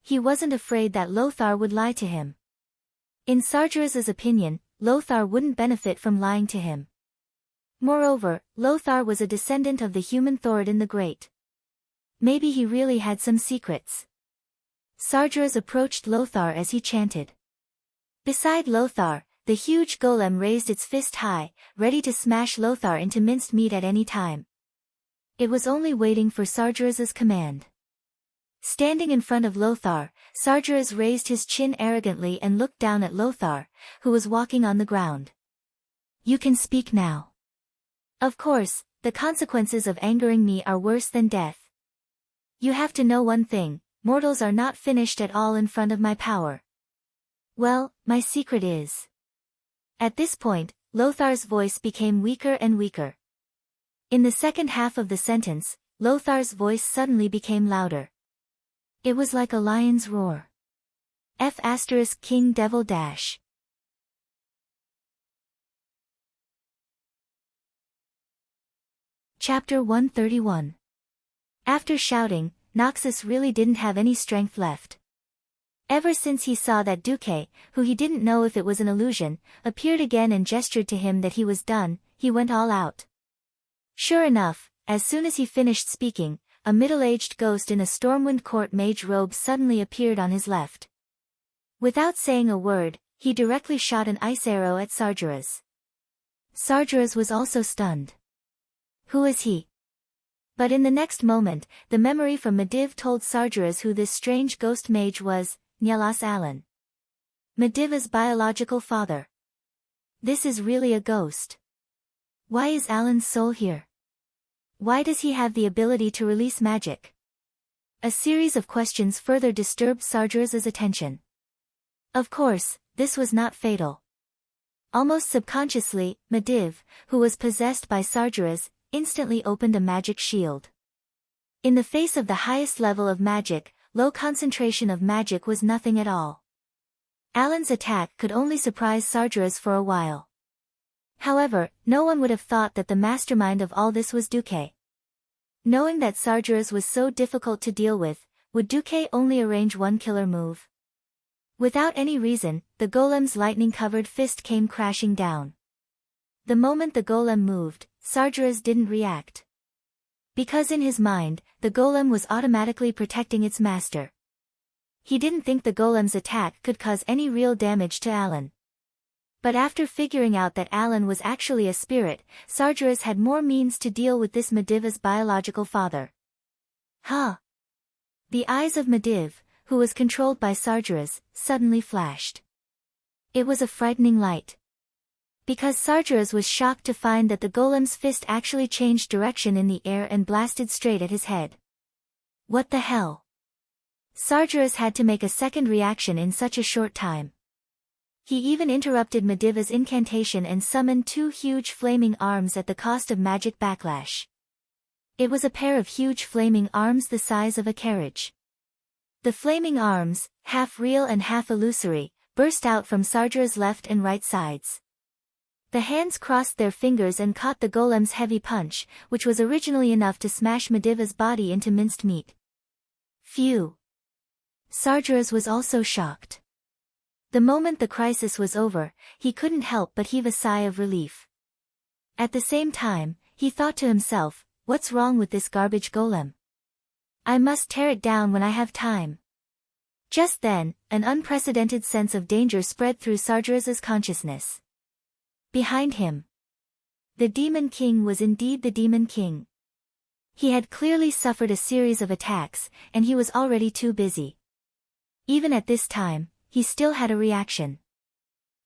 He wasn't afraid that Lothar would lie to him. In Sargeras' opinion, Lothar wouldn't benefit from lying to him. Moreover, Lothar was a descendant of the human Thoradin the Great. Maybe he really had some secrets. Sargeras approached Lothar as he chanted. Beside Lothar, the huge golem raised its fist high, ready to smash Lothar into minced meat at any time. It was only waiting for Sargeras' command. Standing in front of Lothar, Sargeras raised his chin arrogantly and looked down at Lothar, who was walking on the ground. You can speak now. Of course, the consequences of angering me are worse than death. You have to know one thing, mortals are not finished at all in front of my power. Well, my secret is. At this point, Lothar's voice became weaker and weaker. In the second half of the sentence, Lothar's voice suddenly became louder. It was like a lion's roar. King Devil Dash. Chapter 131. After shouting, Noxus really didn't have any strength left. Ever since he saw that Duque, who he didn't know if it was an illusion, appeared again and gestured to him that he was done, he went all out. Sure enough, as soon as he finished speaking, a middle-aged ghost in a Stormwind Court mage robe suddenly appeared on his left. Without saying a word, he directly shot an ice arrow at Sargeras. Sargeras was also stunned. Who is he? But in the next moment, the memory from Medivh told Sargeras who this strange ghost mage was, Nyelas Alan. Medivh's biological father. This is really a ghost. Why is Alan's soul here? Why does he have the ability to release magic? A series of questions further disturbed Sargeras' attention. Of course, this was not fatal. Almost subconsciously, Medivh, who was possessed by Sargeras, instantly opened a magic shield. In the face of the highest level of magic, low concentration of magic was nothing at all. Alan's attack could only surprise Sargeras for a while. However, no one would have thought that the mastermind of all this was Duque. Knowing that Sargeras was so difficult to deal with, would Duque only arrange one killer move? Without any reason, the golem's lightning-covered fist came crashing down. The moment the golem moved, Sargeras didn't react. Because in his mind, the golem was automatically protecting its master. He didn't think the golem's attack could cause any real damage to Alan. But after figuring out that Alan was actually a spirit, Sargeras had more means to deal with this Medivh's biological father. Huh? The eyes of Medivh, who was controlled by Sargeras, suddenly flashed. It was a frightening light. Because Sargeras was shocked to find that the golem's fist actually changed direction in the air and blasted straight at his head. What the hell? Sargeras had to make a second reaction in such a short time. He even interrupted Medivh's incantation and summoned two huge flaming arms at the cost of magic backlash. It was a pair of huge flaming arms the size of a carriage. The flaming arms, half real and half illusory, burst out from Sargeras' left and right sides. The hands crossed their fingers and caught the golem's heavy punch, which was originally enough to smash Medivh's body into minced meat. Phew! Sargeras was also shocked. The moment the crisis was over, he couldn't help but heave a sigh of relief. At the same time, he thought to himself, what's wrong with this garbage golem? I must tear it down when I have time. Just then, an unprecedented sense of danger spread through Sargeras' consciousness. Behind him, the Demon King was indeed the Demon King. He had clearly suffered a series of attacks, and he was already too busy. Even at this time, he still had a reaction.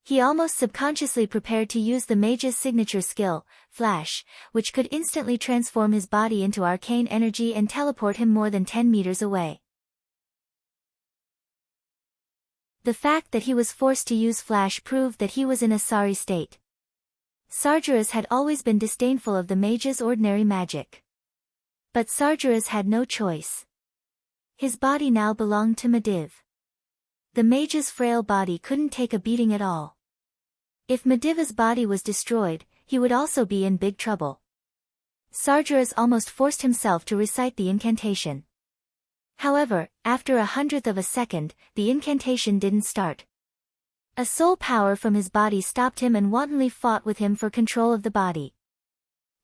He almost subconsciously prepared to use the mage's signature skill, Flash, which could instantly transform his body into arcane energy and teleport him more than 10 meters away. The fact that he was forced to use Flash proved that he was in a sorry state. Sargeras had always been disdainful of the mage's ordinary magic. But Sargeras had no choice. His body now belonged to Medivh. The mage's frail body couldn't take a beating at all. If Medivh's body was destroyed, he would also be in big trouble. Sargeras almost forced himself to recite the incantation. However, after 1/100th of a second, the incantation didn't start. A soul power from his body stopped him and wantonly fought with him for control of the body.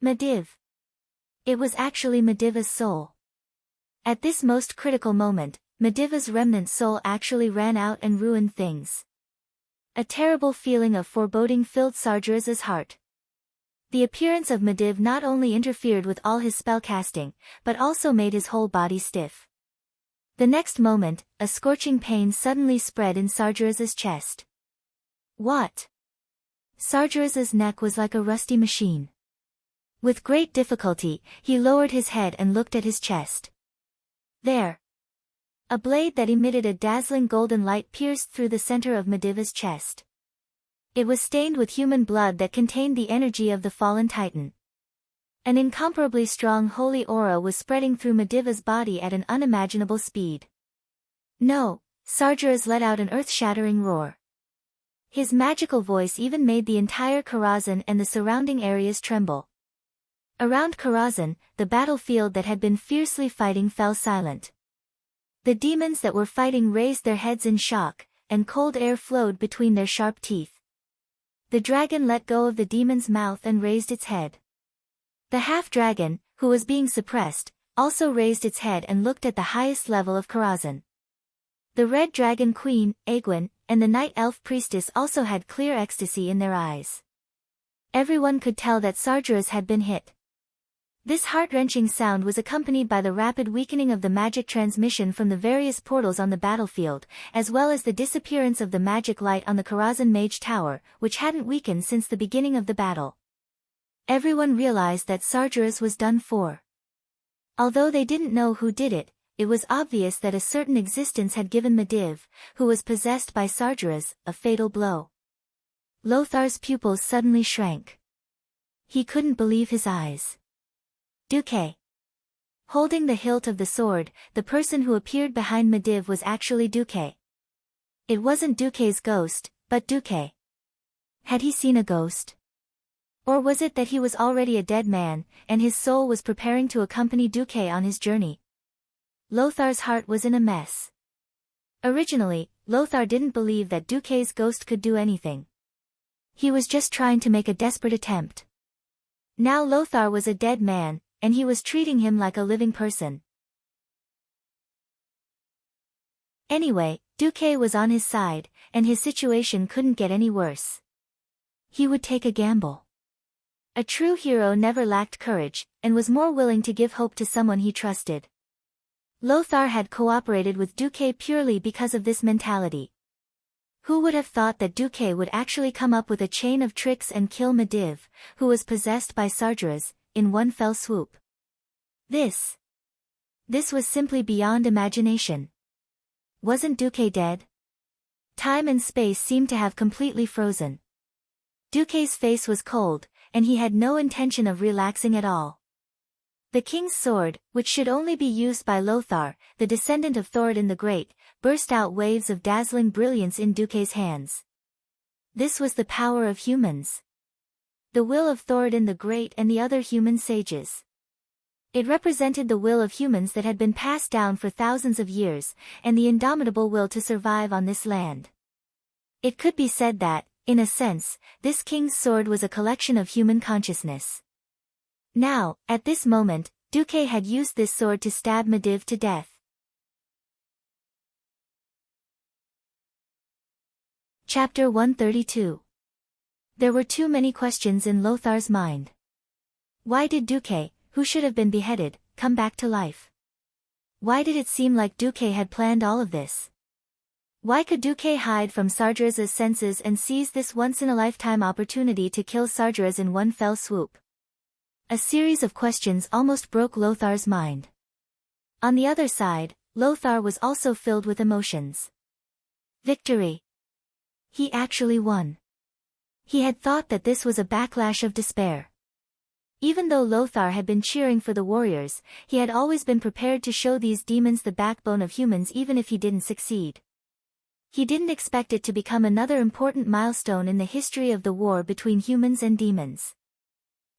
Medivh. It was actually Medivh's soul. At this most critical moment, Medivh's remnant soul actually ran out and ruined things. A terrible feeling of foreboding filled Sargeras' heart. The appearance of Medivh not only interfered with all his spellcasting, but also made his whole body stiff. The next moment, a scorching pain suddenly spread in Sargeras' chest. What? Sargeras' neck was like a rusty machine. With great difficulty, he lowered his head and looked at his chest. There. A blade that emitted a dazzling golden light pierced through the center of Medivh's chest. It was stained with human blood that contained the energy of the fallen titan. An incomparably strong holy aura was spreading through Medivh's body at an unimaginable speed. No! Sargeras let out an earth-shattering roar. His magical voice even made the entire Karazhan and the surrounding areas tremble. Around Karazhan, the battlefield that had been fiercely fighting fell silent. The demons that were fighting raised their heads in shock, and cold air flowed between their sharp teeth. The dragon let go of the demon's mouth and raised its head. The half-dragon, who was being suppressed, also raised its head and looked at the highest level of Karazhan. The red dragon queen, Egwene, and the night elf priestess also had clear ecstasy in their eyes. Everyone could tell that Sargeras had been hit. This heart-wrenching sound was accompanied by the rapid weakening of the magic transmission from the various portals on the battlefield, as well as the disappearance of the magic light on the Karazhan Mage Tower, which hadn't weakened since the beginning of the battle. Everyone realized that Sargeras was done for. Although they didn't know who did it, it was obvious that a certain existence had given Medivh, who was possessed by Sargeras, a fatal blow. Lothar's pupils suddenly shrank. He couldn't believe his eyes. Duque. Holding the hilt of the sword, the person who appeared behind Medivh was actually Duque. It wasn't Duque's ghost, but Duque. Had he seen a ghost? Or was it that he was already a dead man, and his soul was preparing to accompany Duque on his journey? Lothar's heart was in a mess. Originally, Lothar didn't believe that Duque's ghost could do anything. He was just trying to make a desperate attempt. Now Lothar was a dead man, and he was treating him like a living person. Anyway, Duque was on his side, and his situation couldn't get any worse. He would take a gamble. A true hero never lacked courage, and was more willing to give hope to someone he trusted. Lothar had cooperated with Duque purely because of this mentality. Who would have thought that Duque would actually come up with a chain of tricks and kill Medivh, who was possessed by Sargeras, in one fell swoop? This was simply beyond imagination. Wasn't Duque dead? Time and space seemed to have completely frozen. Duque's face was cold, and he had no intention of relaxing at all. The king's sword, which should only be used by Lothar, the descendant of Thoradin the Great, burst out waves of dazzling brilliance in Duque's hands. This was the power of humans. The will of Thoradin the Great and the other human sages. It represented the will of humans that had been passed down for thousands of years, and the indomitable will to survive on this land. It could be said that, in a sense, this king's sword was a collection of human consciousness. Now, at this moment, Duque had used this sword to stab Medivh to death. Chapter 132. There were too many questions in Lothar's mind. Why did Duque, who should have been beheaded, come back to life? Why did it seem like Duque had planned all of this? Why could Duque hide from Sargeras' senses and seize this once-in-a-lifetime opportunity to kill Sargeras in one fell swoop? A series of questions almost broke Lothar's mind. On the other side, Lothar was also filled with emotions. Victory. He actually won. He had thought that this was a backlash of despair. Even though Lothar had been cheering for the warriors, he had always been prepared to show these demons the backbone of humans even if he didn't succeed. He didn't expect it to become another important milestone in the history of the war between humans and demons.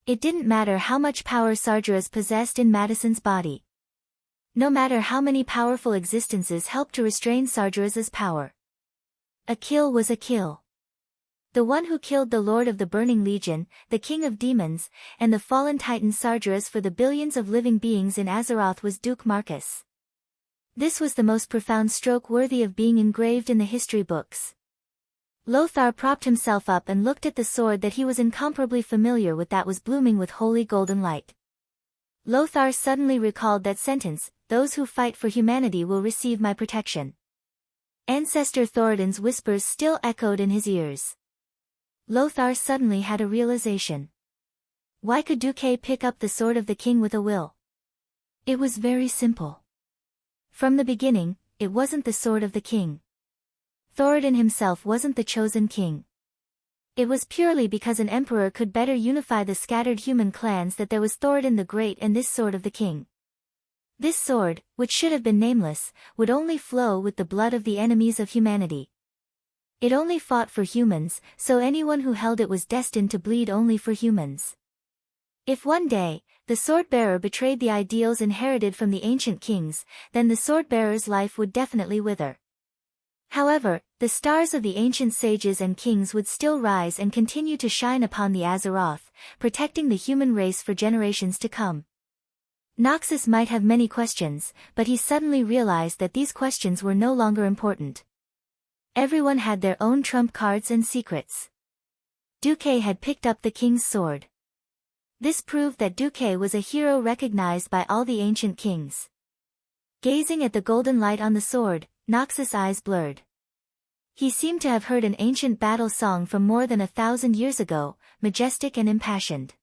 It didn't matter how much power Sargeras possessed in Madison's body. No matter how many powerful existences helped to restrain Sargeras' power. A kill was a kill. The one who killed the Lord of the Burning Legion, the King of Demons, and the fallen Titan Sargeras for the billions of living beings in Azeroth was Duke Marcus. This was the most profound stroke worthy of being engraved in the history books. Lothar propped himself up and looked at the sword that he was incomparably familiar with that was blooming with holy golden light. Lothar suddenly recalled that sentence, "Those who fight for humanity will receive my protection." Ancestor Thoradin's whispers still echoed in his ears. Lothar suddenly had a realization. Why could Duque pick up the sword of the king with a will? It was very simple. From the beginning, it wasn't the sword of the king. Thoradin himself wasn't the chosen king. It was purely because an emperor could better unify the scattered human clans that there was Thoradin the Great and this sword of the king. This sword, which should have been nameless, would only flow with the blood of the enemies of humanity. It only fought for humans, so anyone who held it was destined to bleed only for humans. If one day, the sword-bearer betrayed the ideals inherited from the ancient kings, then the sword-bearer's life would definitely wither. However, the stars of the ancient sages and kings would still rise and continue to shine upon the Azeroth, protecting the human race for generations to come. Noxus might have many questions, but he suddenly realized that these questions were no longer important. Everyone had their own trump cards and secrets. Duque had picked up the king's sword. This proved that Duque was a hero recognized by all the ancient kings. Gazing at the golden light on the sword, Noxus' eyes blurred. He seemed to have heard an ancient battle song from more than 1,000 years ago, majestic and impassioned.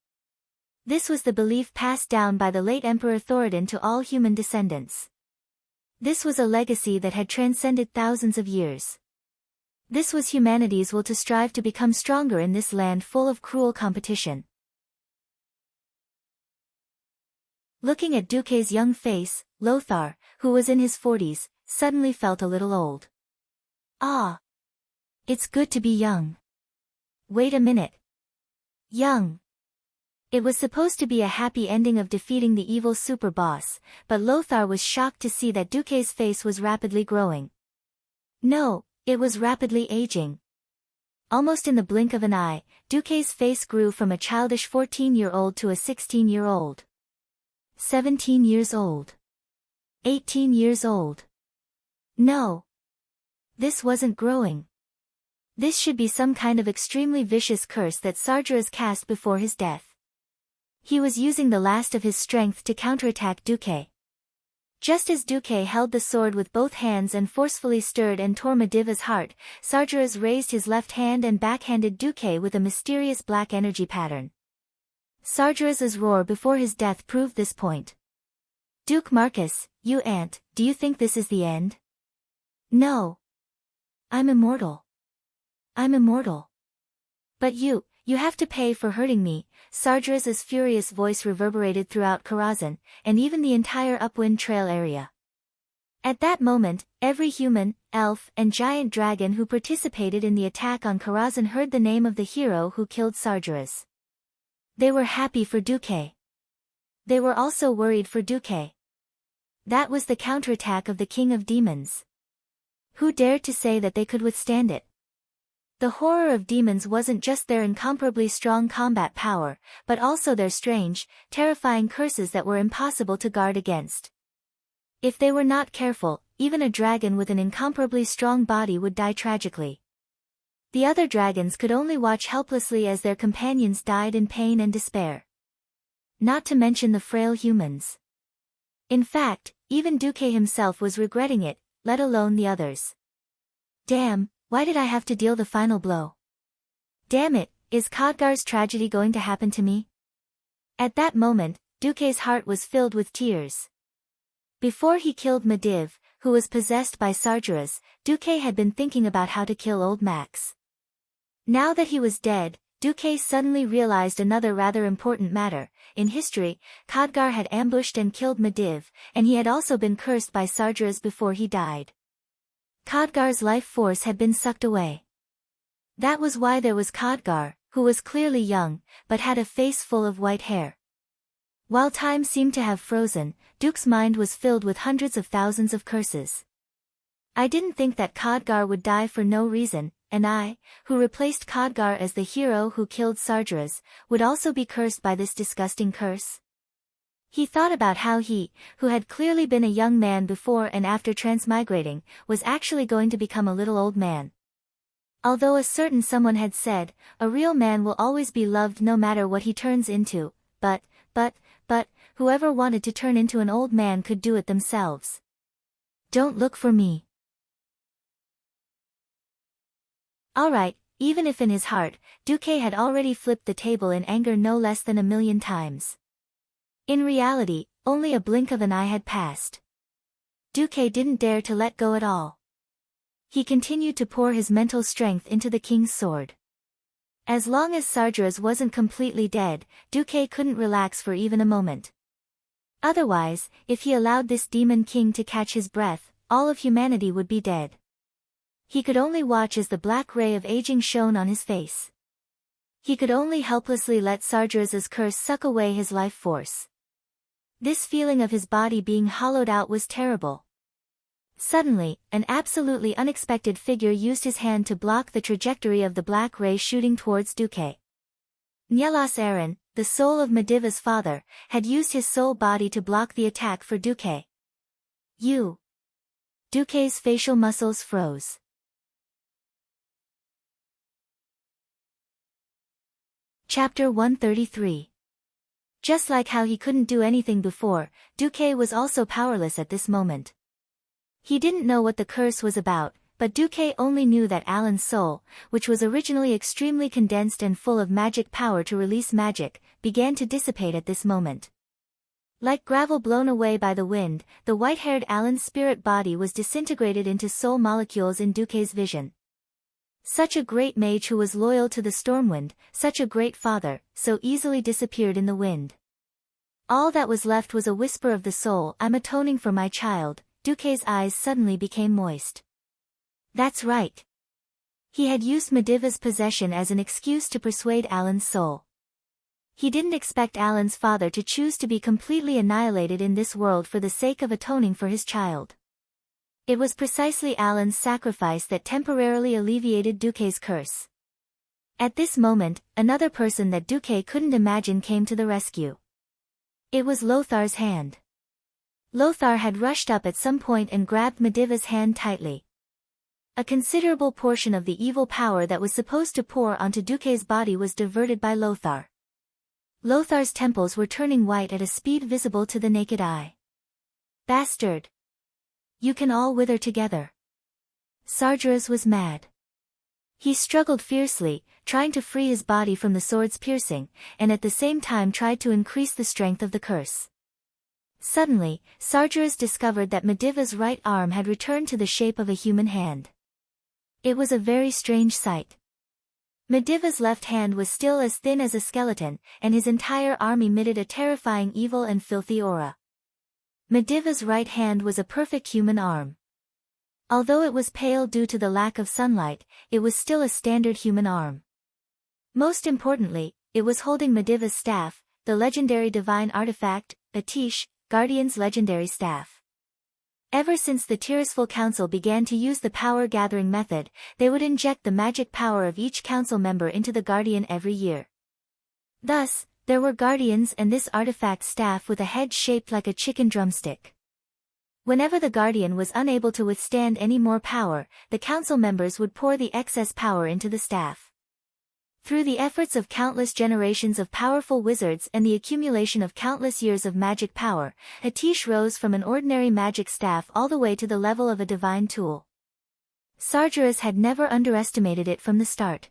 This was the belief passed down by the late Emperor Thoradin to all human descendants. This was a legacy that had transcended thousands of years. This was humanity's will to strive to become stronger in this land full of cruel competition. Looking at Duque's young face, Lothar, who was in his 40s, suddenly felt a little old. Ah! It's good to be young. Wait a minute. Young. It was supposed to be a happy ending of defeating the evil super boss, but Lothar was shocked to see that Duque's face was rapidly growing. No, it was rapidly aging. Almost in the blink of an eye, Duque's face grew from a childish 14-year-old to a 16-year-old. 17 years old. 18 years old. No. This wasn't growing. This should be some kind of extremely vicious curse that Sargeras cast before his death. He was using the last of his strength to counterattack Duque. Just as Duque held the sword with both hands and forcefully stirred and tore Mediva's heart, Sargeras raised his left hand and backhanded Duque with a mysterious black energy pattern. Sargeras' roar before his death proved this point. Duke Marcus, you ant, do you think this is the end? No. I'm immortal. I'm immortal. But you have to pay for hurting me. Sargeras' furious voice reverberated throughout Karazhan, and even the entire Upwind Trail area. At that moment, every human, elf, and giant dragon who participated in the attack on Karazhan heard the name of the hero who killed Sargeras. They were happy for Duque. They were also worried for Duque. That was the counterattack of the King of Demons. Who dared to say that they could withstand it? The horror of demons wasn't just their incomparably strong combat power, but also their strange, terrifying curses that were impossible to guard against. If they were not careful, even a dragon with an incomparably strong body would die tragically. The other dragons could only watch helplessly as their companions died in pain and despair. Not to mention the frail humans. In fact, even Duque himself was regretting it, let alone the others. Damn, why did I have to deal the final blow? Damn it, is Khadgar's tragedy going to happen to me? At that moment, Duque's heart was filled with tears. Before he killed Mediv, who was possessed by Sargeras, Duque had been thinking about how to kill old Max. Now that he was dead, Duque suddenly realized another rather important matter. In history, Khadgar had ambushed and killed Mediv, and he had also been cursed by Sargeras before he died. Khadgar's life force had been sucked away. That was why there was Khadgar, who was clearly young, but had a face full of white hair. While time seemed to have frozen, Duke's mind was filled with hundreds of thousands of curses. I didn't think that Khadgar would die for no reason, and I, who replaced Khadgar as the hero who killed Sargeras, would also be cursed by this disgusting curse. He thought about how he, who had clearly been a young man before and after transmigrating, was actually going to become a little old man. Although a certain someone had said, a real man will always be loved no matter what he turns into, but, whoever wanted to turn into an old man could do it themselves. Don't look for me. Alright, even if in his heart, Duque had already flipped the table in anger no less than 1,000,000 times. In reality, only a blink of an eye had passed. Duque didn't dare to let go at all. He continued to pour his mental strength into the king's sword. As long as Sargeras wasn't completely dead, Duque couldn't relax for even a moment. Otherwise, if he allowed this demon king to catch his breath, all of humanity would be dead. He could only watch as the black ray of aging shone on his face. He could only helplessly let Sargeras' curse suck away his life force. This feeling of his body being hollowed out was terrible. Suddenly, an absolutely unexpected figure used his hand to block the trajectory of the black ray shooting towards Duque. Nyelas Aaron, the soul of Mediva's father, had used his soul body to block the attack for Duque. You. Duque's facial muscles froze. Chapter 133. Just like how he couldn't do anything before, Duque was also powerless at this moment. He didn't know what the curse was about, but Duque only knew that Alan's soul, which was originally extremely condensed and full of magic power to release magic, began to dissipate at this moment. Like gravel blown away by the wind, the white-haired Alan's spirit body was disintegrated into soul molecules in Duque's vision. Such a great mage who was loyal to the Stormwind, such a great father, so easily disappeared in the wind. All that was left was a whisper of the soul. I'm atoning for my child. Duque's eyes suddenly became moist. That's right. He had used Mediva's possession as an excuse to persuade Alan's soul. He didn't expect Alan's father to choose to be completely annihilated in this world for the sake of atoning for his child. It was precisely Alan's sacrifice that temporarily alleviated Duque's curse. At this moment, another person that Duque couldn't imagine came to the rescue. It was Lothar's hand. Lothar had rushed up at some point and grabbed Mediva's hand tightly. A considerable portion of the evil power that was supposed to pour onto Duque's body was diverted by Lothar. Lothar's temples were turning white at a speed visible to the naked eye. Bastard! You can all wither together. Sargeras was mad. He struggled fiercely, trying to free his body from the sword's piercing, and at the same time tried to increase the strength of the curse. Suddenly, Sargeras discovered that Mediva's right arm had returned to the shape of a human hand. It was a very strange sight. Mediva's left hand was still as thin as a skeleton, and his entire arm emitted a terrifying evil and filthy aura. Mediva's right hand was a perfect human arm. Although it was pale due to the lack of sunlight, it was still a standard human arm. Most importantly, it was holding Mediva's staff, the legendary divine artifact, Atish, Guardian's legendary staff. Ever since the Tirisful Council began to use the power-gathering method, they would inject the magic power of each council member into the Guardian every year. Thus, there were Guardians and this artifact staff with a head shaped like a chicken drumstick. Whenever the Guardian was unable to withstand any more power, the council members would pour the excess power into the staff. Through the efforts of countless generations of powerful wizards and the accumulation of countless years of magic power, Atish rose from an ordinary magic staff all the way to the level of a divine tool. Sargeras had never underestimated it from the start.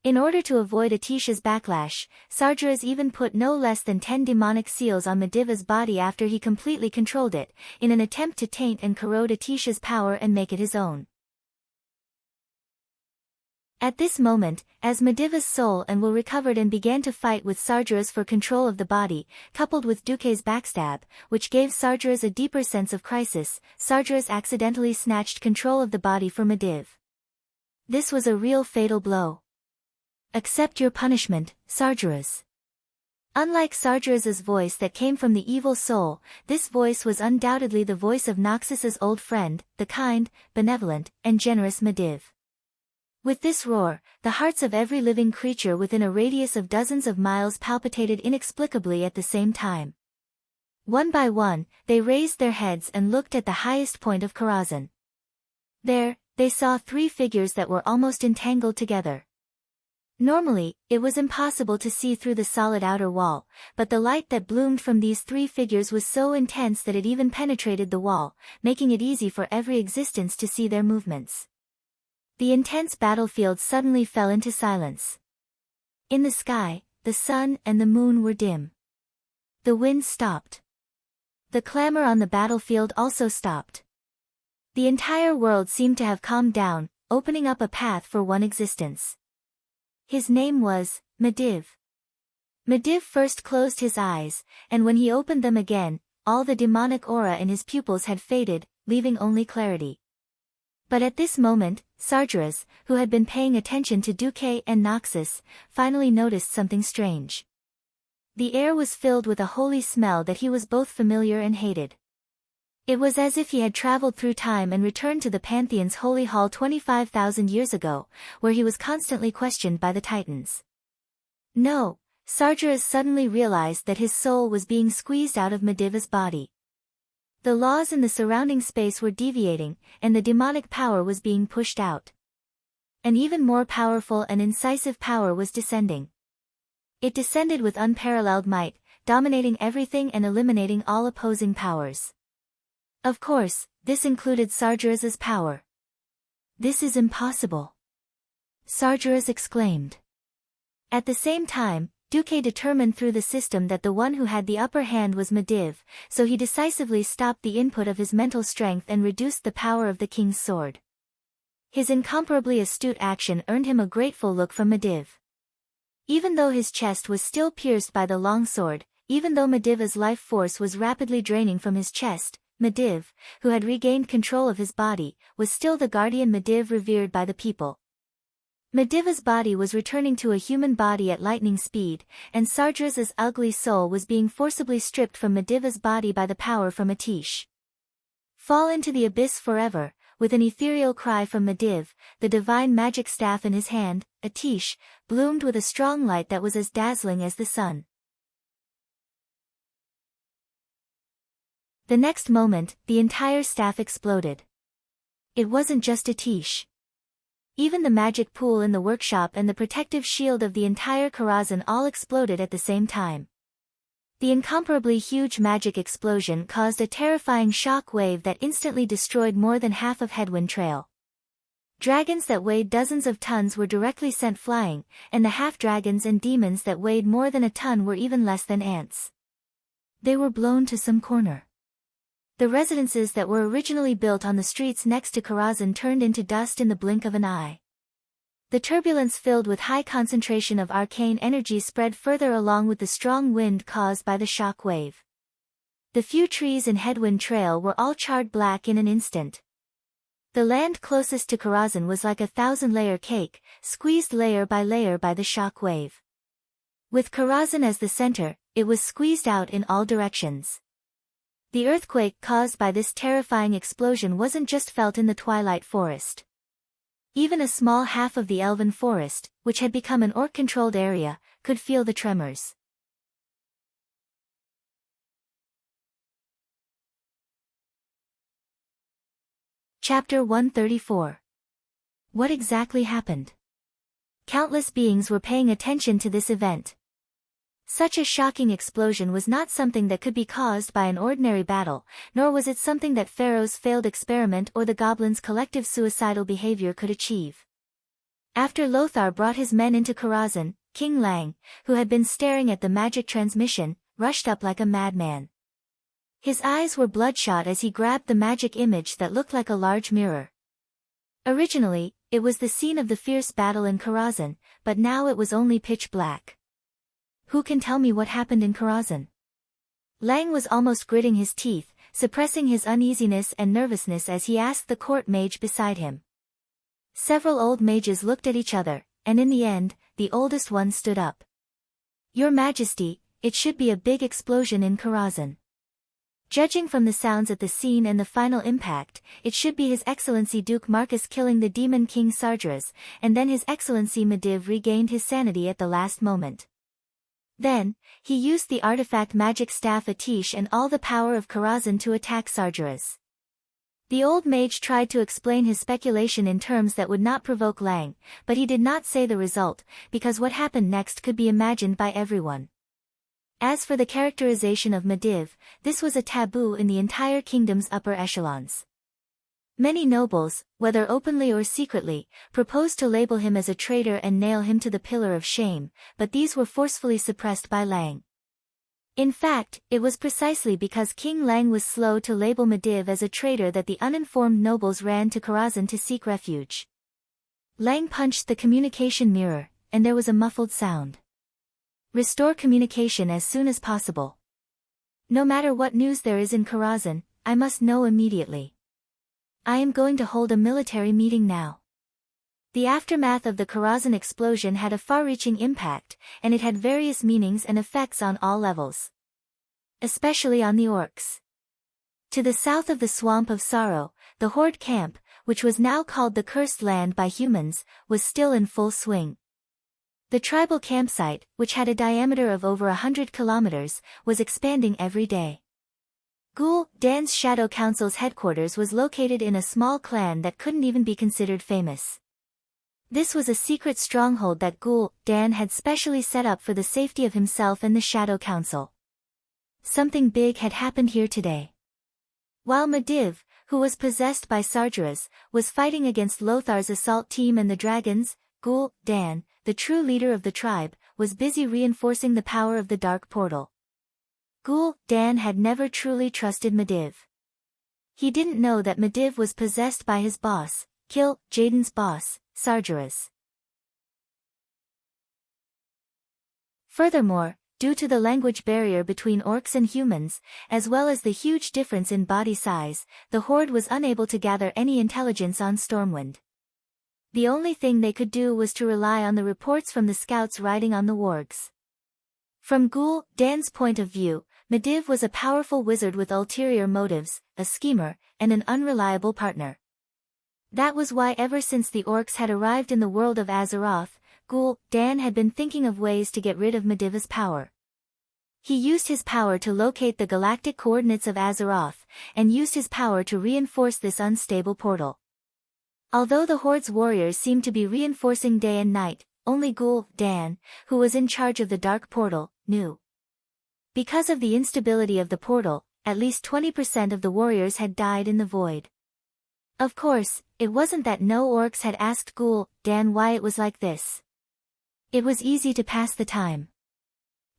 In order to avoid Atish's backlash, Sargeras even put no less than 10 demonic seals on Mediva's body after he completely controlled it, in an attempt to taint and corrode Atish's power and make it his own. At this moment, as Mediva's soul and will recovered and began to fight with Sargeras for control of the body, coupled with Duque's backstab, which gave Sargeras a deeper sense of crisis, Sargeras accidentally snatched control of the body for Mediv. This was a real fatal blow. Accept your punishment, Sargeras. Unlike Sargeras's voice that came from the evil soul, this voice was undoubtedly the voice of Noxus's old friend, the kind, benevolent, and generous Mediv. With this roar, the hearts of every living creature within a radius of dozens of miles palpitated inexplicably at the same time. One by one, they raised their heads and looked at the highest point of Karazhan. There, they saw 3 figures that were almost entangled together. Normally, it was impossible to see through the solid outer wall, but the light that bloomed from these 3 figures was so intense that it even penetrated the wall, making it easy for every existence to see their movements. The intense battlefield suddenly fell into silence. In the sky, the sun and the moon were dim. The wind stopped. The clamor on the battlefield also stopped. The entire world seemed to have calmed down, opening up a path for one existence. His name was Mediv. Mediv first closed his eyes, and when he opened them again, all the demonic aura in his pupils had faded, leaving only clarity. But at this moment, Sargeras, who had been paying attention to Duque and Noxus, finally noticed something strange. The air was filled with a holy smell that he was both familiar and hated. It was as if he had traveled through time and returned to the Pantheon's holy hall 25,000 years ago, where he was constantly questioned by the Titans. No, Sargeras suddenly realized that his soul was being squeezed out of Mediva's body. The laws in the surrounding space were deviating, and the demonic power was being pushed out. An even more powerful and incisive power was descending. It descended with unparalleled might, dominating everything and eliminating all opposing powers. Of course, this included Sargeras' power. "This is impossible," Sargeras exclaimed. At the same time, Duque determined through the system that the one who had the upper hand was Medivh, so he decisively stopped the input of his mental strength and reduced the power of the king's sword. His incomparably astute action earned him a grateful look from Medivh. Even though his chest was still pierced by the long sword, even though Medivh's life force was rapidly draining from his chest, Medivh, who had regained control of his body, was still the guardian Medivh revered by the people. Medivh's body was returning to a human body at lightning speed, and Sargeras' ugly soul was being forcibly stripped from Medivh's body by the power from Atish. "Fall into the abyss forever," with an ethereal cry from Medivh, the divine magic staff in his hand, Atish, bloomed with a strong light that was as dazzling as the sun. The next moment, the entire staff exploded. It wasn't just Atish. Even the magic pool in the workshop and the protective shield of the entire Karazhan all exploded at the same time. The incomparably huge magic explosion caused a terrifying shock wave that instantly destroyed more than half of Headwind Trail. Dragons that weighed dozens of tons were directly sent flying, and the half-dragons and demons that weighed more than a ton were even less than ants. They were blown to some corner. The residences that were originally built on the streets next to Karazhan turned into dust in the blink of an eye. The turbulence filled with high concentration of arcane energy spread further along with the strong wind caused by the shock wave. The few trees in Headwind Trail were all charred black in an instant. The land closest to Karazhan was like a 1,000-layer cake, squeezed layer by the shock wave. With Karazhan as the center, it was squeezed out in all directions. The earthquake caused by this terrifying explosion wasn't just felt in the Twilight Forest. Even a small half of the Elven Forest, which had become an orc-controlled area, could feel the tremors. Chapter 134. What exactly happened? Countless beings were paying attention to this event. Such a shocking explosion was not something that could be caused by an ordinary battle, nor was it something that Pharaoh's failed experiment or the goblins' collective suicidal behavior could achieve. After Lothar brought his men into Karazhan, King Lang, who had been staring at the magic transmission, rushed up like a madman. His eyes were bloodshot as he grabbed the magic image that looked like a large mirror. Originally, it was the scene of the fierce battle in Karazhan, but now it was only pitch black. Who can tell me what happened in Karazhan? Lang was almost gritting his teeth, suppressing his uneasiness and nervousness as he asked the court mage beside him. Several old mages looked at each other, and in the end, the oldest one stood up. "Your Majesty, it should be a big explosion in Karazhan. Judging from the sounds at the scene and the final impact, it should be His Excellency Duke Marcus killing the Demon King Sargeras, and then His Excellency Medivh regained his sanity at the last moment. Then, he used the artifact magic staff Atish and all the power of Karazhan to attack Sargeras." The old mage tried to explain his speculation in terms that would not provoke Lang, but he did not say the result, because what happened next could be imagined by everyone. As for the characterization of Medivh, this was a taboo in the entire kingdom's upper echelons. Many nobles, whether openly or secretly, proposed to label him as a traitor and nail him to the pillar of shame, but these were forcefully suppressed by Lang. In fact, it was precisely because King Lang was slow to label Medivh as a traitor that the uninformed nobles ran to Karazhan to seek refuge. Lang punched the communication mirror, and there was a muffled sound. "Restore communication as soon as possible. No matter what news there is in Karazhan, I must know immediately. I am going to hold a military meeting now." The aftermath of the Karazhan explosion had a far-reaching impact, and it had various meanings and effects on all levels. Especially on the orcs. To the south of the Swamp of Sorrow, the Horde camp, which was now called the Cursed Land by humans, was still in full swing. The tribal campsite, which had a diameter of over 100 kilometers, was expanding every day. Ghoul Dan's Shadow Council's headquarters was located in a small clan that couldn't even be considered famous. This was a secret stronghold that Ghoul Dan had specially set up for the safety of himself and the Shadow Council. something big had happened here today. While Medivh, who was possessed by Sargeras, was fighting against Lothar's assault team and the dragons, Ghoul Dan, the true leader of the tribe, was busy reinforcing the power of the dark portal. Ghoul Dan had never truly trusted Medivh. He didn't know that Medivh was possessed by his boss, Kill Jaden's boss, Sargeras. Furthermore, due to the language barrier between orcs and humans, as well as the huge difference in body size, the Horde was unable to gather any intelligence on Stormwind. The only thing they could do was to rely on the reports from the scouts riding on the wargs. From Ghoul Dan's point of view, Medivh was a powerful wizard with ulterior motives, a schemer, and an unreliable partner. That was why ever since the orcs had arrived in the world of Azeroth, Ghoul Dan had been thinking of ways to get rid of Medivh's power. He used his power to locate the galactic coordinates of Azeroth, and used his power to reinforce this unstable portal. Although the Horde's warriors seemed to be reinforcing day and night, only Ghoul Dan, who was in charge of the dark portal, knew. Because of the instability of the portal, at least 20% of the warriors had died in the void. Of course, it wasn't that no orcs had asked Ghoul Dan why it was like this. It was easy to pass the time.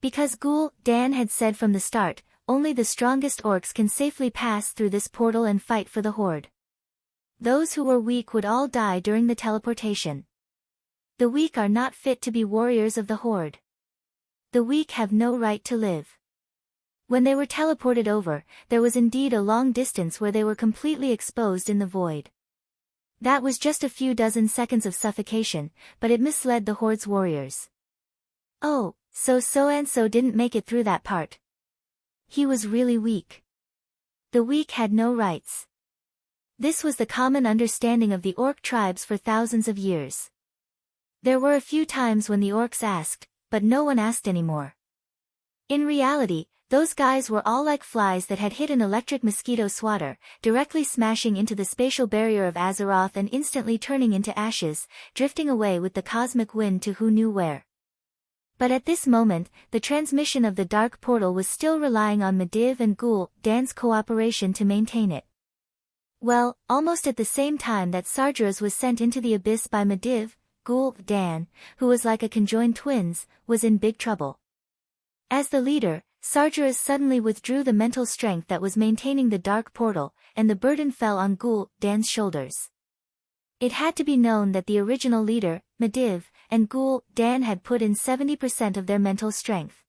Because Ghoul Dan had said from the start, only the strongest orcs can safely pass through this portal and fight for the Horde. Those who were weak would all die during the teleportation. The weak are not fit to be warriors of the Horde. The weak have no right to live. When they were teleported over, there was indeed a long distance where they were completely exposed in the void. That was just a few dozen seconds of suffocation, but it misled the Horde's warriors. Oh, so didn't make it through that part. He was really weak. The weak had no rights. This was the common understanding of the orc tribes for thousands of years. There were a few times when the orcs asked, but no one asked anymore. In reality, those guys were all like flies that had hit an electric mosquito swatter, directly smashing into the spatial barrier of Azeroth and instantly turning into ashes, drifting away with the cosmic wind to who knew where. But at this moment, the transmission of the dark portal was still relying on Medivh and Ghoul Dan's cooperation to maintain it. Well, almost at the same time that Sargeras was sent into the abyss by Medivh, Ghoul Dan, who was like a conjoined twins, was in big trouble. As the leader, Sargeras suddenly withdrew the mental strength that was maintaining the dark portal, and the burden fell on Ghoul Dan's shoulders. It had to be known that the original leader, Medivh, and Ghoul Dan had put in 70% of their mental strength.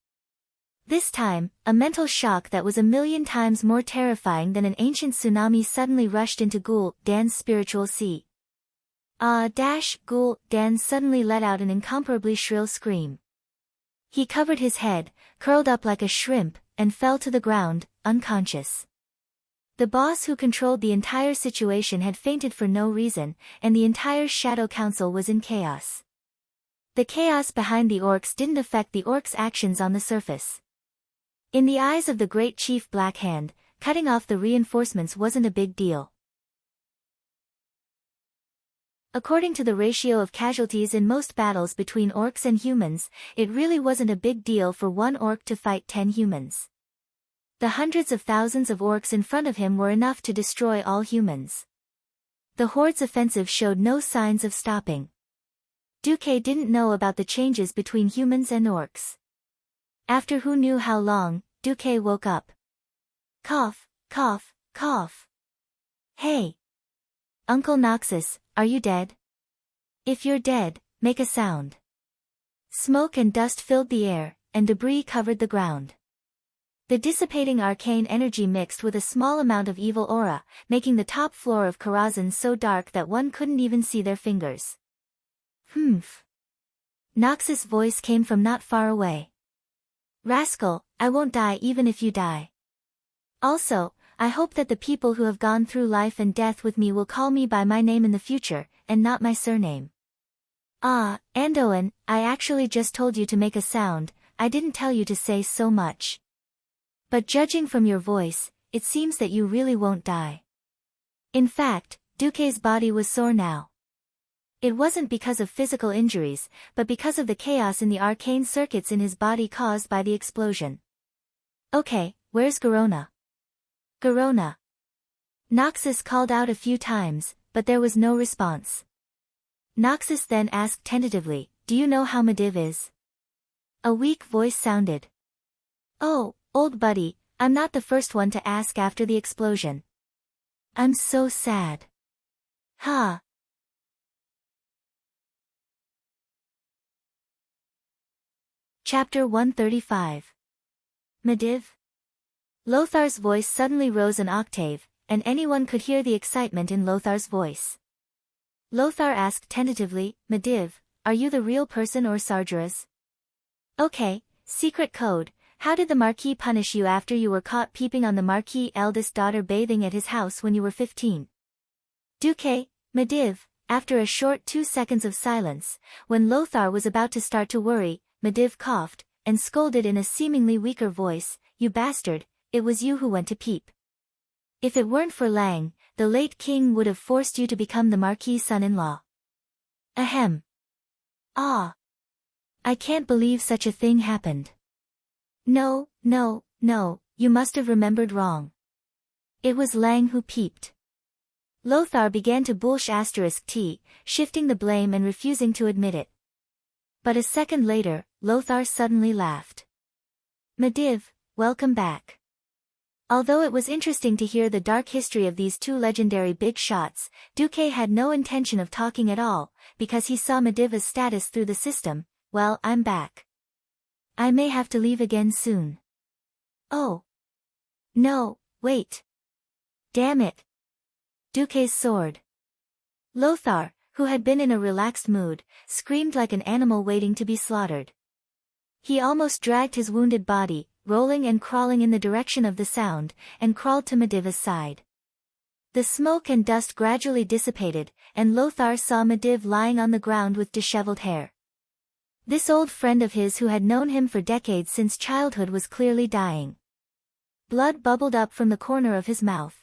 This time, a mental shock that was 1,000,000 times more terrifying than an ancient tsunami suddenly rushed into Ghoul Dan's spiritual sea. Ghoul Dan suddenly let out an incomparably shrill scream. He covered his head, curled up like a shrimp, and fell to the ground, unconscious. The boss who controlled the entire situation had fainted for no reason, and the entire Shadow Council was in chaos. The chaos behind the orcs didn't affect the orcs' actions on the surface. In the eyes of the great chief Blackhand, cutting off the reinforcements wasn't a big deal. According to the ratio of casualties in most battles between orcs and humans, it really wasn't a big deal for one orc to fight 10 humans. The hundreds of thousands of orcs in front of him were enough to destroy all humans. The Horde's offensive showed no signs of stopping. Duque didn't know about the changes between humans and orcs. After who knew how long, Duque woke up. Cough, cough, cough. Hey! Uncle Noxus, are you dead? If you're dead, make a sound. Smoke and dust filled the air, and debris covered the ground. The dissipating arcane energy mixed with a small amount of evil aura, making the top floor of Karazhan so dark that one couldn't even see their fingers. Humph. Noxus' voice came from not far away. Rascal, I won't die even if you die. Also, I hope that the people who have gone through life and death with me will call me by my name in the future, and not my surname. Andoan, I actually just told you to make a sound, I didn't tell you to say so much. But judging from your voice, it seems that you really won't die. In fact, Duque's body was sore now. It wasn't because of physical injuries, but because of the chaos in the arcane circuits in his body caused by the explosion. Okay, where's Garona? Garona. Noxus called out a few times, but there was no response. Noxus then asked tentatively, do you know how Medivh is? A weak voice sounded. Oh, old buddy, I'm not the first one to ask after the explosion. I'm so sad. Ha. Chapter 135. Medivh? Lothar's voice suddenly rose an octave, and anyone could hear the excitement in Lothar's voice. Lothar asked tentatively, Medivh, are you the real person or Sargeras? Okay, secret code, how did the Marquis punish you after you were caught peeping on the Marquis' eldest daughter bathing at his house when you were 15? Duque, Medivh, after a short 2 seconds of silence, when Lothar was about to start to worry, Medivh coughed, and scolded in a seemingly weaker voice, you bastard, it was you who went to peep. If it weren't for Lang, the late king would have forced you to become the Marquis' son-in-law. Ahem. Ah. I can't believe such a thing happened. No, you must have remembered wrong. It was Lang who peeped. Lothar began to **t, shifting the blame and refusing to admit it. But a second later, Lothar suddenly laughed. Medivh, welcome back. Although it was interesting to hear the dark history of these two legendary big shots, Duque had no intention of talking at all, because he saw Medivh's status through the system. Well, I'm back. I may have to leave again soon. Oh. No, wait. Damn it. Duque's sword. Lothar, who had been in a relaxed mood, screamed like an animal waiting to be slaughtered. He almost dragged his wounded body, rolling and crawling in the direction of the sound, and crawled to Medivh's side. The smoke and dust gradually dissipated, and Lothar saw Medivh lying on the ground with disheveled hair. This old friend of his who had known him for decades since childhood was clearly dying. Blood bubbled up from the corner of his mouth.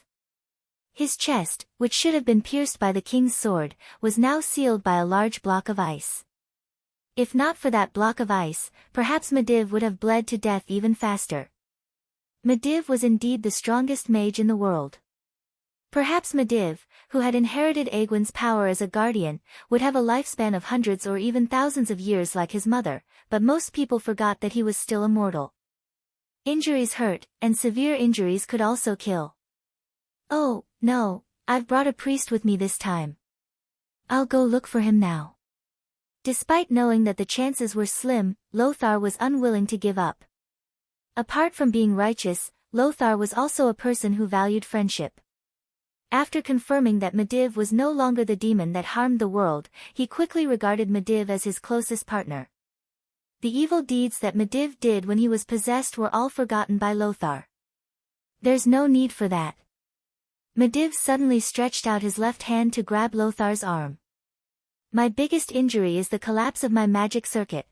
His chest, which should have been pierced by the king's sword, was now sealed by a large block of ice. If not for that block of ice, perhaps Medivh would have bled to death even faster. Medivh was indeed the strongest mage in the world. Perhaps Medivh, who had inherited Egwene's power as a guardian, would have a lifespan of hundreds or even thousands of years like his mother, but most people forgot that he was still immortal. Injuries hurt, and severe injuries could also kill. Oh, no, I've brought a priest with me this time. I'll go look for him now. Despite knowing that the chances were slim, Lothar was unwilling to give up. Apart from being righteous, Lothar was also a person who valued friendship. After confirming that Medivh was no longer the demon that harmed the world, he quickly regarded Medivh as his closest partner. The evil deeds that Medivh did when he was possessed were all forgotten by Lothar. There's no need for that. Medivh suddenly stretched out his left hand to grab Lothar's arm. My biggest injury is the collapse of my magic circuit.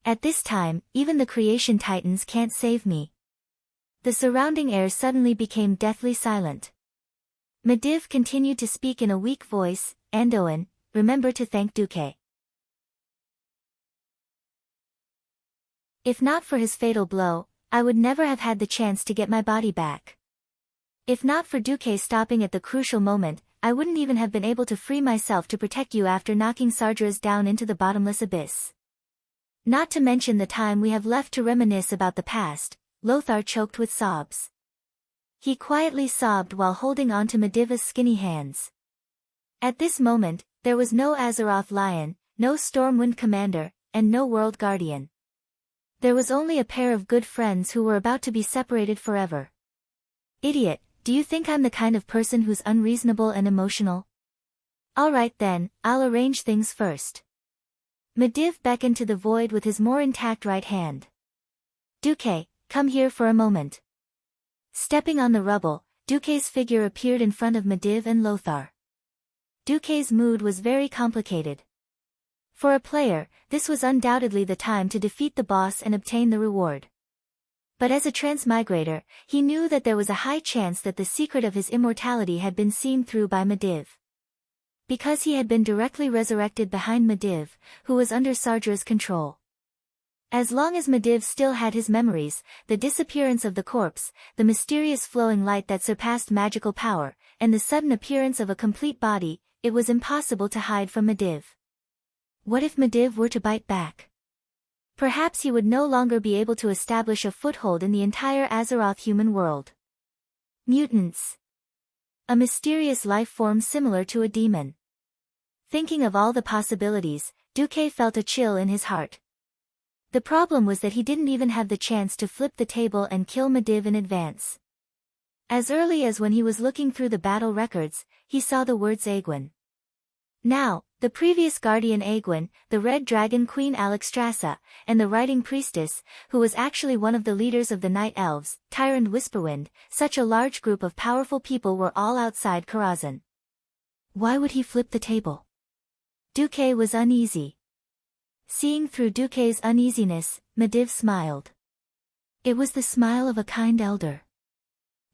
At this time, even the creation titans can't save me. The surrounding air suddenly became deathly silent. Medivh continued to speak in a weak voice, Andoin, remember to thank Duque. If not for his fatal blow, I would never have had the chance to get my body back. If not for Duque stopping at the crucial moment, I wouldn't even have been able to free myself to protect you after knocking Sargeras down into the bottomless abyss. Not to mention the time we have left to reminisce about the past. Lothar choked with sobs. He quietly sobbed while holding on to Medivh's skinny hands. At this moment, there was no Azeroth Lion, no Stormwind Commander, and no World Guardian. There was only a pair of good friends who were about to be separated forever. Idiot, do you think I'm the kind of person who's unreasonable and emotional? Alright then, I'll arrange things first. Medivh beckoned to the void with his more intact right hand. Duque, come here for a moment. Stepping on the rubble, Duque's figure appeared in front of Medivh and Lothar. Duque's mood was very complicated. For a player, this was undoubtedly the time to defeat the boss and obtain the reward. But as a transmigrator, he knew that there was a high chance that the secret of his immortality had been seen through by Medivh. Because he had been directly resurrected behind Medivh, who was under Sargeras' control. As long as Medivh still had his memories, the disappearance of the corpse, the mysterious flowing light that surpassed magical power, and the sudden appearance of a complete body, it was impossible to hide from Medivh. What if Medivh were to bite back? Perhaps he would no longer be able to establish a foothold in the entire Azeroth human world. Mutants. A mysterious life form similar to a demon. Thinking of all the possibilities, Duque felt a chill in his heart. The problem was that he didn't even have the chance to flip the table and kill Medivh in advance. As early as when he was looking through the battle records, he saw the words Aegwynn. Now, the previous Guardian Aegwynn, the Red Dragon Queen Alexstrasza, and the Writing Priestess, who was actually one of the leaders of the Night Elves, Tyrant Whisperwind, such a large group of powerful people were all outside Karazhan. Why would he flip the table? Duque was uneasy. Seeing through Duque's uneasiness, Medivh smiled. It was the smile of a kind elder.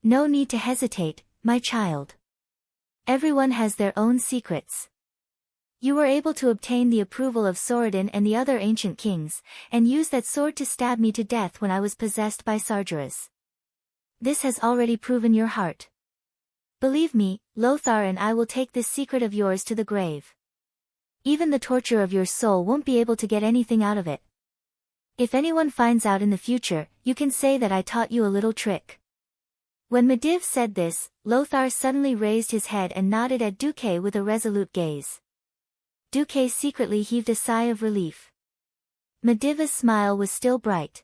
No need to hesitate, my child. Everyone has their own secrets. You were able to obtain the approval of Sorodin and the other ancient kings, and use that sword to stab me to death when I was possessed by Sargeras. This has already proven your heart. Believe me, Lothar and I will take this secret of yours to the grave. Even the torture of your soul won't be able to get anything out of it. If anyone finds out in the future, you can say that I taught you a little trick. When Medivh said this, Lothar suddenly raised his head and nodded at Duque with a resolute gaze. Duque secretly heaved a sigh of relief. Medivh's smile was still bright.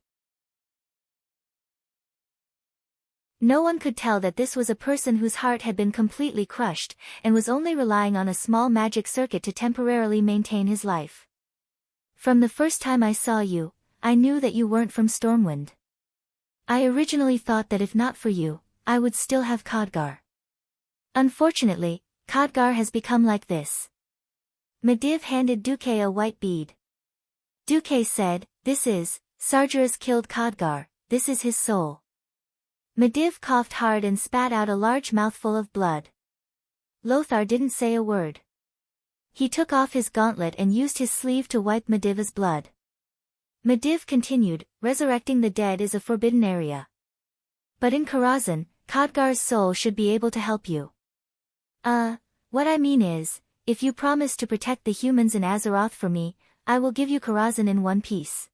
No one could tell that this was a person whose heart had been completely crushed, and was only relying on a small magic circuit to temporarily maintain his life. From the first time I saw you, I knew that you weren't from Stormwind. I originally thought that if not for you, I would still have Khadgar. Unfortunately, Khadgar has become like this. Medivh handed Duque a white bead. Duque said, "This is, Sargeras killed Khadgar, this is his soul." Medivh coughed hard and spat out a large mouthful of blood. Lothar didn't say a word. He took off his gauntlet and used his sleeve to wipe Medivh's blood. Medivh continued, "Resurrecting the dead is a forbidden area. But in Karazhan, Khadgar's soul should be able to help you. What I mean is, if you promise to protect the humans in Azeroth for me, I will give you Karazhan in one piece.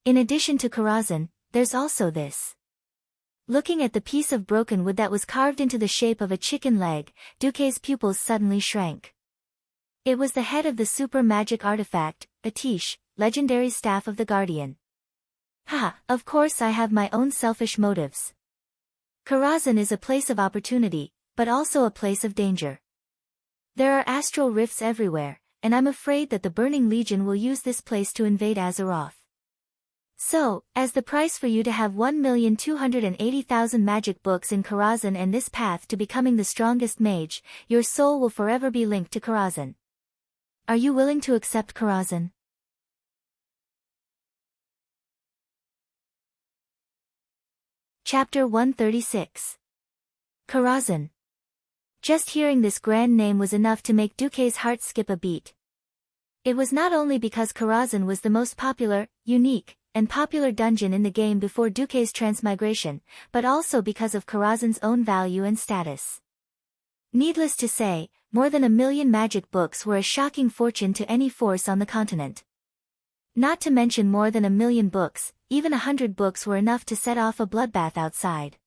In addition to Karazhan, there's also this." Looking at the piece of broken wood that was carved into the shape of a chicken leg, Duque's pupils suddenly shrank. It was the head of the super magic artifact, Atish, legendary staff of the Guardian. Of course I have my own selfish motives. Karazhan is a place of opportunity, but also a place of danger. There are astral rifts everywhere, and I'm afraid that the Burning Legion will use this place to invade Azeroth. So, as the price for you to have 1,280,000 magic books in Karazhan and this path to becoming the strongest mage, your soul will forever be linked to Karazhan. Are you willing to accept Karazhan? Chapter 136. Karazhan. Just hearing this grand name was enough to make Duque's heart skip a beat. It was not only because Karazhan was the most popular, unique, and popular dungeon in the game before Duque's transmigration, but also because of Karazhan's own value and status. Needless to say, more than 1 million magic books were a shocking fortune to any force on the continent. Not to mention more than 1 million books, even 100 books were enough to set off a bloodbath outside.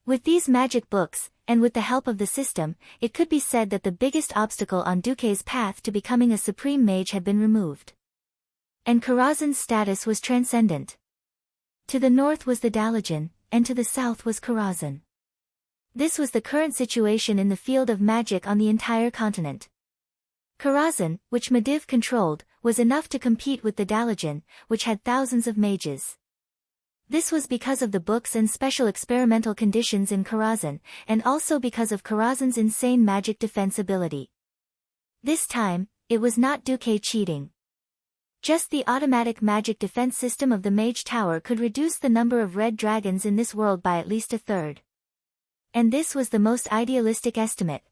With these magic books, and with the help of the system, it could be said that the biggest obstacle on Duque's path to becoming a supreme mage had been removed. And Karazhan's status was transcendent. To the north was the Dalajan, and to the south was Karazhan. This was the current situation in the field of magic on the entire continent. Karazhan, which Medivh controlled, was enough to compete with the Dalajan, which had thousands of mages. This was because of the books and special experimental conditions in Karazhan, and also because of Karazhan's insane magic defense ability. This time, it was not Duque cheating. Just the automatic magic defense system of the Mage Tower could reduce the number of red dragons in this world by at least a third. And this was the most idealistic estimate.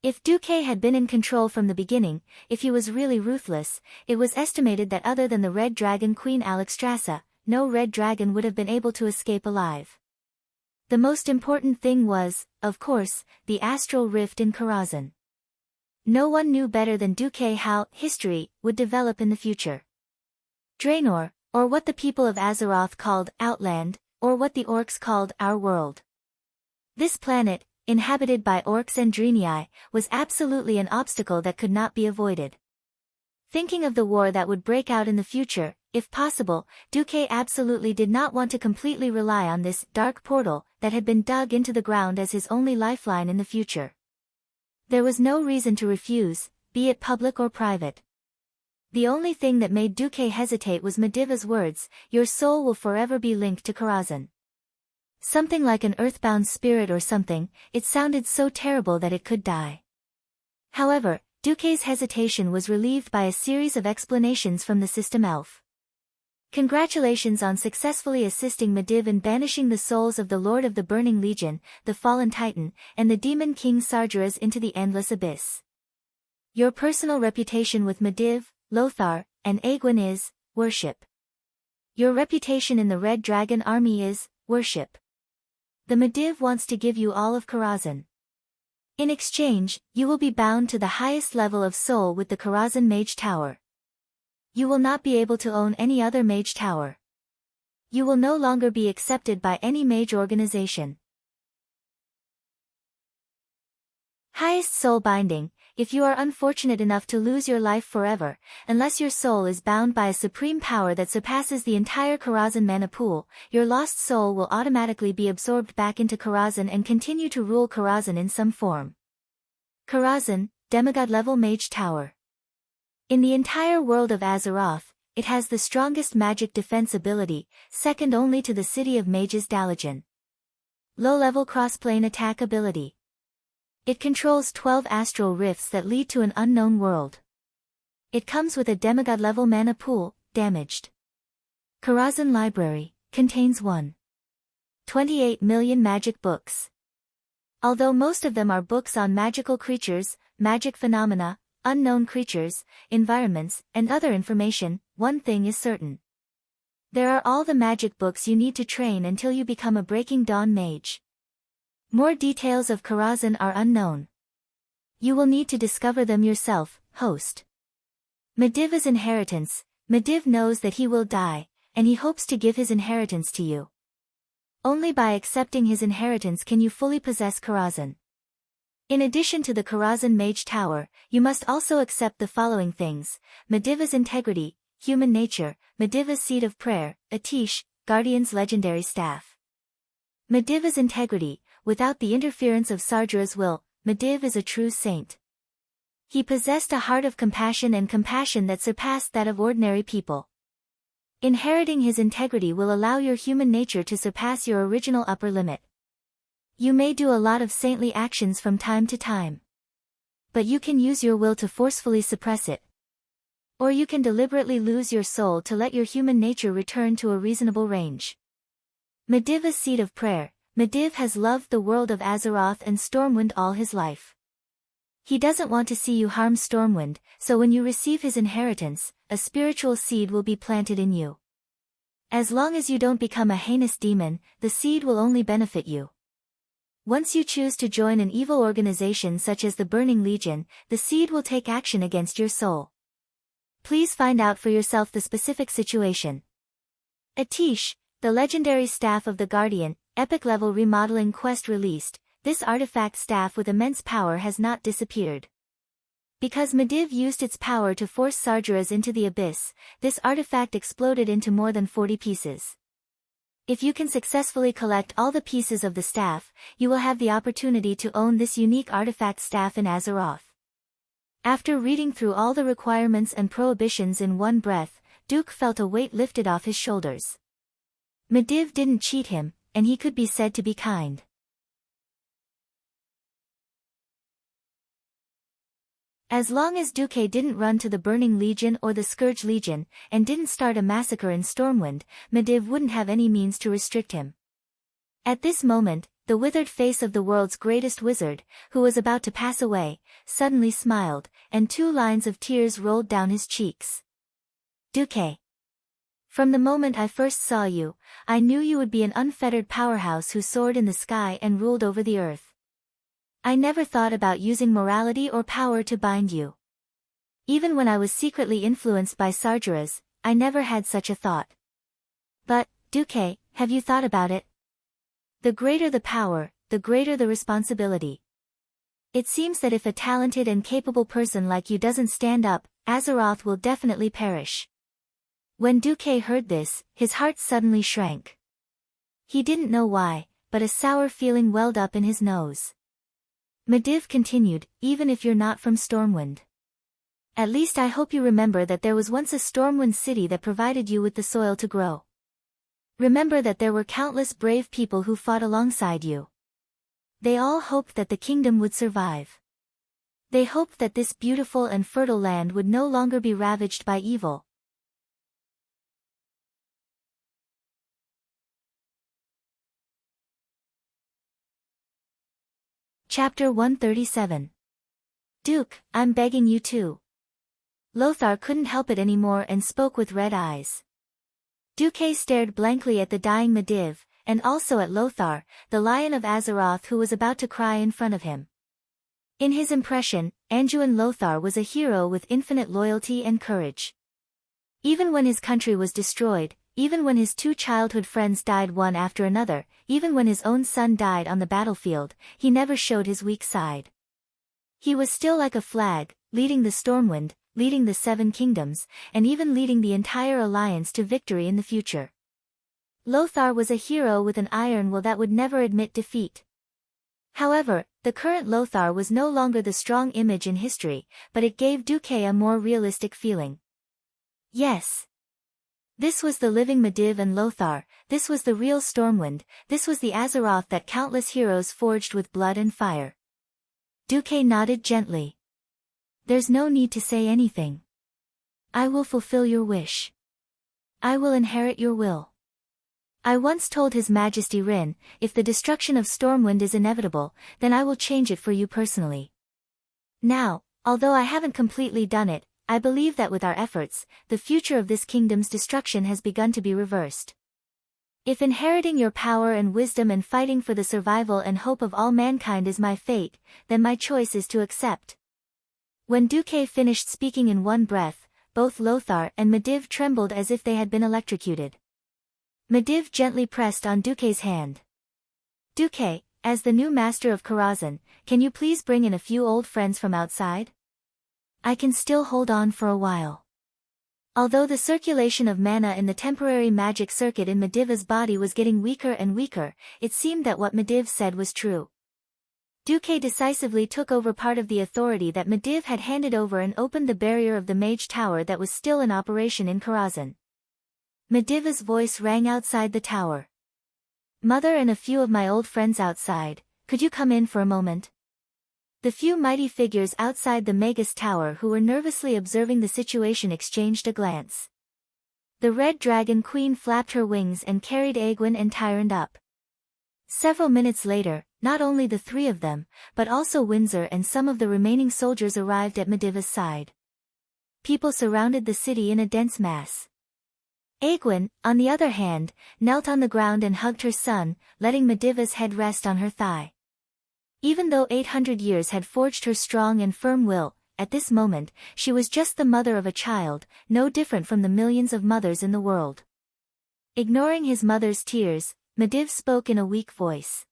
If Duque had been in control from the beginning, if he was really ruthless, it was estimated that other than the Red Dragon Queen Alexstrasza, no Red Dragon would have been able to escape alive. The most important thing was, of course, the astral rift in Karazhan. No one knew better than Duque how history would develop in the future. Draenor, or what the people of Azeroth called Outland, or what the orcs called Our World. This planet, inhabited by orcs and Draenei, was absolutely an obstacle that could not be avoided. Thinking of the war that would break out in the future, if possible, Duque absolutely did not want to completely rely on this dark portal that had been dug into the ground as his only lifeline in the future. There was no reason to refuse, be it public or private. The only thing that made Duque hesitate was Mediva's words, "Your soul will forever be linked to Karazhan." Something like an earthbound spirit or something, it sounded so terrible that it could die. However, Duque's hesitation was relieved by a series of explanations from the system elf. Congratulations on successfully assisting Mediv in banishing the souls of the Lord of the Burning Legion, the Fallen Titan, and the Demon King Sargeras into the Endless Abyss. Your personal reputation with Mediv, Lothar, and Aegwynn is, worship. Your reputation in the Red Dragon Army is, worship. The Mediv wants to give you all of Karazhan. In exchange, you will be bound to the highest level of soul with the Karazhan Mage Tower. You will not be able to own any other mage tower. You will no longer be accepted by any mage organization. Highest soul binding, if you are unfortunate enough to lose your life forever, unless your soul is bound by a supreme power that surpasses the entire Karazhan mana pool, your lost soul will automatically be absorbed back into Karazhan and continue to rule Karazhan in some form. Karazhan, demigod level mage tower. In the entire world of Azeroth, it has the strongest magic defense ability, second only to the City of Mages Dalajan. Low-level cross-plane attack ability. It controls 12 astral rifts that lead to an unknown world. It comes with a demigod-level mana pool, damaged. Karazhan Library, contains 1.28 million magic books. Although most of them are books on magical creatures, magic phenomena, unknown creatures, environments, and other information, one thing is certain. There are all the magic books you need to train until you become a Breaking Dawn mage. More details of Karazhan are unknown. You will need to discover them yourself, host. Mediva's inheritance. Mediv knows that he will die, and he hopes to give his inheritance to you. Only by accepting his inheritance can you fully possess Karazhan. In addition to the Karazhan Mage Tower, you must also accept the following things: Mediva's integrity, human nature, Mediva's seed of prayer, Atish, Guardian's legendary staff. Mediva's integrity, without the interference of Sargeras' will, Mediv is a true saint. He possessed a heart of compassion and compassion that surpassed that of ordinary people. Inheriting his integrity will allow your human nature to surpass your original upper limit. You may do a lot of saintly actions from time to time. But you can use your will to forcefully suppress it. Or you can deliberately lose your soul to let your human nature return to a reasonable range. Mediva's seed of prayer. Mediv has loved the world of Azeroth and Stormwind all his life. He doesn't want to see you harm Stormwind, so when you receive his inheritance, a spiritual seed will be planted in you. As long as you don't become a heinous demon, the seed will only benefit you. Once you choose to join an evil organization such as the Burning Legion, the seed will take action against your soul. Please find out for yourself the specific situation. Atish, the legendary staff of the Guardian, epic level remodeling quest released. This artifact staff with immense power has not disappeared. Because Mediv used its power to force Sargeras into the abyss, this artifact exploded into more than 40 pieces. If you can successfully collect all the pieces of the staff, you will have the opportunity to own this unique artifact staff in Azeroth. After reading through all the requirements and prohibitions in one breath, Duke felt a weight lifted off his shoulders. Mediv didn't cheat him, and he could be said to be kind. As long as Duque didn't run to the Burning Legion or the Scourge Legion, and didn't start a massacre in Stormwind, Mediv wouldn't have any means to restrict him. At this moment, the withered face of the world's greatest wizard, who was about to pass away, suddenly smiled, and 2 lines of tears rolled down his cheeks. Duque. From the moment I first saw you, I knew you would be an unfettered powerhouse who soared in the sky and ruled over the earth. I never thought about using morality or power to bind you. Even when I was secretly influenced by Sargeras, I never had such a thought. But, Duque, have you thought about it? The greater the power, the greater the responsibility. It seems that if a talented and capable person like you doesn't stand up, Azeroth will definitely perish. When Duque heard this, his heart suddenly shrank. He didn't know why, but a sour feeling welled up in his nose. Medivh continued, even if you're not from Stormwind. At least I hope you remember that there was once a Stormwind city that provided you with the soil to grow. Remember that there were countless brave people who fought alongside you. They all hoped that the kingdom would survive. They hoped that this beautiful and fertile land would no longer be ravaged by evil. Chapter 137. Duke, I'm begging you to. Lothar couldn't help it anymore and spoke with red eyes. Duque stared blankly at the dying Medivh, and also at Lothar, the Lion of Azeroth, who was about to cry in front of him. In his impression, Anduin Lothar was a hero with infinite loyalty and courage. Even when his country was destroyed, even when his 2 childhood friends died one after another, even when his own son died on the battlefield, he never showed his weak side. He was still like a flag, leading the Stormwind, leading the 7 kingdoms, and even leading the entire alliance to victory in the future. Lothar was a hero with an iron will that would never admit defeat. However, the current Lothar was no longer the strong image in history, but it gave Duque a more realistic feeling. Yes. This was the living Medivh and Lothar, this was the real Stormwind, this was the Azeroth that countless heroes forged with blood and fire. Duque nodded gently. There's no need to say anything. I will fulfill your wish. I will inherit your will. I once told His Majesty Rin, if the destruction of Stormwind is inevitable, then I will change it for you personally. Now, although I haven't completely done it, I believe that with our efforts, the future of this kingdom's destruction has begun to be reversed. If inheriting your power and wisdom and fighting for the survival and hope of all mankind is my fate, then my choice is to accept. When Duque finished speaking in one breath, both Lothar and Medivh trembled as if they had been electrocuted. Medivh gently pressed on Duque's hand. Duque, as the new master of Karazhan, can you please bring in a few old friends from outside? I can still hold on for a while. Although the circulation of mana in the temporary magic circuit in Medivh's body was getting weaker and weaker, it seemed that what Medivh said was true. Duque decisively took over part of the authority that Medivh had handed over and opened the barrier of the Mage Tower that was still in operation in Karazhan. Medivh's voice rang outside the tower. Mother and a few of my old friends outside, could you come in for a moment? The few mighty figures outside the Magus Tower who were nervously observing the situation exchanged a glance. The Red Dragon Queen flapped her wings and carried Egwene and Tyrande up. Several minutes later, not only the 3 of them, but also Windsor and some of the remaining soldiers arrived at Medivh's side. People surrounded the city in a dense mass. Egwene, on the other hand, knelt on the ground and hugged her son, letting Medivh's head rest on her thigh. Even though 800 years had forged her strong and firm will, at this moment, she was just the mother of a child, no different from the millions of mothers in the world. Ignoring his mother's tears, Medivh spoke in a weak voice.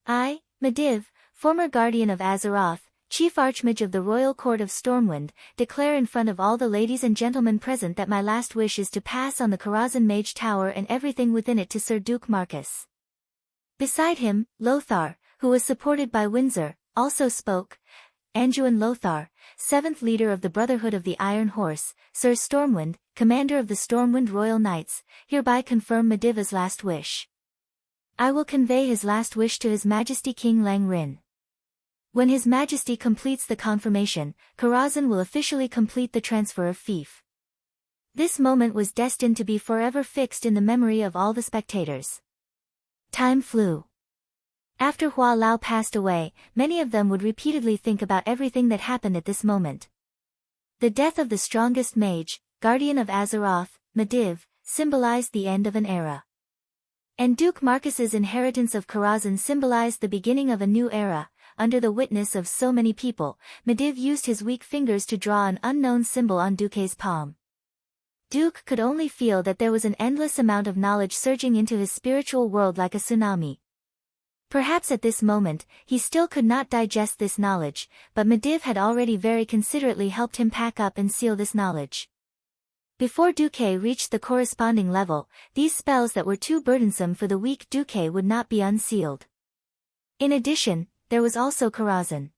I, Medivh, former guardian of Azeroth, chief archmage of the royal court of Stormwind, declare in front of all the ladies and gentlemen present that my last wish is to pass on the Karazhan Mage Tower and everything within it to Sir Duke Marcus. Beside him, Lothar, who was supported by Windsor, also spoke. Anduin Lothar, 7th leader of the Brotherhood of the Iron Horse, Sir Stormwind, commander of the Stormwind Royal Knights, hereby confirm Medivh's last wish. I will convey his last wish to His Majesty King Lang Rin. When His Majesty completes the confirmation, Karazhan will officially complete the transfer of fief. This moment was destined to be forever fixed in the memory of all the spectators. Time flew. After Hua Lao passed away, many of them would repeatedly think about everything that happened at this moment. The death of the strongest mage, guardian of Azeroth, Medivh, symbolized the end of an era. And Duke Marcus's inheritance of Karazhan symbolized the beginning of a new era. Under the witness of so many people, Medivh used his weak fingers to draw an unknown symbol on Duke's palm. Duke could only feel that there was an endless amount of knowledge surging into his spiritual world like a tsunami. Perhaps at this moment, he still could not digest this knowledge, but Medivh had already very considerately helped him pack up and seal this knowledge. Before Duke reached the corresponding level, these spells that were too burdensome for the weak Duke would not be unsealed. In addition, there was also Karazhan.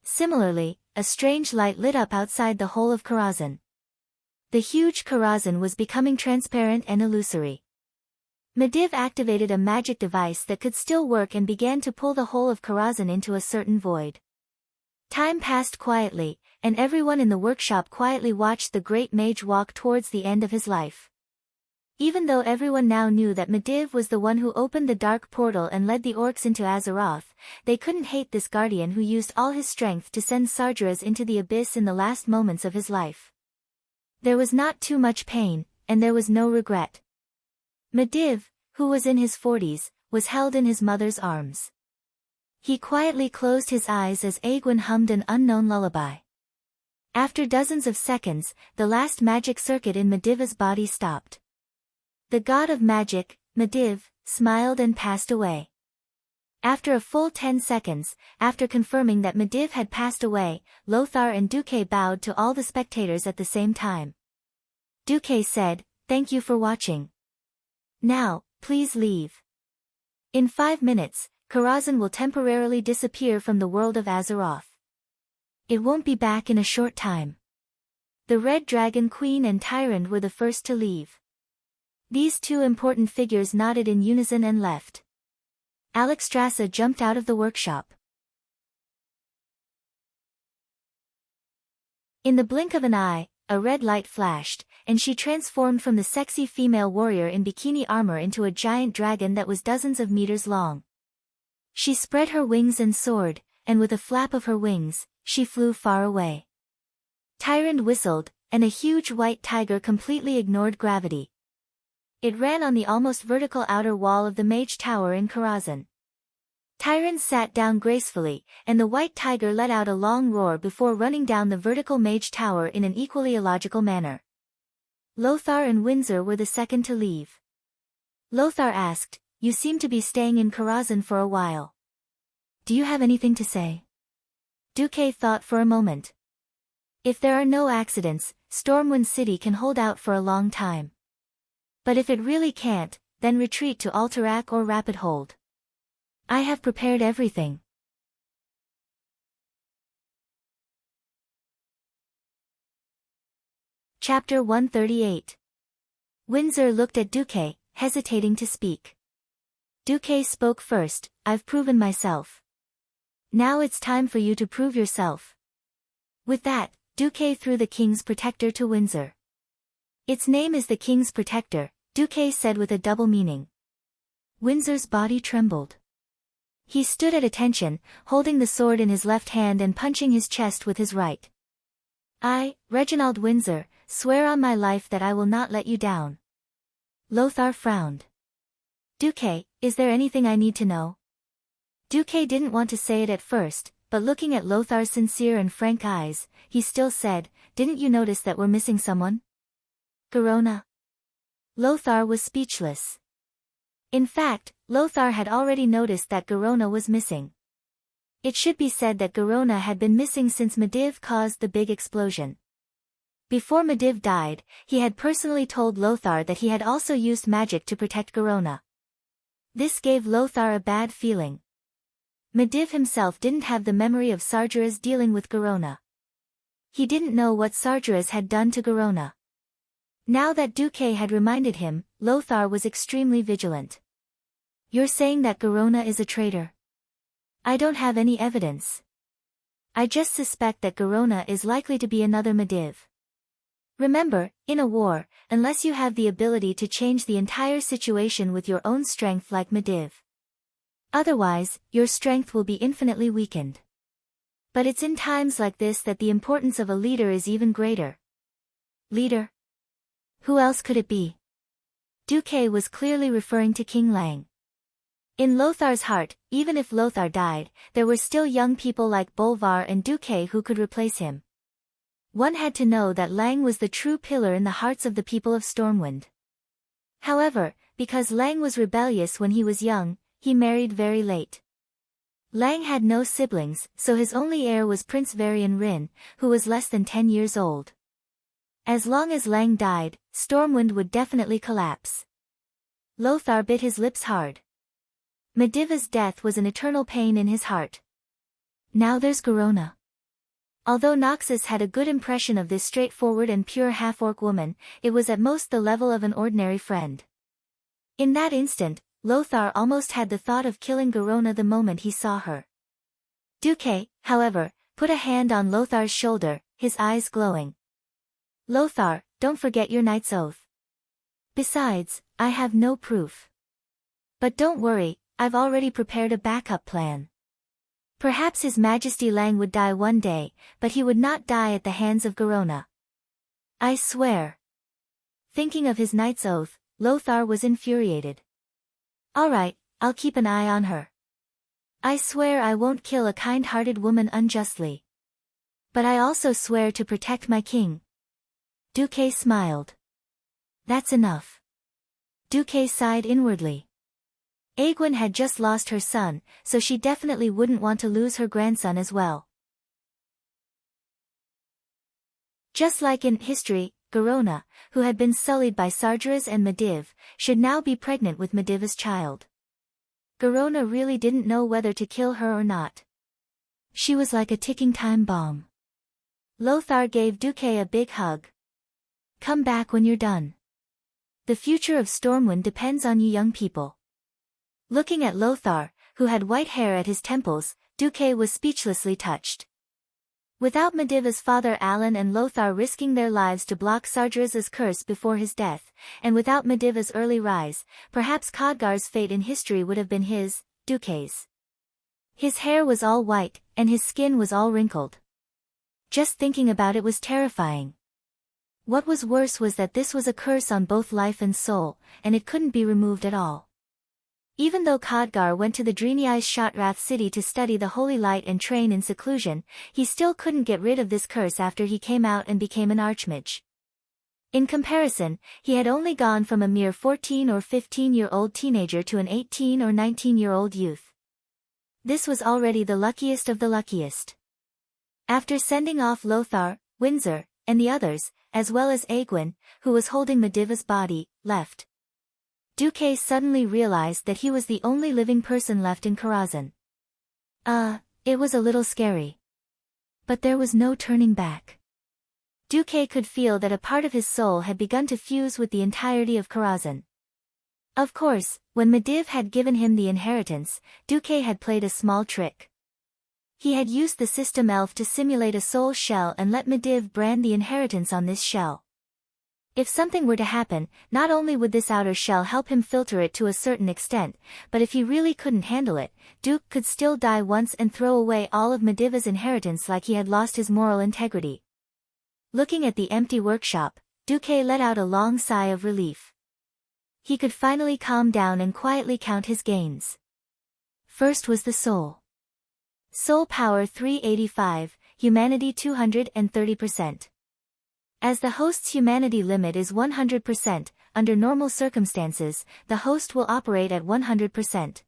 Similarly, a strange light lit up outside the whole of Karazhan. The huge Karazhan was becoming transparent and illusory. Medivh activated a magic device that could still work and began to pull the whole of Karazhan into a certain void. Time passed quietly, and everyone in the workshop quietly watched the great mage walk towards the end of his life. Even though everyone now knew that Medivh was the one who opened the dark portal and led the orcs into Azeroth, they couldn't hate this guardian who used all his strength to send Sargeras into the abyss in the last moments of his life. There was not too much pain, and there was no regret. Medivh, who was in his 40s, was held in his mother's arms. He quietly closed his eyes as Aegwin hummed an unknown lullaby. After dozens of seconds, the last magic circuit in Medivh's body stopped. The god of magic, Medivh, smiled and passed away. After a full 10 seconds, after confirming that Medivh had passed away, Lothar and Duque bowed to all the spectators at the same time. Duque said, "Thank you for watching. Now, please leave. In 5 minutes, Karazhan will temporarily disappear from the world of Azeroth. It won't be back in a short time." The Red Dragon Queen and Tyrant were the first to leave. These two important figures nodded in unison and left. Alexstrasza jumped out of the workshop. In the blink of an eye, a red light flashed, and she transformed from the sexy female warrior in bikini armor into a giant dragon that was dozens of meters long. She spread her wings and soared, and with a flap of her wings, she flew far away. Tyrant whistled, and a huge white tiger completely ignored gravity. It ran on the almost vertical outer wall of the mage tower in Karazhan. Tyrant sat down gracefully, and the white tiger let out a long roar before running down the vertical mage tower in an equally illogical manner. Lothar and Windsor were the second to leave. Lothar asked, "You seem to be staying in Karazhan for a while. Do you have anything to say?" Duque thought for a moment. "If there are no accidents, Stormwind City can hold out for a long time. But if it really can't, then retreat to Alterac or Rapid Hold. I have prepared everything." Chapter 138. Windsor looked at Duque, hesitating to speak. Duque spoke first, "I've proven myself. Now it's time for you to prove yourself." With that, Duque threw the King's Protector to Windsor. "Its name is the King's Protector," Duque said with a double meaning. Windsor's body trembled. He stood at attention, holding the sword in his left hand and punching his chest with his right. "I, Reginald Windsor, swear on my life that I will not let you down." Lothar frowned. "Duque, is there anything I need to know?" Duque didn't want to say it at first, but looking at Lothar's sincere and frank eyes, he still said, "Didn't you notice that we're missing someone?" "Garona?" Lothar was speechless. In fact, Lothar had already noticed that Garona was missing. It should be said that Garona had been missing since Medivh caused the big explosion. Before Medivh died, he had personally told Lothar that he had also used magic to protect Garona. This gave Lothar a bad feeling. Medivh himself didn't have the memory of Sargeras dealing with Garona. He didn't know what Sargeras had done to Garona. Now that Duque had reminded him, Lothar was extremely vigilant. "You're saying that Garona is a traitor?" "I don't have any evidence. I just suspect that Garona is likely to be another Medivh." Remember, in a war, unless you have the ability to change the entire situation with your own strength like Medivh. Otherwise, your strength will be infinitely weakened. But it's in times like this that the importance of a leader is even greater. Leader? Who else could it be? Duque was clearly referring to King Lang. In Lothar's heart, even if Lothar died, there were still young people like Bolvar and Duque who could replace him. One had to know that Lang was the true pillar in the hearts of the people of Stormwind. However, because Lang was rebellious when he was young, he married very late. Lang had no siblings, so his only heir was Prince Varian Rin, who was less than 10 years old. As long as Lang died, Stormwind would definitely collapse. Lothar bit his lips hard. Medivh's death was an eternal pain in his heart. Now there's Garona. Although Noxus had a good impression of this straightforward and pure half-orc woman, it was at most the level of an ordinary friend. In that instant, Lothar almost had the thought of killing Garona the moment he saw her. Duque, however, put a hand on Lothar's shoulder, his eyes glowing. Lothar, don't forget your knight's oath. Besides, I have no proof. But don't worry, I've already prepared a backup plan. Perhaps His Majesty Lang would die one day, but he would not die at the hands of Garona. I swear. Thinking of his knight's oath, Lothar was infuriated. All right, I'll keep an eye on her. I swear I won't kill a kind-hearted woman unjustly. But I also swear to protect my king. Duque smiled. That's enough. Duque sighed inwardly. Aegwyn had just lost her son, so she definitely wouldn't want to lose her grandson as well. Just like in history, Garona, who had been sullied by Sargeras and Medivh, should now be pregnant with Medivh's child. Garona really didn't know whether to kill her or not. She was like a ticking time bomb. Lothar gave Duque a big hug. Come back when you're done. The future of Stormwind depends on you young people. Looking at Lothar, who had white hair at his temples, Duque was speechlessly touched. Without Medivh's father Alan and Lothar risking their lives to block Sargeras' curse before his death, and without Medivh's early rise, perhaps Khadgar's fate in history would have been his, Duque's. His hair was all white, and his skin was all wrinkled. Just thinking about it was terrifying. What was worse was that this was a curse on both life and soul, and it couldn't be removed at all. Even though Khadgar went to the Dreniai's Shotrath city to study the Holy Light and train in seclusion, he still couldn't get rid of this curse after he came out and became an archmage. In comparison, he had only gone from a mere 14 or 15-year-old teenager to an 18 or 19-year-old youth. This was already the luckiest of the luckiest. After sending off Lothar, Windsor, and the others, as well as Aegwyn, who was holding Medivh's body, left. Duque suddenly realized that he was the only living person left in Karazhan. It was a little scary. But there was no turning back. Duque could feel that a part of his soul had begun to fuse with the entirety of Karazhan. Of course, when Medivh had given him the inheritance, Duque had played a small trick. He had used the system elf to simulate a soul shell and let Medivh brand the inheritance on this shell. If something were to happen, not only would this outer shell help him filter it to a certain extent, but if he really couldn't handle it, Duke could still die once and throw away all of Medivh's inheritance like he had lost his moral integrity. Looking at the empty workshop, Duque let out a long sigh of relief. He could finally calm down and quietly count his gains. First was the soul. Soul power 385, humanity 230%. As the host's humanity limit is 100%, under normal circumstances, the host will operate at 100%.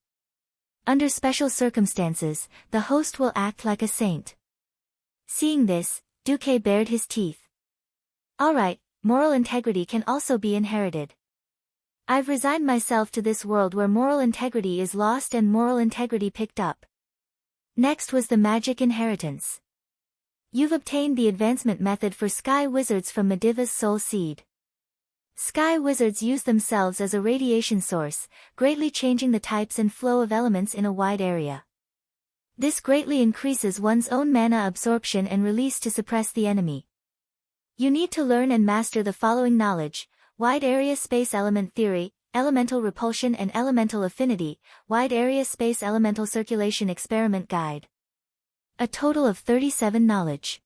Under special circumstances, the host will act like a saint. Seeing this, Duque bared his teeth. Alright, moral integrity can also be inherited. I've resigned myself to this world where moral integrity is lost and moral integrity picked up. Next was the magic inheritance. You've obtained the advancement method for Sky Wizards from Medivh's soul seed. Sky Wizards use themselves as a radiation source, greatly changing the types and flow of elements in a wide area. This greatly increases one's own mana absorption and release to suppress the enemy. You need to learn and master the following knowledge: wide area space element theory, elemental repulsion and elemental affinity, wide area space elemental circulation experiment guide. A total of 37 knowledge.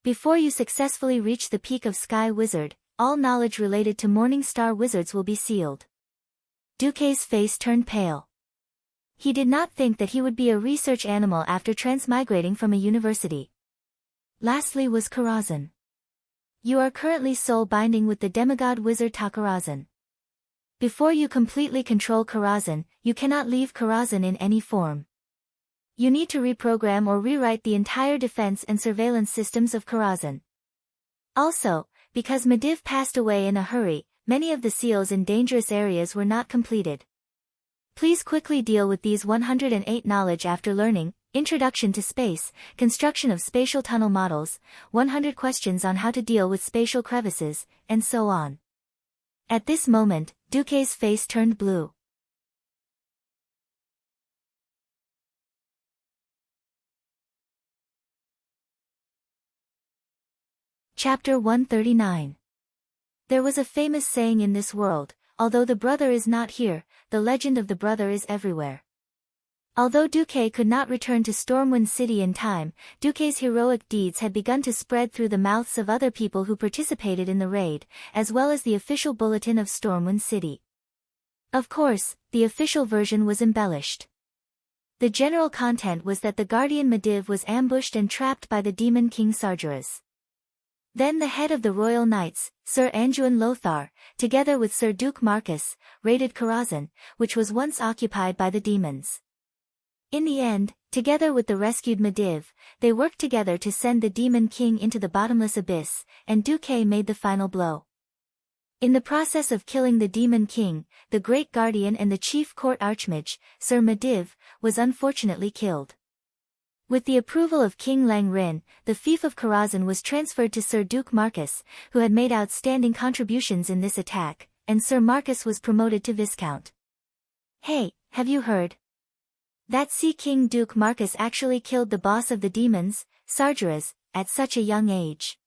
Before you successfully reach the peak of Sky Wizard, all knowledge related to Morning Star Wizards will be sealed. Duque's face turned pale. He did not think that he would be a research animal after transmigrating from a university. Lastly was Karazhan. You are currently soul binding with the demigod wizard Takarazhan. Before you completely control Karazhan, you cannot leave Karazhan in any form. You need to reprogram or rewrite the entire defense and surveillance systems of Karazhan. Also, because Medivh passed away in a hurry, many of the seals in dangerous areas were not completed. Please quickly deal with these 108 knowledge after learning: Introduction to Space, Construction of Spatial Tunnel Models, 100 Questions on How to Deal with Spatial Crevices, and so on. At this moment, Duque's face turned blue. Chapter 139. There was a famous saying in this world: although the brother is not here, the legend of the brother is everywhere. Although Duque could not return to Stormwind City in time, Duque's heroic deeds had begun to spread through the mouths of other people who participated in the raid, as well as the official bulletin of Stormwind City. Of course, the official version was embellished. The general content was that the guardian Medivh was ambushed and trapped by the demon king Sargeras. Then the head of the Royal Knights, Sir Anduin Lothar, together with Sir Duke Marcus, raided Karazhan, which was once occupied by the demons. In the end, together with the rescued Medivh, they worked together to send the Demon King into the bottomless abyss, and Duque made the final blow. In the process of killing the Demon King, the Great Guardian and the Chief Court Archmage, Sir Medivh, was unfortunately killed. With the approval of King Lang Rin, the fief of Karazhan was transferred to Sir Duke Marcus, who had made outstanding contributions in this attack, and Sir Marcus was promoted to Viscount. Hey, have you heard? That Sea King Duke Marcus actually killed the boss of the demons, Sargeras, at such a young age.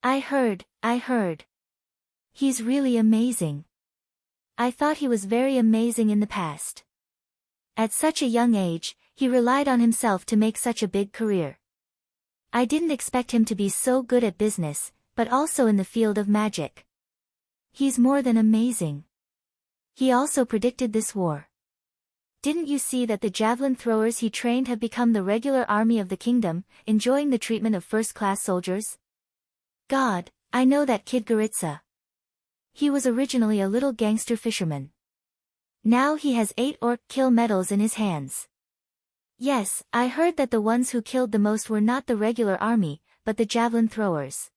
I heard. He's really amazing. I thought he was very amazing in the past. At such a young age, he relied on himself to make such a big career. I didn't expect him to be so good at business, but also in the field of magic. He's more than amazing. He also predicted this war. Didn't you see that the javelin throwers he trained have become the regular army of the kingdom, enjoying the treatment of first-class soldiers? God, I know that kid Goritza. He was originally a little gangster fisherman. Now he has 8 orc kill medals in his hands. Yes, I heard that the ones who killed the most were not the regular army, but the javelin throwers.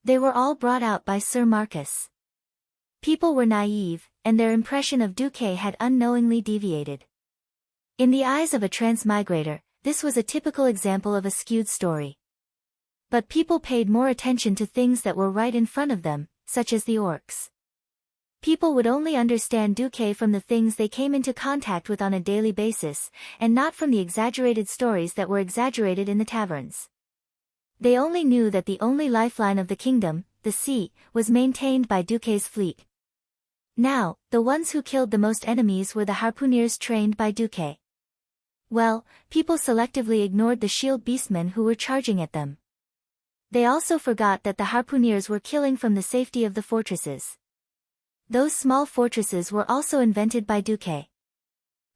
They were all brought out by Sir Marcus. People were naive, and their impression of Duque had unknowingly deviated. In the eyes of a transmigrator, this was a typical example of a skewed story. But people paid more attention to things that were right in front of them, such as the orcs. People would only understand Duque from the things they came into contact with on a daily basis, and not from the exaggerated stories that were exaggerated in the taverns. They only knew that the only lifeline of the kingdom, the sea, was maintained by Duque's fleet. Now, the ones who killed the most enemies were the harpooneers trained by Duque. Well, people selectively ignored the shield beastmen who were charging at them. They also forgot that the harpooneers were killing from the safety of the fortresses. Those small fortresses were also invented by Duque.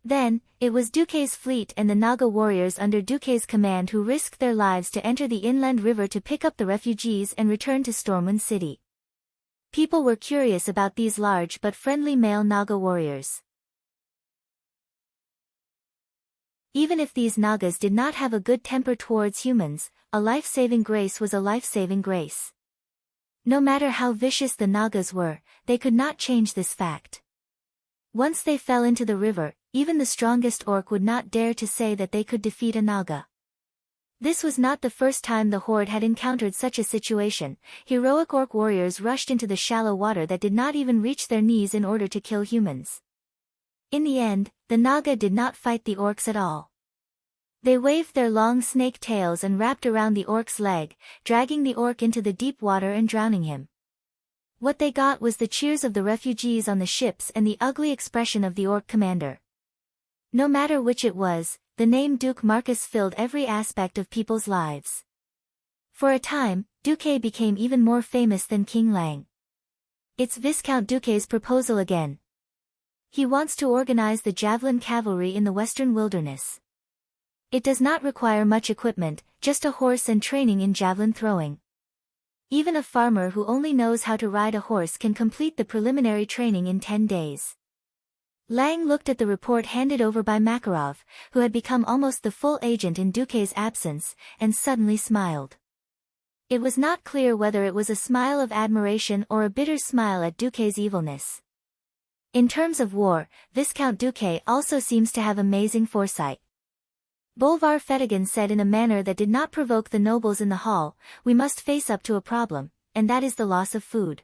Then, it was Duque's fleet and the Naga warriors under Duque's command who risked their lives to enter the inland river to pick up the refugees and return to Stormwind City. People were curious about these large but friendly male Naga warriors. Even if these Nagas did not have a good temper towards humans, a life-saving grace was a life-saving grace. No matter how vicious the Nagas were, they could not change this fact. Once they fell into the river, even the strongest orc would not dare to say that they could defeat a Naga. This was not the first time the Horde had encountered such a situation. Heroic orc warriors rushed into the shallow water that did not even reach their knees in order to kill humans. In the end, the Naga did not fight the orcs at all. They waved their long snake tails and wrapped around the orc's leg, dragging the orc into the deep water and drowning him. What they got was the cheers of the refugees on the ships and the ugly expression of the orc commander. No matter which it was, the name Duke Marcus filled every aspect of people's lives. For a time, Duque became even more famous than King Lang. It's Viscount Duque's proposal again. He wants to organize the javelin cavalry in the western wilderness. It does not require much equipment, just a horse and training in javelin throwing. Even a farmer who only knows how to ride a horse can complete the preliminary training in 10 days. Lang looked at the report handed over by Makarov, who had become almost the full agent in Duque's absence, and suddenly smiled. It was not clear whether it was a smile of admiration or a bitter smile at Duque's evilness. In terms of war, Viscount Duque also seems to have amazing foresight. Bolvar Fetigan said in a manner that did not provoke the nobles in the hall, "We must face up to a problem, and that is the loss of food.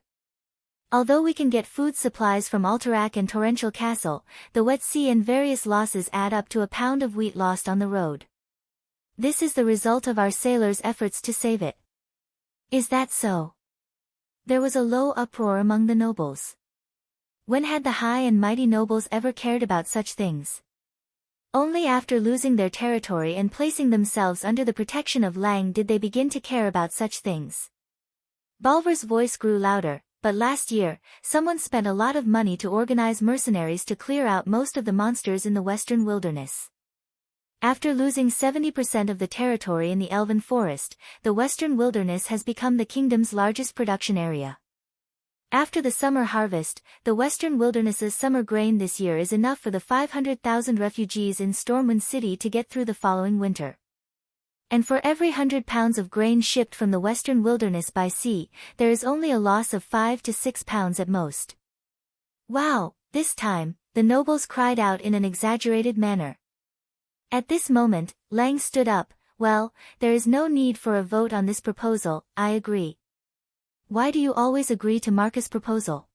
Although we can get food supplies from Alterac and Torrential Castle, the wet sea and various losses add up to a pound of wheat lost on the road. This is the result of our sailors' efforts to save it." "Is that so?" There was a low uproar among the nobles. When had the high and mighty nobles ever cared about such things? Only after losing their territory and placing themselves under the protection of Lang did they begin to care about such things. Bolvar's voice grew louder, but last year, someone spent a lot of money to organize mercenaries to clear out most of the monsters in the western wilderness. After losing 70% of the territory in the Elven Forest, the western wilderness has become the kingdom's largest production area. After the summer harvest, the western wilderness's summer grain this year is enough for the 500,000 refugees in Stormwind City to get through the following winter. And for every 100 pounds of grain shipped from the western wilderness by sea, there is only a loss of 5 to 6 pounds at most. "Wow!" This time, the nobles cried out in an exaggerated manner. At this moment, Lang stood up. "Well, there is no need for a vote on this proposal, I agree." "Why do you always agree to Marcus' proposal?"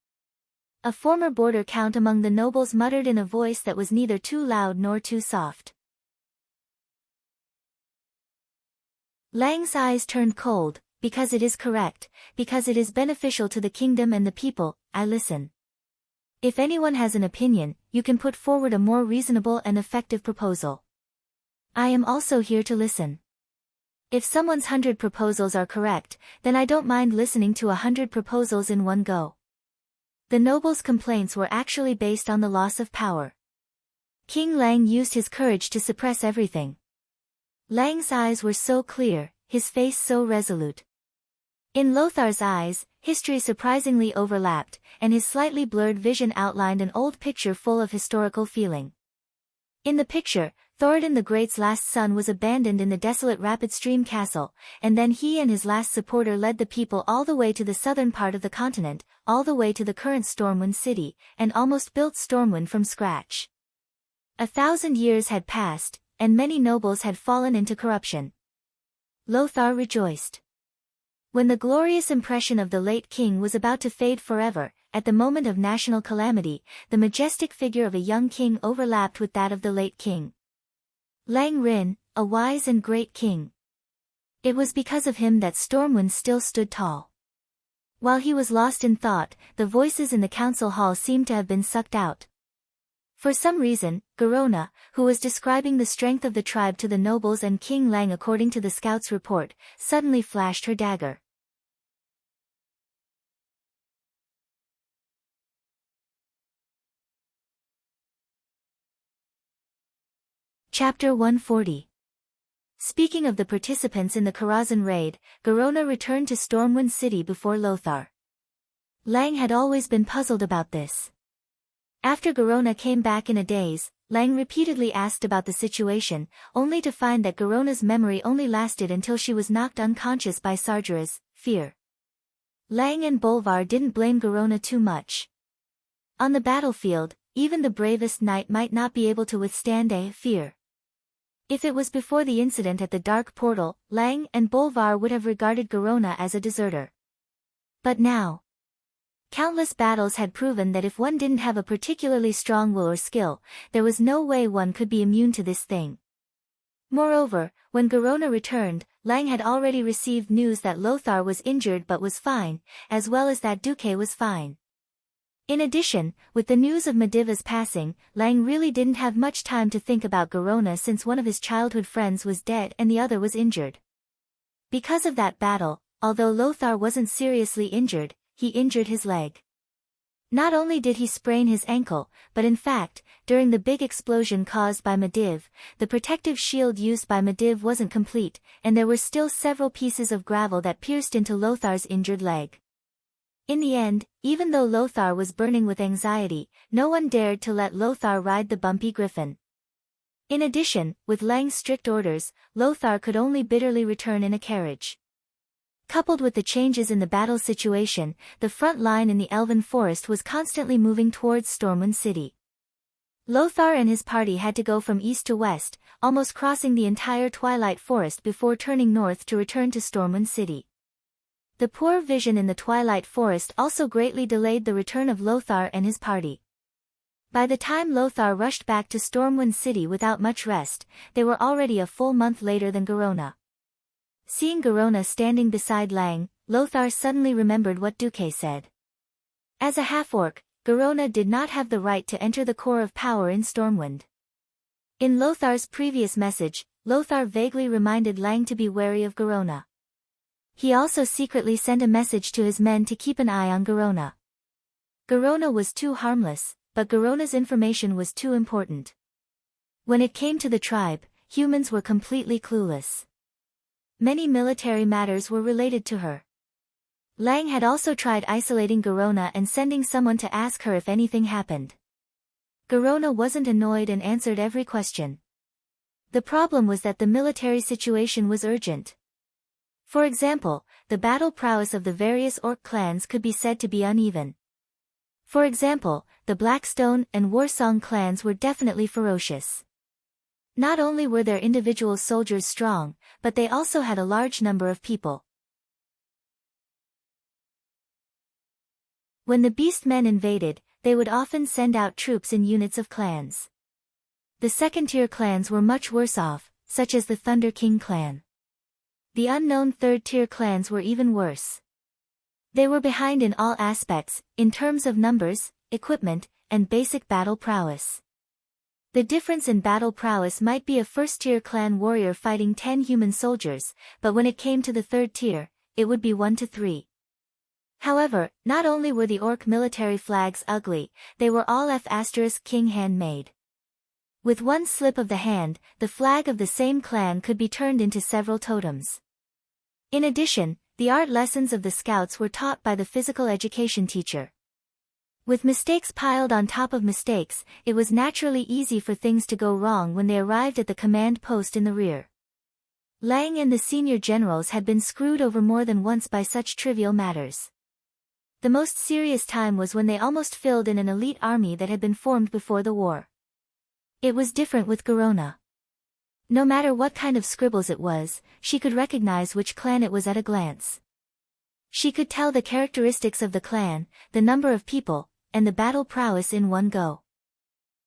A former border count among the nobles muttered in a voice that was neither too loud nor too soft. Lang's eyes turned cold. "Because it is correct, because it is beneficial to the kingdom and the people, I listen. If anyone has an opinion, you can put forward a more reasonable and effective proposal. I am also here to listen. If someone's 100 proposals are correct, then I don't mind listening to 100 proposals in one go." The nobles' complaints were actually based on the loss of power. King Lang used his courage to suppress everything. Lang's eyes were so clear, his face so resolute. In Lothar's eyes, history surprisingly overlapped, and his slightly blurred vision outlined an old picture full of historical feeling. In the picture, Thoradin the Great's last son was abandoned in the desolate Rapid Stream Castle, and then he and his last supporter led the people all the way to the southern part of the continent, all the way to the current Stormwind City, and almost built Stormwind from scratch. 1,000 years had passed, and many nobles had fallen into corruption. Lothar rejoiced. When the glorious impression of the late king was about to fade forever, at the moment of national calamity, the majestic figure of a young king overlapped with that of the late king. Lang Rin, a wise and great king. It was because of him that Stormwind still stood tall. While he was lost in thought, the voices in the council hall seemed to have been sucked out. For some reason, Garona, who was describing the strength of the tribe to the nobles and King Lang according to the scout's report, suddenly flashed her dagger. Chapter 140. Speaking of the participants in the Karazhan raid, Garona returned to Stormwind City before Lothar. Lang had always been puzzled about this. After Garona came back in a daze, Lang repeatedly asked about the situation, only to find that Garona's memory only lasted until she was knocked unconscious by Sargera's fear. Lang and Bolvar didn't blame Garona too much. On the battlefield, even the bravest knight might not be able to withstand a fear. If it was before the incident at the Dark Portal, Lang and Bolvar would have regarded Garona as a deserter. But now, countless battles had proven that if one didn't have a particularly strong will or skill, there was no way one could be immune to this thing. Moreover, when Garona returned, Lang had already received news that Lothar was injured but was fine, as well as that Duque was fine. In addition, with the news of Mediva's passing, Lang really didn't have much time to think about Garona since one of his childhood friends was dead and the other was injured. Because of that battle, although Lothar wasn't seriously injured, he injured his leg. Not only did he sprain his ankle, but in fact, during the big explosion caused by Mediv, the protective shield used by Mediv wasn't complete, and there were still several pieces of gravel that pierced into Lothar's injured leg. In the end, even though Lothar was burning with anxiety, no one dared to let Lothar ride the bumpy griffin. In addition, with Lang's strict orders, Lothar could only bitterly return in a carriage. Coupled with the changes in the battle situation, the front line in the Elven Forest was constantly moving towards Stormwind City. Lothar and his party had to go from east to west, almost crossing the entire Twilight Forest before turning north to return to Stormwind City. The poor vision in the Twilight Forest also greatly delayed the return of Lothar and his party. By the time Lothar rushed back to Stormwind City without much rest, they were already a full month later than Garona. Seeing Garona standing beside Lang, Lothar suddenly remembered what Duque said. As a half-orc, Garona did not have the right to enter the core of power in Stormwind. In Lothar's previous message, Lothar vaguely reminded Lang to be wary of Garona. He also secretly sent a message to his men to keep an eye on Garona. Garona was too harmless, but Garona's information was too important. When it came to the tribe, humans were completely clueless. Many military matters were related to her. Lang had also tried isolating Garona and sending someone to ask her if anything happened. Garona wasn't annoyed and answered every question. The problem was that the military situation was urgent. For example, the battle prowess of the various orc clans could be said to be uneven. For example, the Blackstone and Warsong clans were definitely ferocious. Not only were their individual soldiers strong, but they also had a large number of people. When the Beast Men invaded, they would often send out troops in units of clans. The second-tier clans were much worse off, such as the Thunder King clan. The unknown third-tier clans were even worse. They were behind in all aspects, in terms of numbers, equipment, and basic battle prowess. The difference in battle prowess might be a first-tier clan warrior fighting 10 human soldiers, but when it came to the third tier, it would be 1 to 3. However, not only were the orc military flags ugly, they were all F*King handmade. With one slip of the hand, the flag of the same clan could be turned into several totems. In addition, the art lessons of the scouts were taught by the physical education teacher. With mistakes piled on top of mistakes, it was naturally easy for things to go wrong when they arrived at the command post in the rear. Lang and the senior generals had been screwed over more than once by such trivial matters. The most serious time was when they almost filled in an elite army that had been formed before the war. It was different with Garona. No matter what kind of scribbles it was, she could recognize which clan it was at a glance. She could tell the characteristics of the clan, the number of people, and the battle prowess in one go.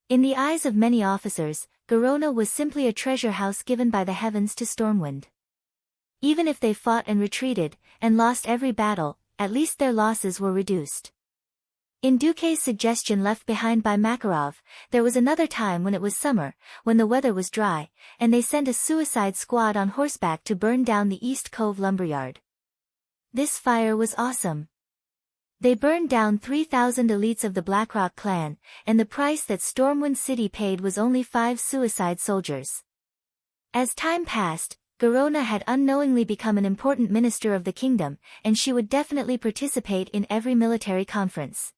In the eyes of many officers, Garona was simply a treasure house given by the heavens to Stormwind. Even if they fought and retreated, and lost every battle, at least their losses were reduced. In Duque's suggestion left behind by Makarov, there was another time when it was summer, when the weather was dry, and they sent a suicide squad on horseback to burn down the East Cove lumberyard. This fire was awesome. They burned down 3,000 elites of the Blackrock clan, and the price that Stormwind City paid was only 5 suicide soldiers. As time passed, Garona had unknowingly become an important minister of the kingdom, and she would definitely participate in every military conference.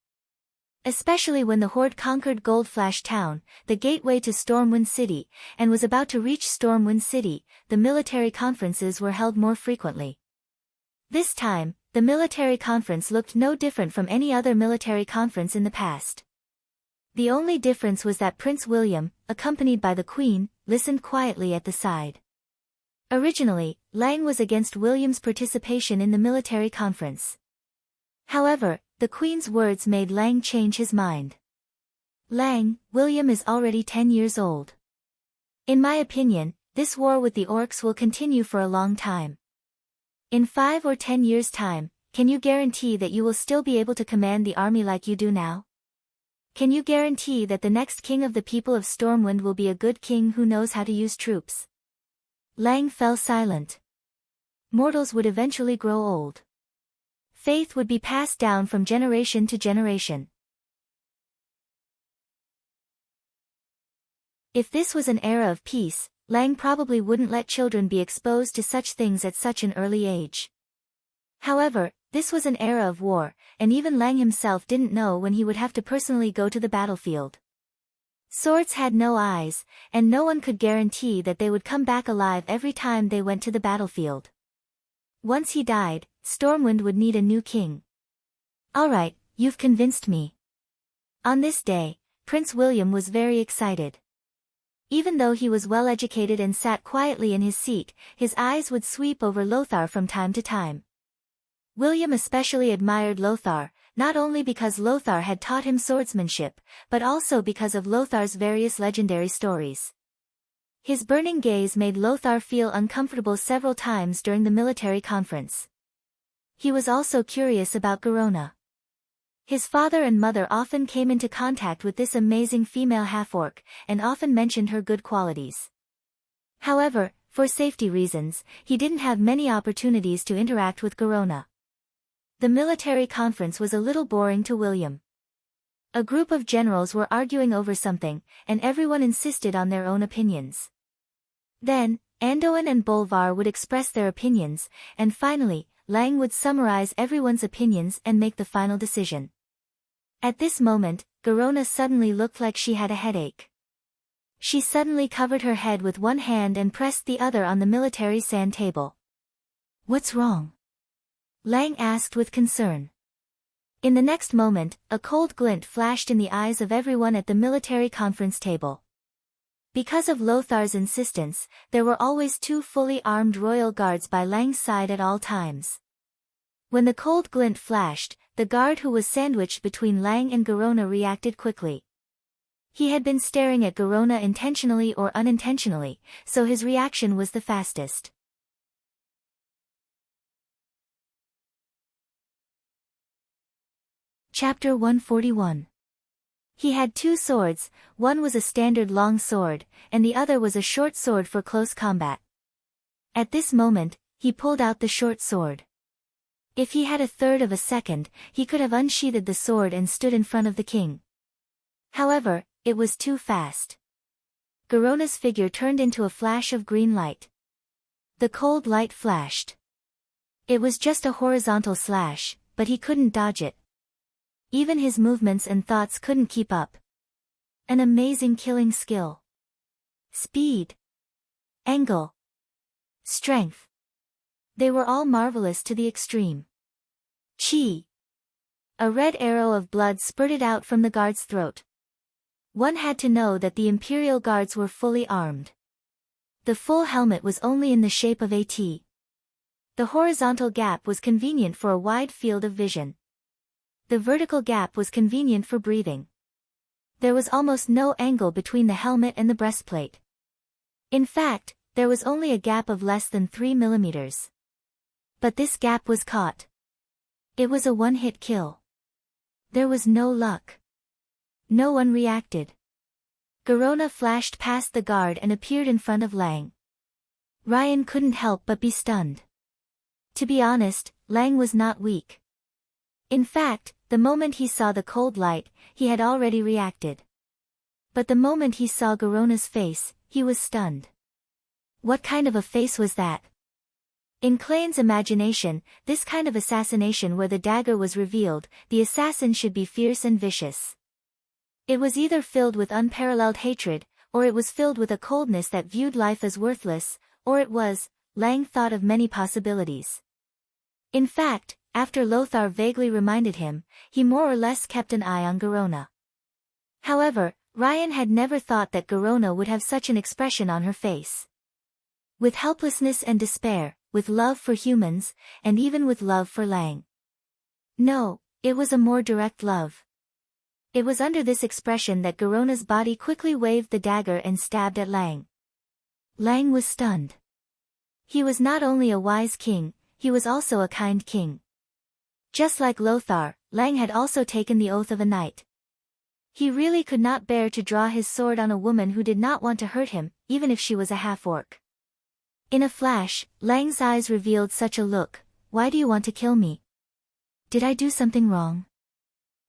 Especially when the Horde conquered Goldflash Town, the gateway to Stormwind City, and was about to reach Stormwind City, the military conferences were held more frequently. This time, the military conference looked no different from any other military conference in the past. The only difference was that Prince William, accompanied by the Queen, listened quietly at the side. Originally, Lang was against William's participation in the military conference. However, the Queen's words made Lang change his mind. Lang, William is already 10 years old. In my opinion, this war with the orcs will continue for a long time. In 5 or 10 years' time, can you guarantee that you will still be able to command the army like you do now? Can you guarantee that the next king of the people of Stormwind will be a good king who knows how to use troops? Lang fell silent. Mortals would eventually grow old. Faith would be passed down from generation to generation. If this was an era of peace, Lang probably wouldn't let children be exposed to such things at such an early age. However, this was an era of war, and even Lang himself didn't know when he would have to personally go to the battlefield. Swords had no eyes, and no one could guarantee that they would come back alive every time they went to the battlefield. Once he died, Stormwind would need a new king. Alright, you've convinced me. On this day, Prince William was very excited. Even though he was well educated and sat quietly in his seat, his eyes would sweep over Lothar from time to time. William especially admired Lothar, not only because Lothar had taught him swordsmanship, but also because of Lothar's various legendary stories. His burning gaze made Lothar feel uncomfortable several times during the military conference. He was also curious about Garona. His father and mother often came into contact with this amazing female half-orc, and often mentioned her good qualities. However, for safety reasons, he didn't have many opportunities to interact with Garona. The military conference was a little boring to William. A group of generals were arguing over something, and everyone insisted on their own opinions. Then, Anduin and Bolvar would express their opinions, and finally, Lang would summarize everyone's opinions and make the final decision. At this moment, Garona suddenly looked like she had a headache. She suddenly covered her head with one hand and pressed the other on the military sand table. "What's wrong?" Lang asked with concern. In the next moment, a cold glint flashed in the eyes of everyone at the military conference table. Because of Lothar's insistence, there were always 2 fully armed royal guards by Lang's side at all times. When the cold glint flashed, the guard who was sandwiched between Lang and Garona reacted quickly. He had been staring at Garona intentionally or unintentionally, so his reaction was the fastest. Chapter 141. He had 2 swords, one was a standard long sword, and the other was a short sword for close combat. At this moment, he pulled out the short sword. If he had a third of a second, he could have unsheathed the sword and stood in front of the king. However, it was too fast. Garona's figure turned into a flash of green light. The cold light flashed. It was just a horizontal slash, but he couldn't dodge it. Even his movements and thoughts couldn't keep up. An amazing killing skill. Speed. Angle. Strength. They were all marvelous to the extreme. Chi. A red arrow of blood spurted out from the guard's throat. One had to know that the Imperial Guards were fully armed. The full helmet was only in the shape of a T. The horizontal gap was convenient for a wide field of vision. The vertical gap was convenient for breathing. There was almost no angle between the helmet and the breastplate. In fact, there was only a gap of less than 3 millimeters. But this gap was caught. It was a one-hit kill. There was no luck. No one reacted. Garona flashed past the guard and appeared in front of Lang. Ryan couldn't help but be stunned. To be honest, Lang was not weak. In fact, the moment he saw the cold light, he had already reacted. But the moment he saw Garona's face, he was stunned. What kind of a face was that? In Clayton's imagination, this kind of assassination where the dagger was revealed, the assassin should be fierce and vicious. It was either filled with unparalleled hatred, or it was filled with a coldness that viewed life as worthless, or it was, Lang thought of many possibilities. In fact, after Lothar vaguely reminded him, he more or less kept an eye on Garona. However, Ryan had never thought that Garona would have such an expression on her face. With helplessness and despair, with love for humans, and even with love for Lang. No, it was a more direct love. It was under this expression that Garona's body quickly waved the dagger and stabbed at Lang. Lang was stunned. He was not only a wise king, he was also a kind king. Just like Lothar, Lang had also taken the oath of a knight. He really could not bear to draw his sword on a woman who did not want to hurt him, even if she was a half-orc. In a flash, Lang's eyes revealed such a look. Why do you want to kill me? Did I do something wrong?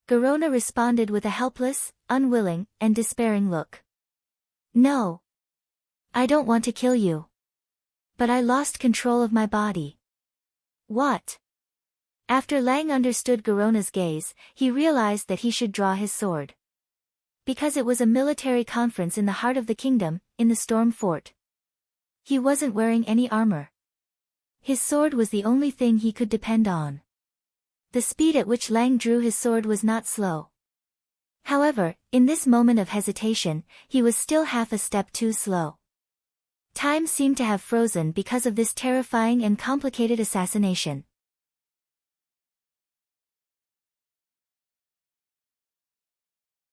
Garona responded with a helpless, unwilling, and despairing look. No. I don't want to kill you. But I lost control of my body. What? After Lang understood Garona's gaze, he realized that he should draw his sword. Because it was a military conference in the heart of the kingdom, in the storm fort. He wasn't wearing any armor. His sword was the only thing he could depend on. The speed at which Lang drew his sword was not slow. However, in this moment of hesitation, he was still half a step too slow. Time seemed to have frozen because of this terrifying and complicated assassination.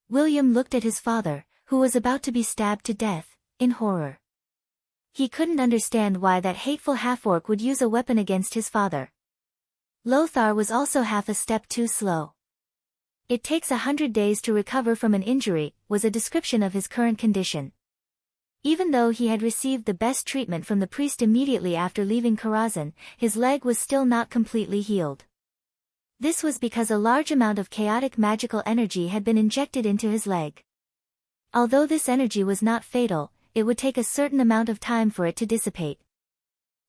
William looked at his father, who was about to be stabbed to death, in horror. He couldn't understand why that hateful half-orc would use a weapon against his father. Lothar was also half a step too slow. It takes 100 days to recover from an injury, was a description of his current condition. Even though he had received the best treatment from the priest immediately after leaving Karazhan, his leg was still not completely healed. This was because a large amount of chaotic magical energy had been injected into his leg. Although this energy was not fatal, it would take a certain amount of time for it to dissipate.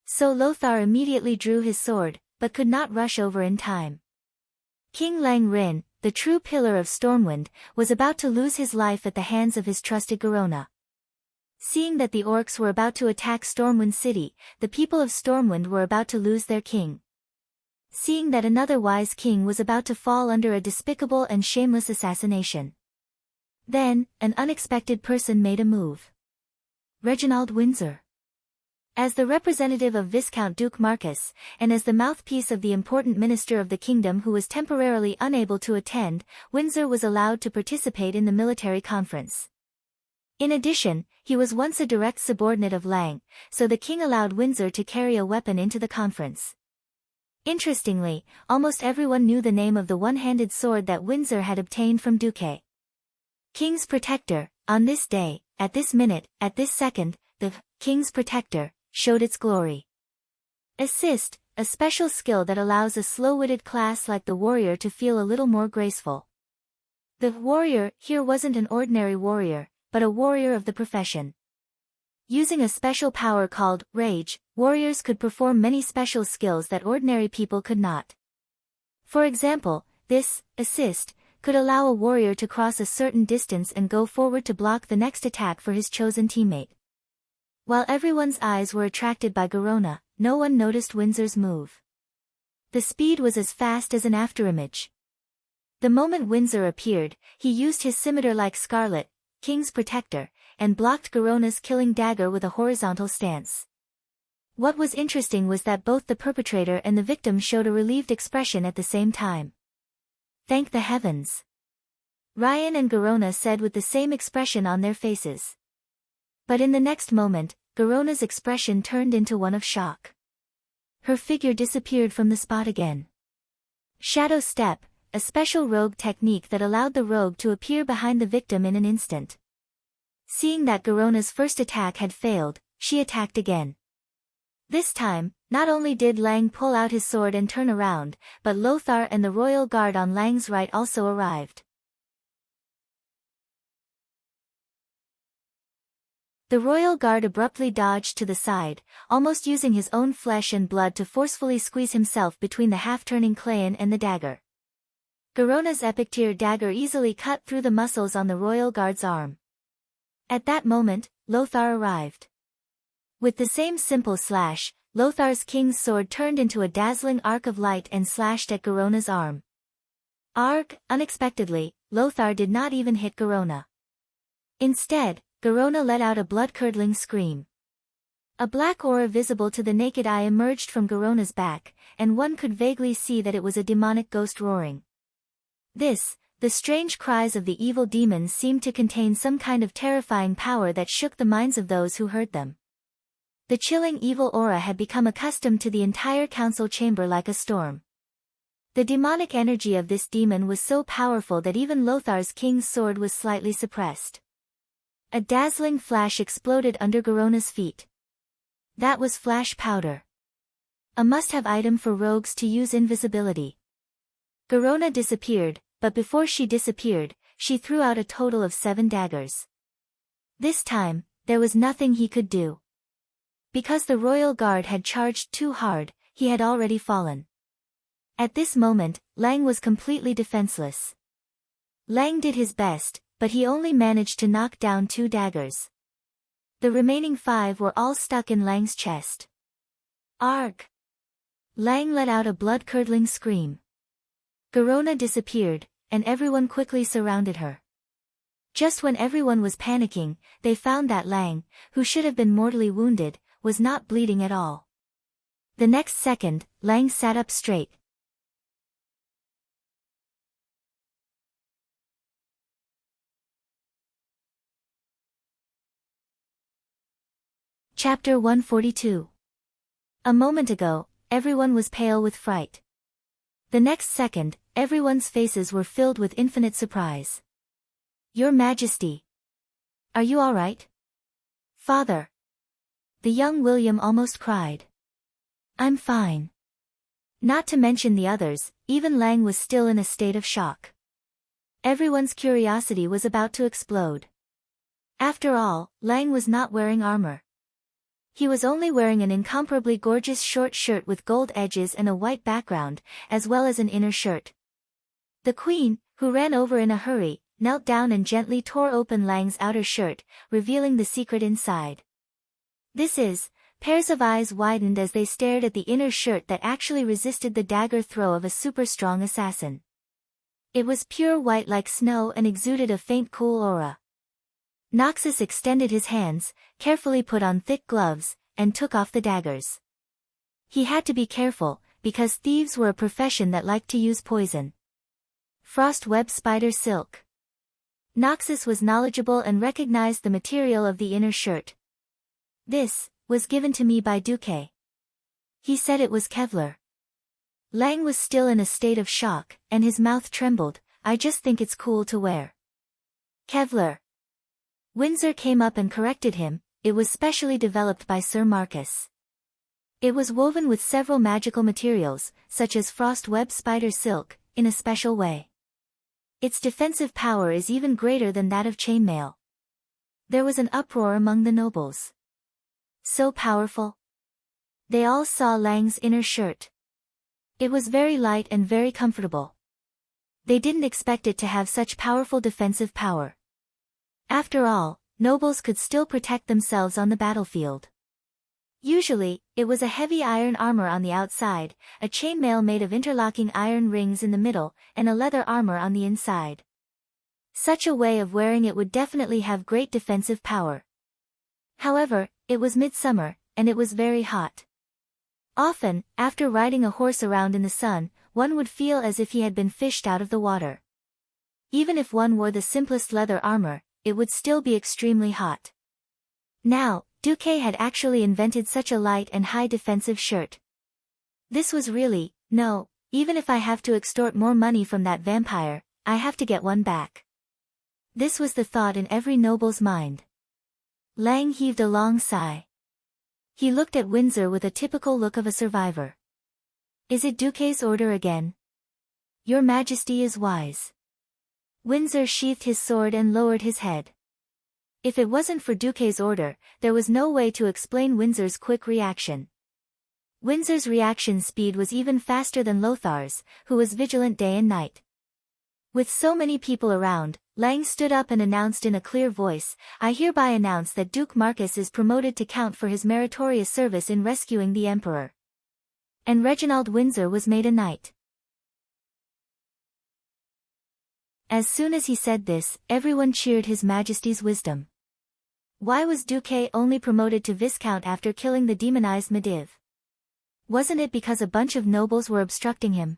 So Lothar immediately drew his sword, but could not rush over in time. King Lang Rin, the true pillar of Stormwind, was about to lose his life at the hands of his trusted Garona. Seeing that the orcs were about to attack Stormwind City, the people of Stormwind were about to lose their king. Seeing that another wise king was about to fall under a despicable and shameless assassination. Then, an unexpected person made a move. Reginald Windsor. As the representative of Viscount Duke Marcus, and as the mouthpiece of the important minister of the kingdom who was temporarily unable to attend, Windsor was allowed to participate in the military conference. In addition, he was once a direct subordinate of Lang, so the king allowed Windsor to carry a weapon into the conference. Interestingly, almost everyone knew the name of the one-handed sword that Windsor had obtained from Duque. King's Protector, on this day, at this minute, at this second, the King's Protector showed its glory. Assist, a special skill that allows a slow-witted class like the warrior to feel a little more graceful. The warrior here wasn't an ordinary warrior, but a warrior of the profession. Using a special power called Rage, warriors could perform many special skills that ordinary people could not. For example, this assist could allow a warrior to cross a certain distance and go forward to block the next attack for his chosen teammate. While everyone's eyes were attracted by Garona, no one noticed Windsor's move. The speed was as fast as an afterimage. The moment Windsor appeared, he used his scimitar-like Scarlet, King's Protector, and blocked Garona's killing dagger with a horizontal stance. What was interesting was that both the perpetrator and the victim showed a relieved expression at the same time. Thank the heavens! Ryan and Garona said with the same expression on their faces. But in the next moment, Garona's expression turned into one of shock. Her figure disappeared from the spot again. Shadow Step, a special rogue technique that allowed the rogue to appear behind the victim in an instant. Seeing that Garona's first attack had failed, she attacked again. This time, not only did Lang pull out his sword and turn around, but Lothar and the royal guard on Lang's right also arrived. The royal guard abruptly dodged to the side, almost using his own flesh and blood to forcefully squeeze himself between the half-turning Clayan and the dagger. Garona's Epictear dagger easily cut through the muscles on the royal guard's arm. At that moment, Lothar arrived. With the same simple slash, Lothar's king's sword turned into a dazzling arc of light and slashed at Garona's arm. Unexpectedly, Lothar did not even hit Garona. Instead, Garona let out a blood-curdling scream. A black aura visible to the naked eye emerged from Garona's back, and one could vaguely see that it was a demonic ghost roaring. The strange cries of the evil demons seemed to contain some kind of terrifying power that shook the minds of those who heard them. The chilling evil aura had become accustomed to the entire council chamber like a storm. The demonic energy of this demon was so powerful that even Lothar's king's sword was slightly suppressed. A dazzling flash exploded under Garona's feet. That was flash powder. A must-have item for rogues to use invisibility. Garona disappeared, but before she disappeared, she threw out a total of 7 daggers. This time, there was nothing he could do. Because the royal guard had charged too hard, he had already fallen. At this moment, Lang was completely defenseless. Lang did his best, but he only managed to knock down 2 daggers. The remaining 5 were all stuck in Lang's chest. Arg! Lang let out a blood-curdling scream. Garona disappeared, and everyone quickly surrounded her. Just when everyone was panicking, they found that Lang, who should have been mortally wounded, was not bleeding at all. The next second, Lang sat up straight. Chapter 142. A moment ago, everyone was pale with fright. The next second, everyone's faces were filled with infinite surprise. Your Majesty. Are you all right? Father. The young William almost cried. I'm fine. Not to mention the others, even Lang was still in a state of shock. Everyone's curiosity was about to explode. After all, Lang was not wearing armor. He was only wearing an incomparably gorgeous short shirt with gold edges and a white background, as well as an inner shirt. The queen, who ran over in a hurry, knelt down and gently tore open Lang's outer shirt, revealing the secret inside. Pairs of eyes widened as they stared at the inner shirt that actually resisted the dagger throw of a super-strong assassin. It was pure white like snow and exuded a faint cool aura. Noxus extended his hands, carefully put on thick gloves, and took off the daggers. He had to be careful, because thieves were a profession that liked to use poison. Frost web spider silk. Noxus was knowledgeable and recognized the material of the inner shirt. This was given to me by Duque. He said it was Kevlar. Lang was still in a state of shock, and his mouth trembled. I just think it's cool to wear. Kevlar. Windsor came up and corrected him. It was specially developed by Sir Marcus. It was woven with several magical materials, such as frost web spider silk, in a special way. Its defensive power is even greater than that of chainmail. There was an uproar among the nobles. So powerful. They all saw Lang's inner shirt. It was very light and very comfortable. They didn't expect it to have such powerful defensive power. After all, nobles could still protect themselves on the battlefield. Usually, it was a heavy iron armor on the outside, a chainmail made of interlocking iron rings in the middle, and a leather armor on the inside. Such a way of wearing it would definitely have great defensive power. However, it was midsummer, and it was very hot. Often, after riding a horse around in the sun, one would feel as if he had been fished out of the water. Even if one wore the simplest leather armor, it would still be extremely hot. Now, Duque had actually invented such a light and high defensive shirt. This was really, no, even if I have to extort more money from that vampire, I have to get one back. This was the thought in every noble's mind. Lang heaved a long sigh. He looked at Windsor with a typical look of a survivor. Is it Duque's order again? Your Majesty is wise. Windsor sheathed his sword and lowered his head. If it wasn't for Duque's order, there was no way to explain Windsor's quick reaction. Windsor's reaction speed was even faster than Lothar's, who was vigilant day and night. With so many people around, Lang stood up and announced in a clear voice, I hereby announce that Duke Marcus is promoted to Count for his meritorious service in rescuing the Emperor. And Reginald Windsor was made a knight. As soon as he said this, everyone cheered His Majesty's wisdom. Why was Duque only promoted to Viscount after killing the demonized Mediv? Wasn't it because a bunch of nobles were obstructing him?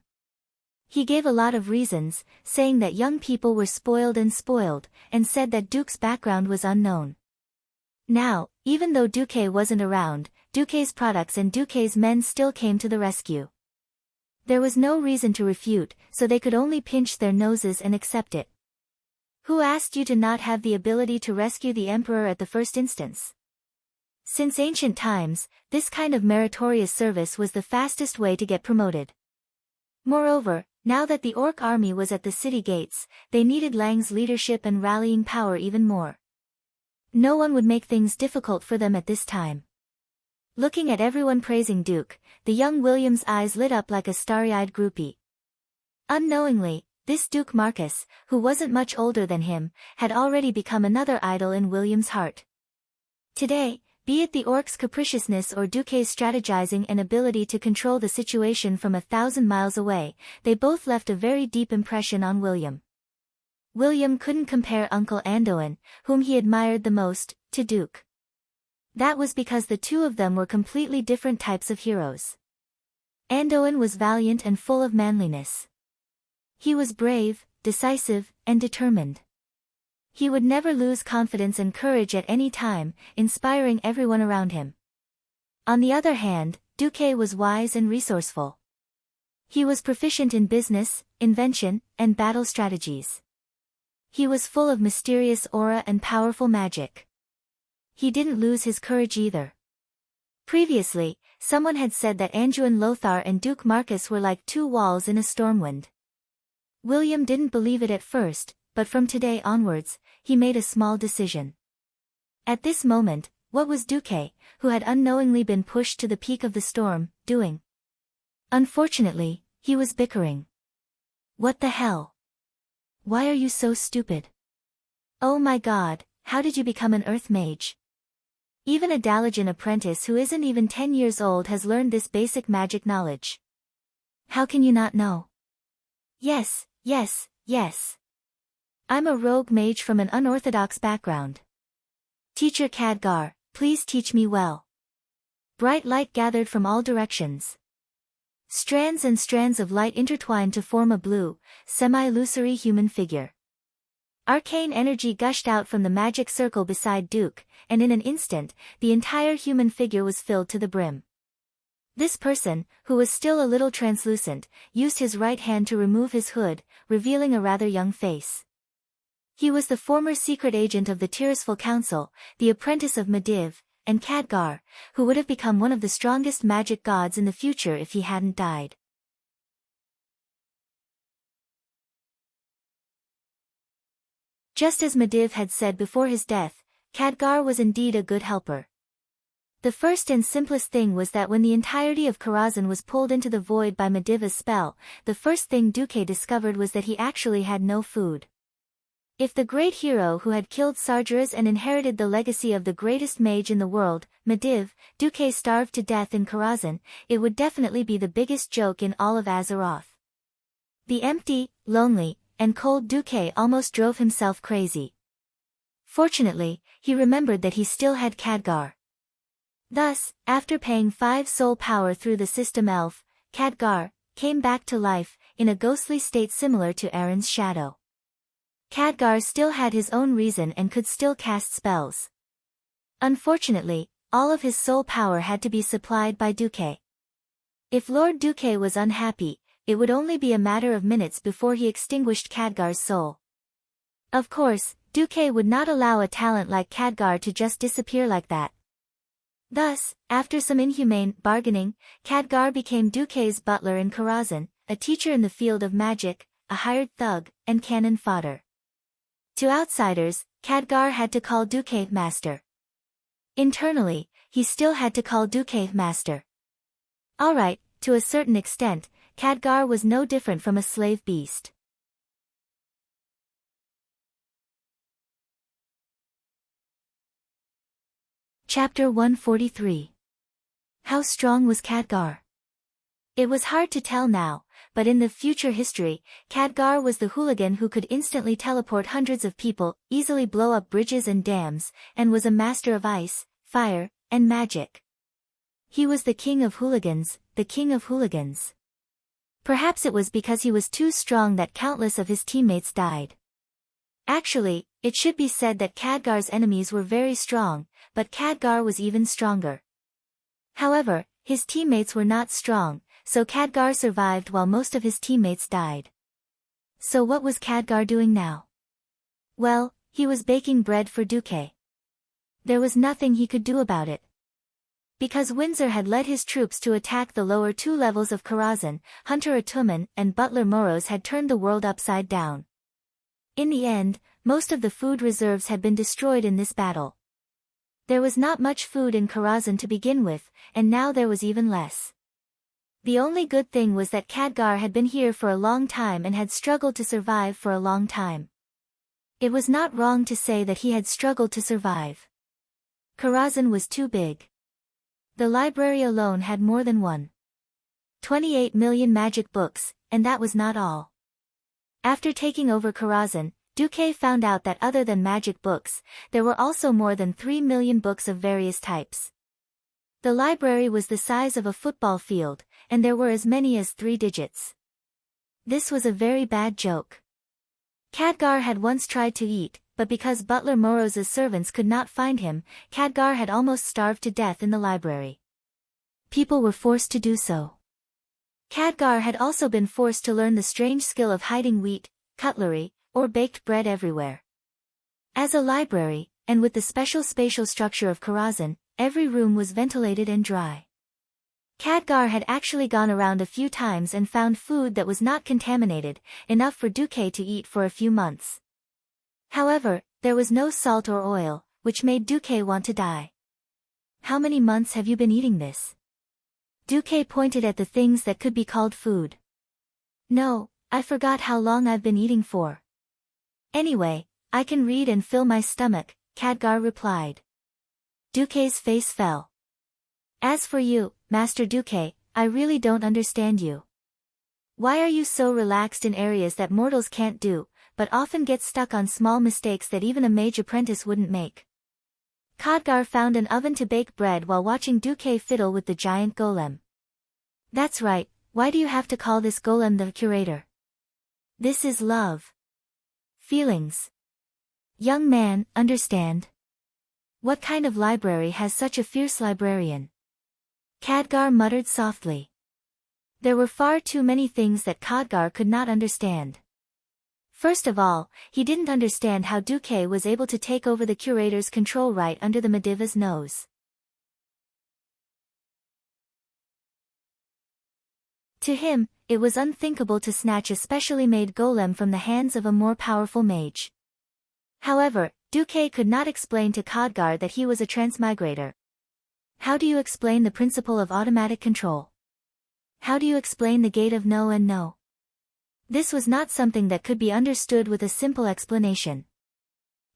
He gave a lot of reasons, saying that young people were spoiled, and said that Duke's background was unknown. Now, even though Duque wasn't around, Duque's products and Duque's men still came to the rescue. There was no reason to refute, so they could only pinch their noses and accept it. Who asked you to not have the ability to rescue the emperor at the first instance? Since ancient times, this kind of meritorious service was the fastest way to get promoted. Moreover, now that the orc army was at the city gates, they needed Lang's leadership and rallying power even more. No one would make things difficult for them at this time. Looking at everyone praising Duke, the young William's eyes lit up like a starry-eyed groupie. Unknowingly, this Duke Marcus, who wasn't much older than him, had already become another idol in William's heart. Today, be it the orc's capriciousness or Duque's strategizing and ability to control the situation from 1,000 miles away, they both left a very deep impression on William. William couldn't compare Uncle Anduin, whom he admired the most, to Duke. That was because the two of them were completely different types of heroes. Anduin was valiant and full of manliness. He was brave, decisive, and determined. He would never lose confidence and courage at any time, inspiring everyone around him. On the other hand, Duque was wise and resourceful. He was proficient in business, invention, and battle strategies. He was full of mysterious aura and powerful magic. He didn't lose his courage either. Previously, someone had said that Anduin Lothar and Duke Marcus were like two walls in a stormwind. William didn't believe it at first, but from today onwards, he made a small decision. At this moment, what was Duque, who had unknowingly been pushed to the peak of the storm, doing? Unfortunately, he was bickering. What the hell? Why are you so stupid? Oh my god, how did you become an earth mage? Even a Dalajan apprentice who isn't even 10 years old has learned this basic magic knowledge. How can you not know? Yes, yes, yes. I'm a rogue mage from an unorthodox background. Teacher Khadgar, please teach me well. Bright light gathered from all directions. Strands and strands of light intertwined to form a blue, semi-illusory human figure. Arcane energy gushed out from the magic circle beside Duke, and in an instant, the entire human figure was filled to the brim. This person, who was still a little translucent, used his right hand to remove his hood, revealing a rather young face. He was the former secret agent of the Tirisful Council, the apprentice of Medivh, and Khadgar, who would have become one of the strongest magic gods in the future if he hadn't died. Just as Medivh had said before his death, Khadgar was indeed a good helper. The first and simplest thing was that when the entirety of Karazhan was pulled into the void by Medivh's spell, the first thing Duque discovered was that he actually had no food. If the great hero who had killed Sargeras and inherited the legacy of the greatest mage in the world, Medivh, Duque starved to death in Karazhan, it would definitely be the biggest joke in all of Azeroth. The empty, lonely, and cold Duque almost drove himself crazy. Fortunately, he remembered that he still had Khadgar. Thus, after paying 5 soul power through the system elf, Khadgar came back to life, in a ghostly state similar to Aaron's shadow. Khadgar still had his own reason and could still cast spells. Unfortunately, all of his soul power had to be supplied by Duque. If Lord Duque was unhappy, it would only be a matter of minutes before he extinguished Khadgar's soul. Of course, Duque would not allow a talent like Khadgar to just disappear like that. Thus, after some inhumane bargaining, Khadgar became Duque's butler in Karazhan, a teacher in the field of magic, a hired thug, and cannon fodder. To outsiders, Khadgar had to call Duque master. Internally, he still had to call Duque master. Alright, to a certain extent, Khadgar was no different from a slave beast. Chapter 143. How strong was Khadgar? It was hard to tell now, but in the future history, Khadgar was the hooligan who could instantly teleport hundreds of people, easily blow up bridges and dams, and was a master of ice, fire, and magic. He was the king of hooligans, the king of hooligans. Perhaps it was because he was too strong that countless of his teammates died. Actually, it should be said that Khadgar's enemies were very strong, but Khadgar was even stronger. However, his teammates were not strong, so Khadgar survived while most of his teammates died. So what was Khadgar doing now? Well, he was baking bread for Duque. There was nothing he could do about it. Because Windsor had led his troops to attack the lower two levels of Karazhan, Hunter Atuman and Butler Moros had turned the world upside down. In the end, most of the food reserves had been destroyed in this battle. There was not much food in Karazhan to begin with, and now there was even less. The only good thing was that Khadgar had been here for a long time and had struggled to survive for a long time. It was not wrong to say that he had struggled to survive. Karazhan was too big. The library alone had more than 1.28 million magic books, and that was not all. After taking over Karazhan, Duque found out that other than magic books, there were also more than 3 million books of various types. The library was the size of a football field, and there were as many as 3 digits. This was a very bad joke. Khadgar had once tried to eat, but because Butler Moros's servants could not find him, Khadgar had almost starved to death in the library. People were forced to do so. Khadgar had also been forced to learn the strange skill of hiding wheat, cutlery, or baked bread everywhere. As a library, and with the special spatial structure of Karazhan, every room was ventilated and dry. Khadgar had actually gone around a few times and found food that was not contaminated, enough for Duque to eat for a few months. However, there was no salt or oil, which made Duque want to die. How many months have you been eating this? Duque pointed at the things that could be called food. No, I forgot how long I've been eating for. Anyway, I can read and fill my stomach, Khadgar replied. Duque's face fell. As for you, Master Duque, I really don't understand you. Why are you so relaxed in areas that mortals can't do, but often get stuck on small mistakes that even a mage apprentice wouldn't make? Khadgar found an oven to bake bread while watching Duque fiddle with the giant golem. That's right, why do you have to call this golem the curator? This is love. Feelings. Young man, understand? What kind of library has such a fierce librarian? Khadgar muttered softly. There were far too many things that Khadgar could not understand. First of all, he didn't understand how Duque was able to take over the curator's control right under the Mediva's nose. To him, it was unthinkable to snatch a specially made golem from the hands of a more powerful mage. However, Duque could not explain to Khadgar that he was a transmigrator. How do you explain the principle of automatic control? How do you explain the gate of no and no? This was not something that could be understood with a simple explanation.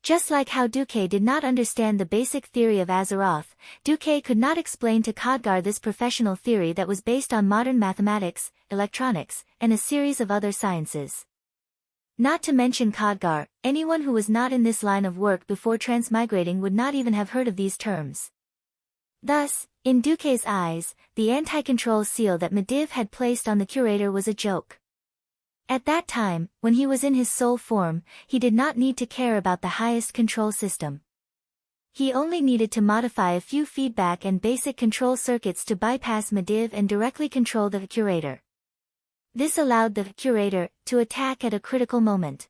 Just like how Duque did not understand the basic theory of Azeroth, Duque could not explain to Khadgar this professional theory that was based on modern mathematics, electronics, and a series of other sciences. Not to mention Khadgar, anyone who was not in this line of work before transmigrating would not even have heard of these terms. Thus, in Duque's eyes, the anti-control seal that Mediv had placed on the curator was a joke. At that time, when he was in his soul form, he did not need to care about the highest control system. He only needed to modify a few feedback and basic control circuits to bypass Mediv and directly control the curator. This allowed the curator to attack at a critical moment.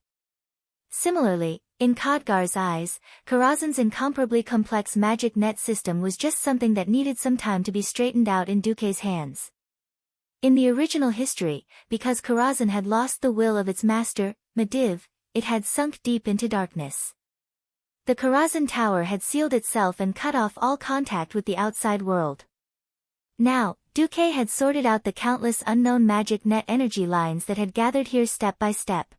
Similarly, in Khadgar's eyes, Karazhan's incomparably complex magic net system was just something that needed some time to be straightened out in Duque's hands. In the original history, because Karazhan had lost the will of its master, Mediv, it had sunk deep into darkness. The Karazhan Tower had sealed itself and cut off all contact with the outside world. Now, Duque had sorted out the countless unknown magic net energy lines that had gathered here step by step.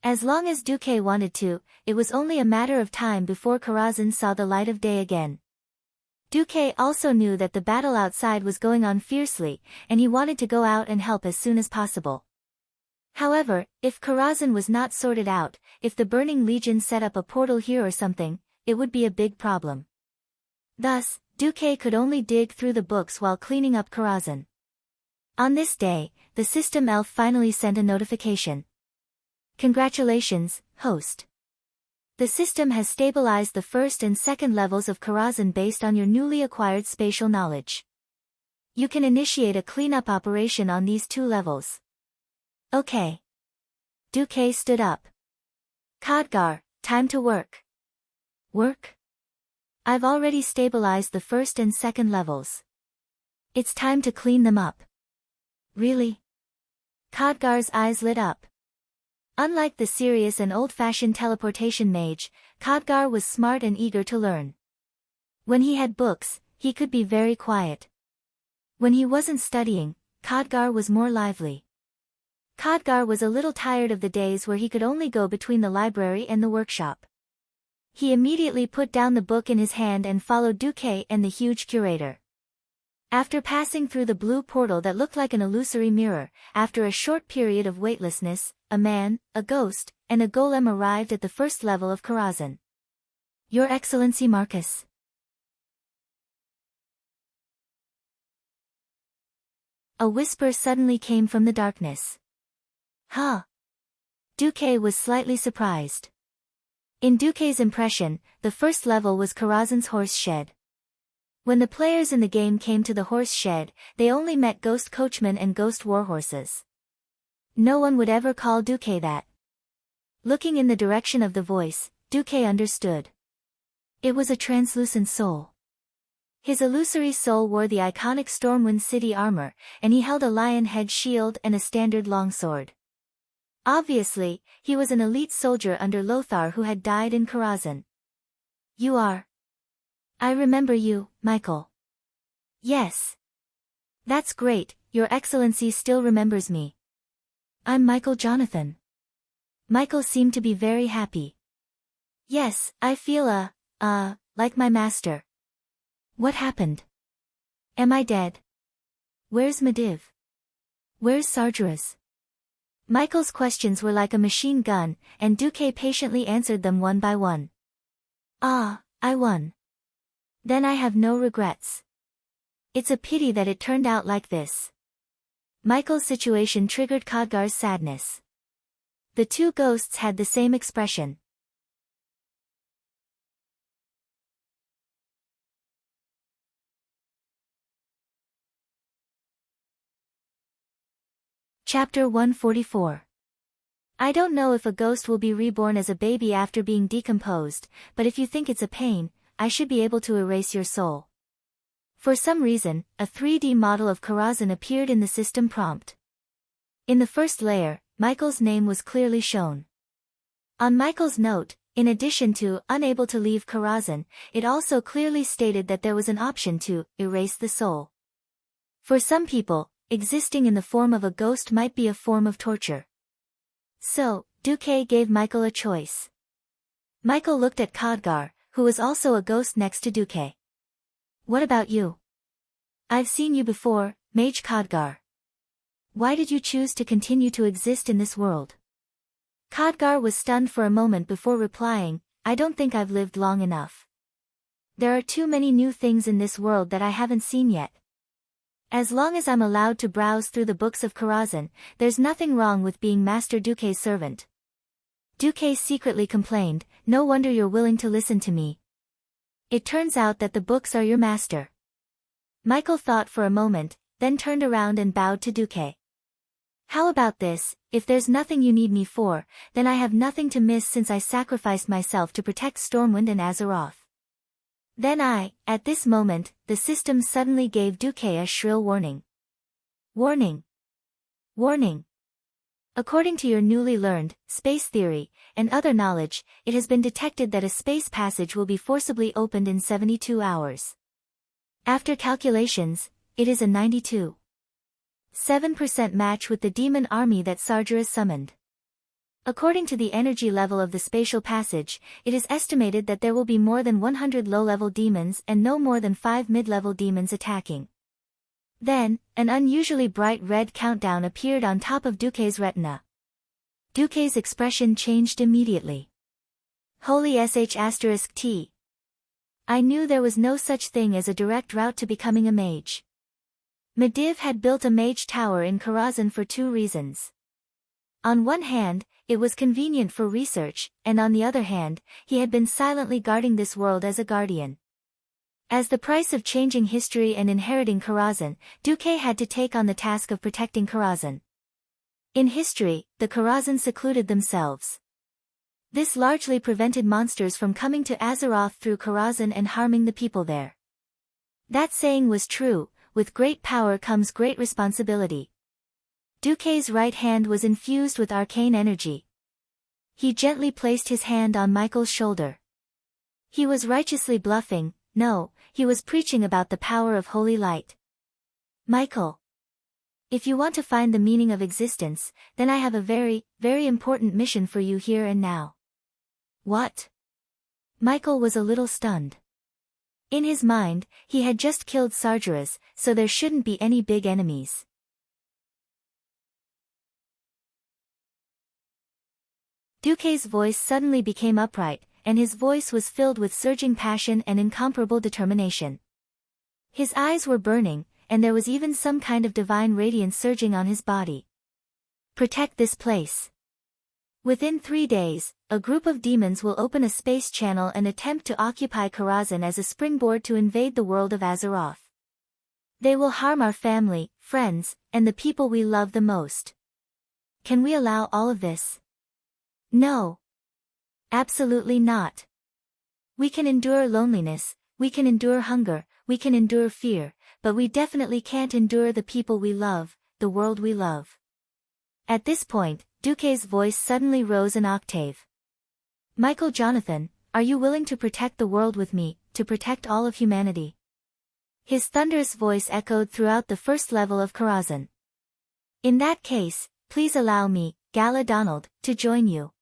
As long as Duque wanted to, it was only a matter of time before Karazhan saw the light of day again. Duque also knew that the battle outside was going on fiercely, and he wanted to go out and help as soon as possible. However, if Karazhan was not sorted out, if the Burning Legion set up a portal here or something, it would be a big problem. Thus, Duque could only dig through the books while cleaning up Karazhan. On this day, the system elf finally sent a notification. Congratulations, host. The system has stabilized the first and second levels of Karazhan based on your newly acquired spatial knowledge. You can initiate a cleanup operation on these 2 levels. Okay. Duque stood up. Khadgar, time to work. Work? I've already stabilized the 1st and 2nd levels. It's time to clean them up. Really? Khadgar's eyes lit up. Unlike the serious and old-fashioned teleportation mage, Khadgar was smart and eager to learn. When he had books, he could be very quiet. When he wasn't studying, Khadgar was more lively. Khadgar was a little tired of the days where he could only go between the library and the workshop. He immediately put down the book in his hand and followed Duque and the huge curator. After passing through the blue portal that looked like an illusory mirror, after a short period of weightlessness, a man, a ghost, and a golem arrived at the 1st level of Karazhan. Your Excellency Marcus. A whisper suddenly came from the darkness. Huh? Duque was slightly surprised. In Duque's impression, the 1st level was Karazhan's horse shed. When the players in the game came to the horse shed, they only met ghost coachmen and ghost warhorses. No one would ever call Duque that. Looking in the direction of the voice, Duque understood. It was a translucent soul. His illusory soul wore the iconic Stormwind City armor, and he held a lion head shield and a standard longsword. Obviously, he was an elite soldier under Lothar who had died in Karazhan. You are. I remember you, Michael. Yes. That's great, Your Excellency still remembers me. I'm Michael Jonathan. Michael seemed to be very happy. Yes, I feel like my master. What happened? Am I dead? Where's Medivh? Where's Sargeras? Michael's questions were like a machine gun, and Duque patiently answered them one by one. Ah, I won. Then I have no regrets. It's a pity that it turned out like this. Michael's situation triggered Khadgar's sadness. The 2 ghosts had the same expression. Chapter 144. I don't know if a ghost will be reborn as a baby after being decomposed, but if you think it's a pain, I should be able to erase your soul. For some reason, a 3D model of Karazhan appeared in the system prompt. In the 1st layer, Michael's name was clearly shown. On Michael's note, in addition to unable to leave Karazhan, it also clearly stated that there was an option to erase the soul. For some people, existing in the form of a ghost might be a form of torture. So, Duque gave Michael a choice. Michael looked at Khadgar, who was also a ghost next to Duque. What about you? I've seen you before, Mage Khadgar. Why did you choose to continue to exist in this world? Khadgar was stunned for a moment before replying, I don't think I've lived long enough. There are too many new things in this world that I haven't seen yet. As long as I'm allowed to browse through the books of Karazhan, there's nothing wrong with being Master Duque's servant. Duque secretly complained, no wonder you're willing to listen to me. It turns out that the books are your master. Michael thought for a moment, then turned around and bowed to Duque. How about this, if there's nothing you need me for, then I have nothing to miss since I sacrificed myself to protect Stormwind and Azeroth. Then at this moment, the system suddenly gave Duque a shrill warning. Warning. Warning. According to your newly learned, space theory, and other knowledge, it has been detected that a space passage will be forcibly opened in 72 hours. After calculations, it is a 92.7% match with the demon army that Sargeras summoned. According to the energy level of the spatial passage, it is estimated that there will be more than 100 low-level demons and no more than 5 mid-level demons attacking. Then, an unusually bright red countdown appeared on top of Duque's retina. Duque's expression changed immediately. Holy sh*T. I knew there was no such thing as a direct route to becoming a mage. Medivh had built a mage tower in Karazhan for 2 reasons. On one hand, it was convenient for research, and on the other hand, he had been silently guarding this world as a guardian. As the price of changing history and inheriting Karazhan, Duque had to take on the task of protecting Karazhan. In history, the Karazhan secluded themselves. This largely prevented monsters from coming to Azeroth through Karazhan and harming the people there. That saying was true, with great power comes great responsibility. Duque's right hand was infused with arcane energy. He gently placed his hand on Michael's shoulder. He was righteously bluffing, no, he was preaching about the power of holy light. Michael. If you want to find the meaning of existence, then I have a very, very important mission for you here and now. What? Michael was a little stunned. In his mind, he had just killed Sargeras, so there shouldn't be any big enemies. Duque's voice suddenly became upright, and his voice was filled with surging passion and incomparable determination. His eyes were burning, and there was even some kind of divine radiance surging on his body. Protect this place. Within 3 days, a group of demons will open a space channel and attempt to occupy Karazhan as a springboard to invade the world of Azeroth. They will harm our family, friends, and the people we love the most. Can we allow all of this? No. Absolutely not. We can endure loneliness, we can endure hunger, we can endure fear, but we definitely can't endure the people we love, the world we love. At this point, Duque's voice suddenly rose an octave. Michael Jonathan, are you willing to protect the world with me, to protect all of humanity? His thunderous voice echoed throughout the first level of Karazhan. In that case, please allow me, Gala Donald, to join you.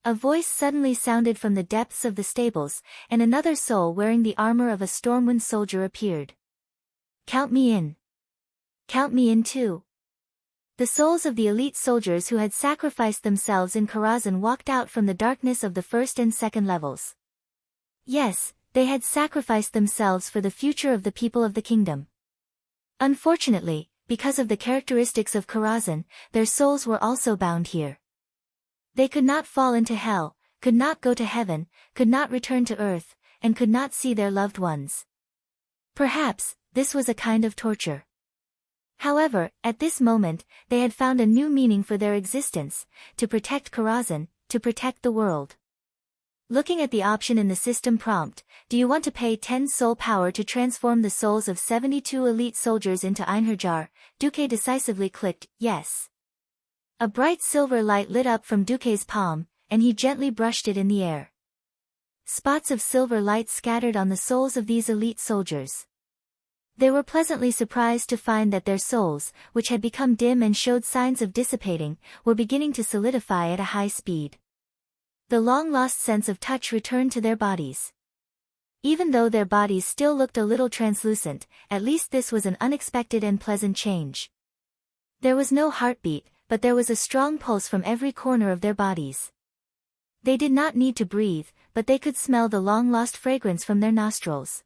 A voice suddenly sounded from the depths of the stables, and another soul wearing the armor of a Stormwind soldier appeared. Count me in. Count me in too. The souls of the elite soldiers who had sacrificed themselves in Karazhan walked out from the darkness of the first and second levels. Yes, they had sacrificed themselves for the future of the people of the kingdom. Unfortunately, because of the characteristics of Karazhan, their souls were also bound here. They could not fall into hell, could not go to heaven, could not return to earth, and could not see their loved ones. Perhaps, this was a kind of torture. However, at this moment, they had found a new meaning for their existence, to protect Karazhan, to protect the world. Looking at the option in the system prompt, do you want to pay 10 soul power to transform the souls of 72 elite soldiers into Einherjar? Duque decisively clicked, yes. A bright silver light lit up from Duque's palm, and he gently brushed it in the air. Spots of silver light scattered on the souls of these elite soldiers. They were pleasantly surprised to find that their souls, which had become dim and showed signs of dissipating, were beginning to solidify at a high speed. The long-lost sense of touch returned to their bodies. Even though their bodies still looked a little translucent, at least this was an unexpected and pleasant change. There was no heartbeat, but there was a strong pulse from every corner of their bodies. They did not need to breathe, but they could smell the long-lost fragrance from their nostrils.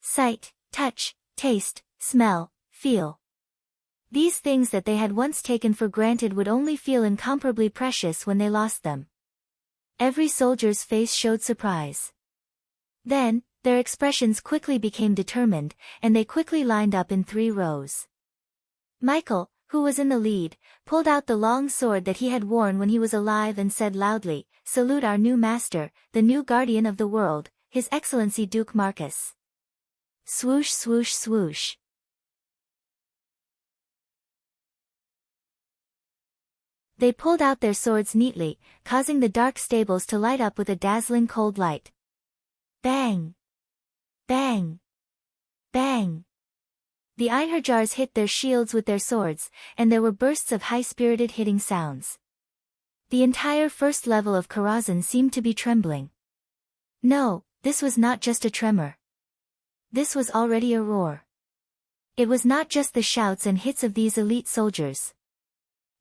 Sight, touch, taste, smell, feel. These things that they had once taken for granted would only feel incomparably precious when they lost them. Every soldier's face showed surprise. Then, their expressions quickly became determined, and they quickly lined up in 3 rows. Michael, who was in the lead, pulled out the long sword that he had worn when he was alive and said loudly, "Salute our new master, the new guardian of the world, His Excellency Duke Marcus." Swoosh swoosh swoosh. They pulled out their swords neatly, causing the dark stables to light up with a dazzling cold light. Bang! Bang! Bang! The Einherjars hit their shields with their swords, and there were bursts of high-spirited hitting sounds. The entire first level of Karazhan seemed to be trembling. No, this was not just a tremor. This was already a roar. It was not just the shouts and hits of these elite soldiers.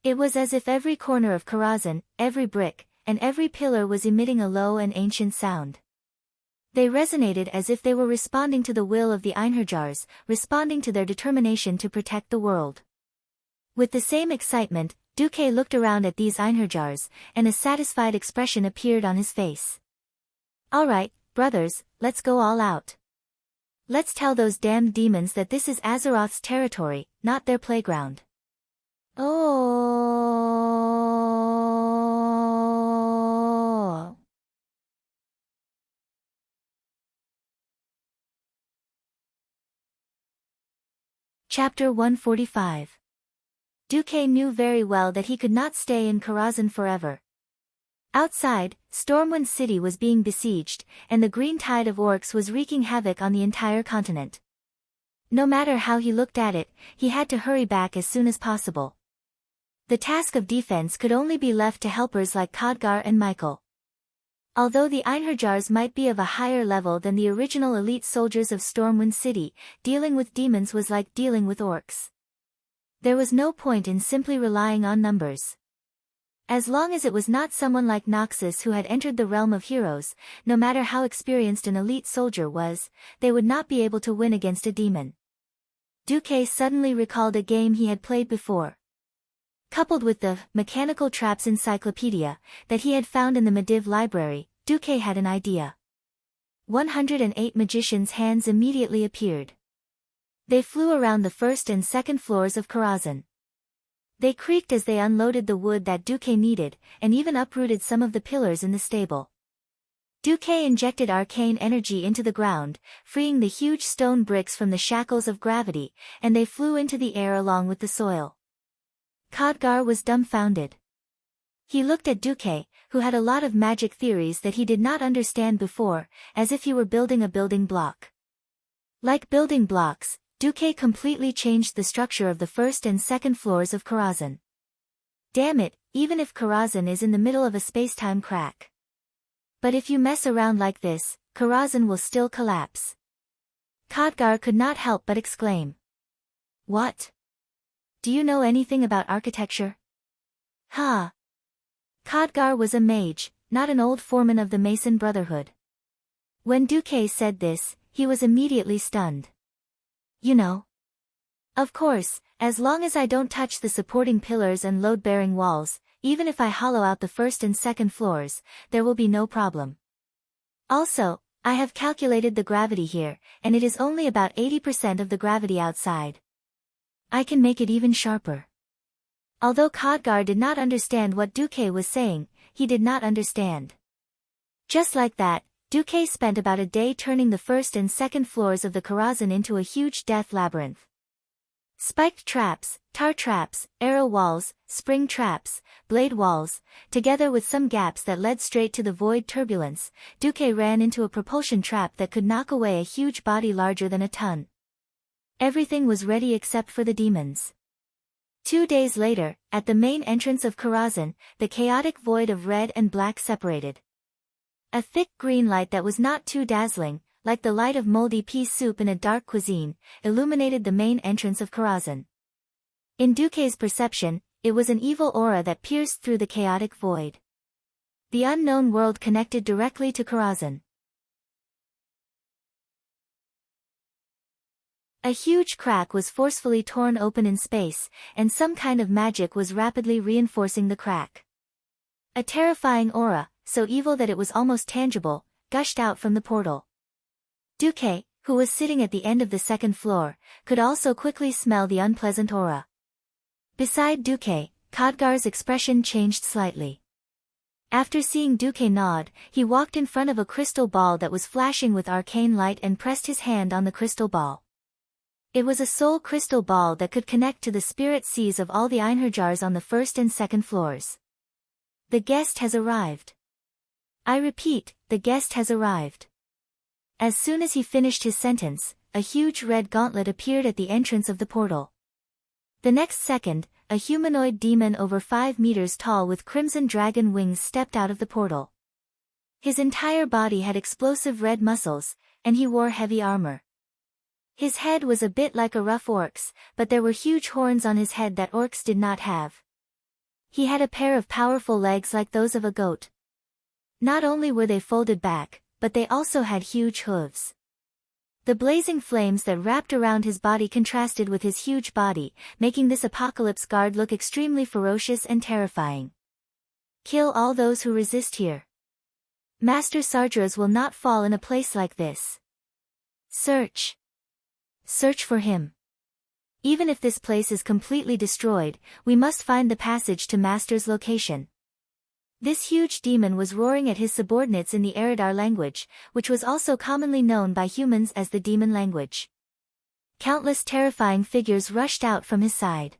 It was as if every corner of Karazhan, every brick, and every pillar was emitting a low and ancient sound. They resonated as if they were responding to the will of the Einherjars, responding to their determination to protect the world. With the same excitement, Duque looked around at these Einherjars, and a satisfied expression appeared on his face. "All right, brothers, let's go all out." Let's tell those damned demons that this is Azeroth's territory, not their playground. Oh. Chapter 145. Duque knew very well that he could not stay in Karazhan forever. Outside, Stormwind City was being besieged, and the green tide of orcs was wreaking havoc on the entire continent. No matter how he looked at it, he had to hurry back as soon as possible. The task of defense could only be left to helpers like Khadgar and Michael. Although the Einherjars might be of a higher level than the original elite soldiers of Stormwind City, dealing with demons was like dealing with orcs. There was no point in simply relying on numbers. As long as it was not someone like Noxus who had entered the realm of heroes, no matter how experienced an elite soldier was, they would not be able to win against a demon. Duque suddenly recalled a game he had played before. Coupled with the Mechanical Traps Encyclopedia that he had found in the Mediv library, Duque had an idea. 108 magicians' hands immediately appeared. They flew around the first and second floors of Karazhan. They creaked as they unloaded the wood that Duque needed, and even uprooted some of the pillars in the stable. Duque injected arcane energy into the ground, freeing the huge stone bricks from the shackles of gravity, and they flew into the air along with the soil. Khadgar was dumbfounded. He looked at Duque, who had a lot of magic theories that he did not understand before, as if he were building a building block. Like building blocks, Duque completely changed the structure of the first and second floors of Karazhan. Damn it, even if Karazhan is in the middle of a spacetime crack. But if you mess around like this, Karazhan will still collapse. Khadgar could not help but exclaim. What? Do you know anything about architecture? Ha! Khadgar was a mage, not an old foreman of the Mason Brotherhood. When Duque said this, he was immediately stunned. You know. Of course, as long as I don't touch the supporting pillars and load-bearing walls, even if I hollow out the first and second floors, there will be no problem. Also, I have calculated the gravity here, and it is only about 80% of the gravity outside. I can make it even sharper. Although Khadgar did not understand what Duque was saying, he did not understand. Just like that, Duque spent about a day turning the first and second floors of the Karazhan into a huge death labyrinth. Spiked traps, tar traps, arrow walls, spring traps, blade walls, together with some gaps that led straight to the void turbulence, Duque ran into a propulsion trap that could knock away a huge body larger than a ton. Everything was ready except for the demons. 2 days later, at the main entrance of Karazhan, the chaotic void of red and black separated. A thick green light that was not too dazzling, like the light of moldy pea soup in a dark cuisine, illuminated the main entrance of Karazhan. In Duque's perception, it was an evil aura that pierced through the chaotic void. The unknown world connected directly to Karazhan. A huge crack was forcefully torn open in space, and some kind of magic was rapidly reinforcing the crack. A terrifying aura, so evil that it was almost tangible, gushed out from the portal. Duque, who was sitting at the end of the second floor, could also quickly smell the unpleasant aura. Beside Duque, Khadgar's expression changed slightly. After seeing Duque nod, he walked in front of a crystal ball that was flashing with arcane light and pressed his hand on the crystal ball. It was a soul crystal ball that could connect to the spirit seas of all the Einherjars on the first and second floors. The guest has arrived. I repeat, the guest has arrived. As soon as he finished his sentence, a huge red gauntlet appeared at the entrance of the portal. The next second, a humanoid demon over 5 meters tall with crimson dragon wings stepped out of the portal. His entire body had explosive red muscles, and he wore heavy armor. His head was a bit like a rough orc's, but there were huge horns on his head that orcs did not have. He had a pair of powerful legs like those of a goat. Not only were they folded back, but they also had huge hooves. The blazing flames that wrapped around his body contrasted with his huge body, making this apocalypse guard look extremely ferocious and terrifying. Kill all those who resist here. Master Sardras will not fall in a place like this. Search. Search for him. Even if this place is completely destroyed, we must find the passage to Master's location. This huge demon was roaring at his subordinates in the Eridar language, which was also commonly known by humans as the demon language. Countless terrifying figures rushed out from his side.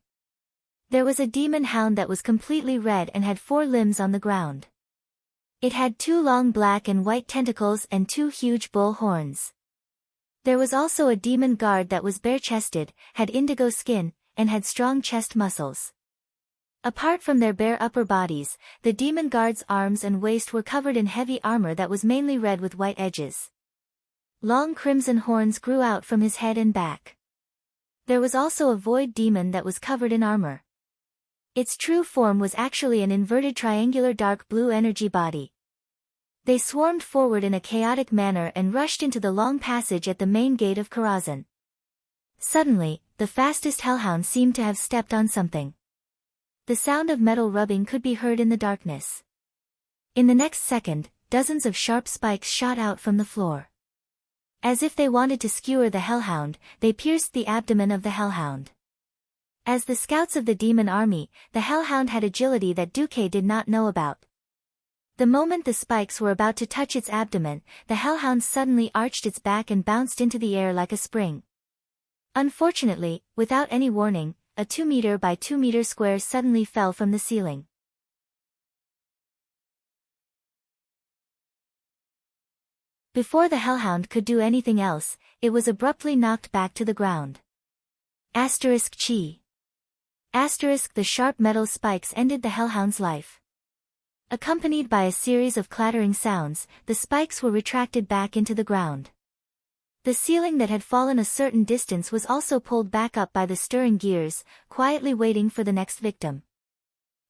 There was a demon hound that was completely red and had 4 limbs on the ground. It had 2 long black and white tentacles and 2 huge bull horns. There was also a demon guard that was bare-chested, had indigo skin, and had strong chest muscles. Apart from their bare upper bodies, the demon guard's arms and waist were covered in heavy armor that was mainly red with white edges. Long crimson horns grew out from his head and back. There was also a void demon that was covered in armor. Its true form was actually an inverted triangular dark blue energy body. They swarmed forward in a chaotic manner and rushed into the long passage at the main gate of Karazhan. Suddenly, the fastest hellhound seemed to have stepped on something. The sound of metal rubbing could be heard in the darkness. In the next second, dozens of sharp spikes shot out from the floor. As if they wanted to skewer the hellhound, they pierced the abdomen of the hellhound. As the scouts of the demon army, the hellhound had agility that Duque did not know about. The moment the spikes were about to touch its abdomen, the hellhound suddenly arched its back and bounced into the air like a spring. Unfortunately, without any warning, a 2-meter by 2-meter square suddenly fell from the ceiling. Before the hellhound could do anything else, it was abruptly knocked back to the ground. Chi. The sharp metal spikes ended the hellhound's life. Accompanied by a series of clattering sounds, the spikes were retracted back into the ground. The ceiling that had fallen a certain distance was also pulled back up by the stirring gears, quietly waiting for the next victim.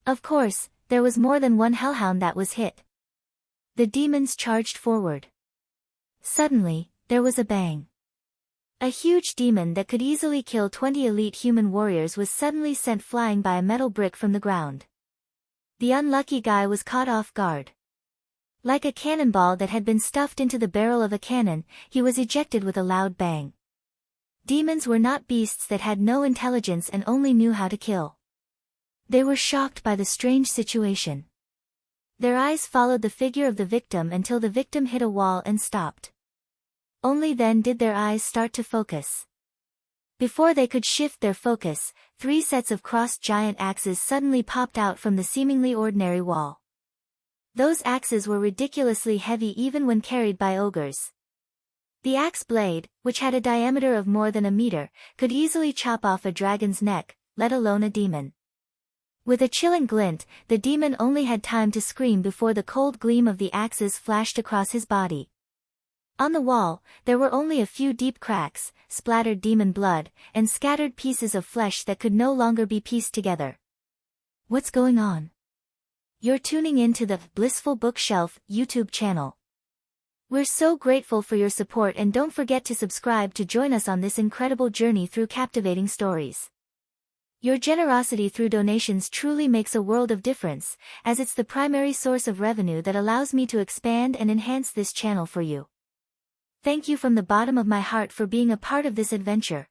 Of course, there was more than one hellhound that was hit. The demons charged forward. Suddenly, there was a bang. A huge demon that could easily kill 20 elite human warriors was suddenly sent flying by a metal brick from the ground. The unlucky guy was caught off guard. Like a cannonball that had been stuffed into the barrel of a cannon, he was ejected with a loud bang. Demons were not beasts that had no intelligence and only knew how to kill. They were shocked by the strange situation. Their eyes followed the figure of the victim until the victim hit a wall and stopped. Only then did their eyes start to focus. Before they could shift their focus, 3 sets of crossed giant axes suddenly popped out from the seemingly ordinary wall. Those axes were ridiculously heavy even when carried by ogres. The axe blade, which had a diameter of more than a meter, could easily chop off a dragon's neck, let alone a demon. With a chilling glint, the demon only had time to scream before the cold gleam of the axes flashed across his body. On the wall, there were only a few deep cracks, splattered demon blood, and scattered pieces of flesh that could no longer be pieced together. What's going on? You're tuning in to the Blissful Bookshelf YouTube channel. We're so grateful for your support, and don't forget to subscribe to join us on this incredible journey through captivating stories. Your generosity through donations truly makes a world of difference, as it's the primary source of revenue that allows me to expand and enhance this channel for you. Thank you from the bottom of my heart for being a part of this adventure.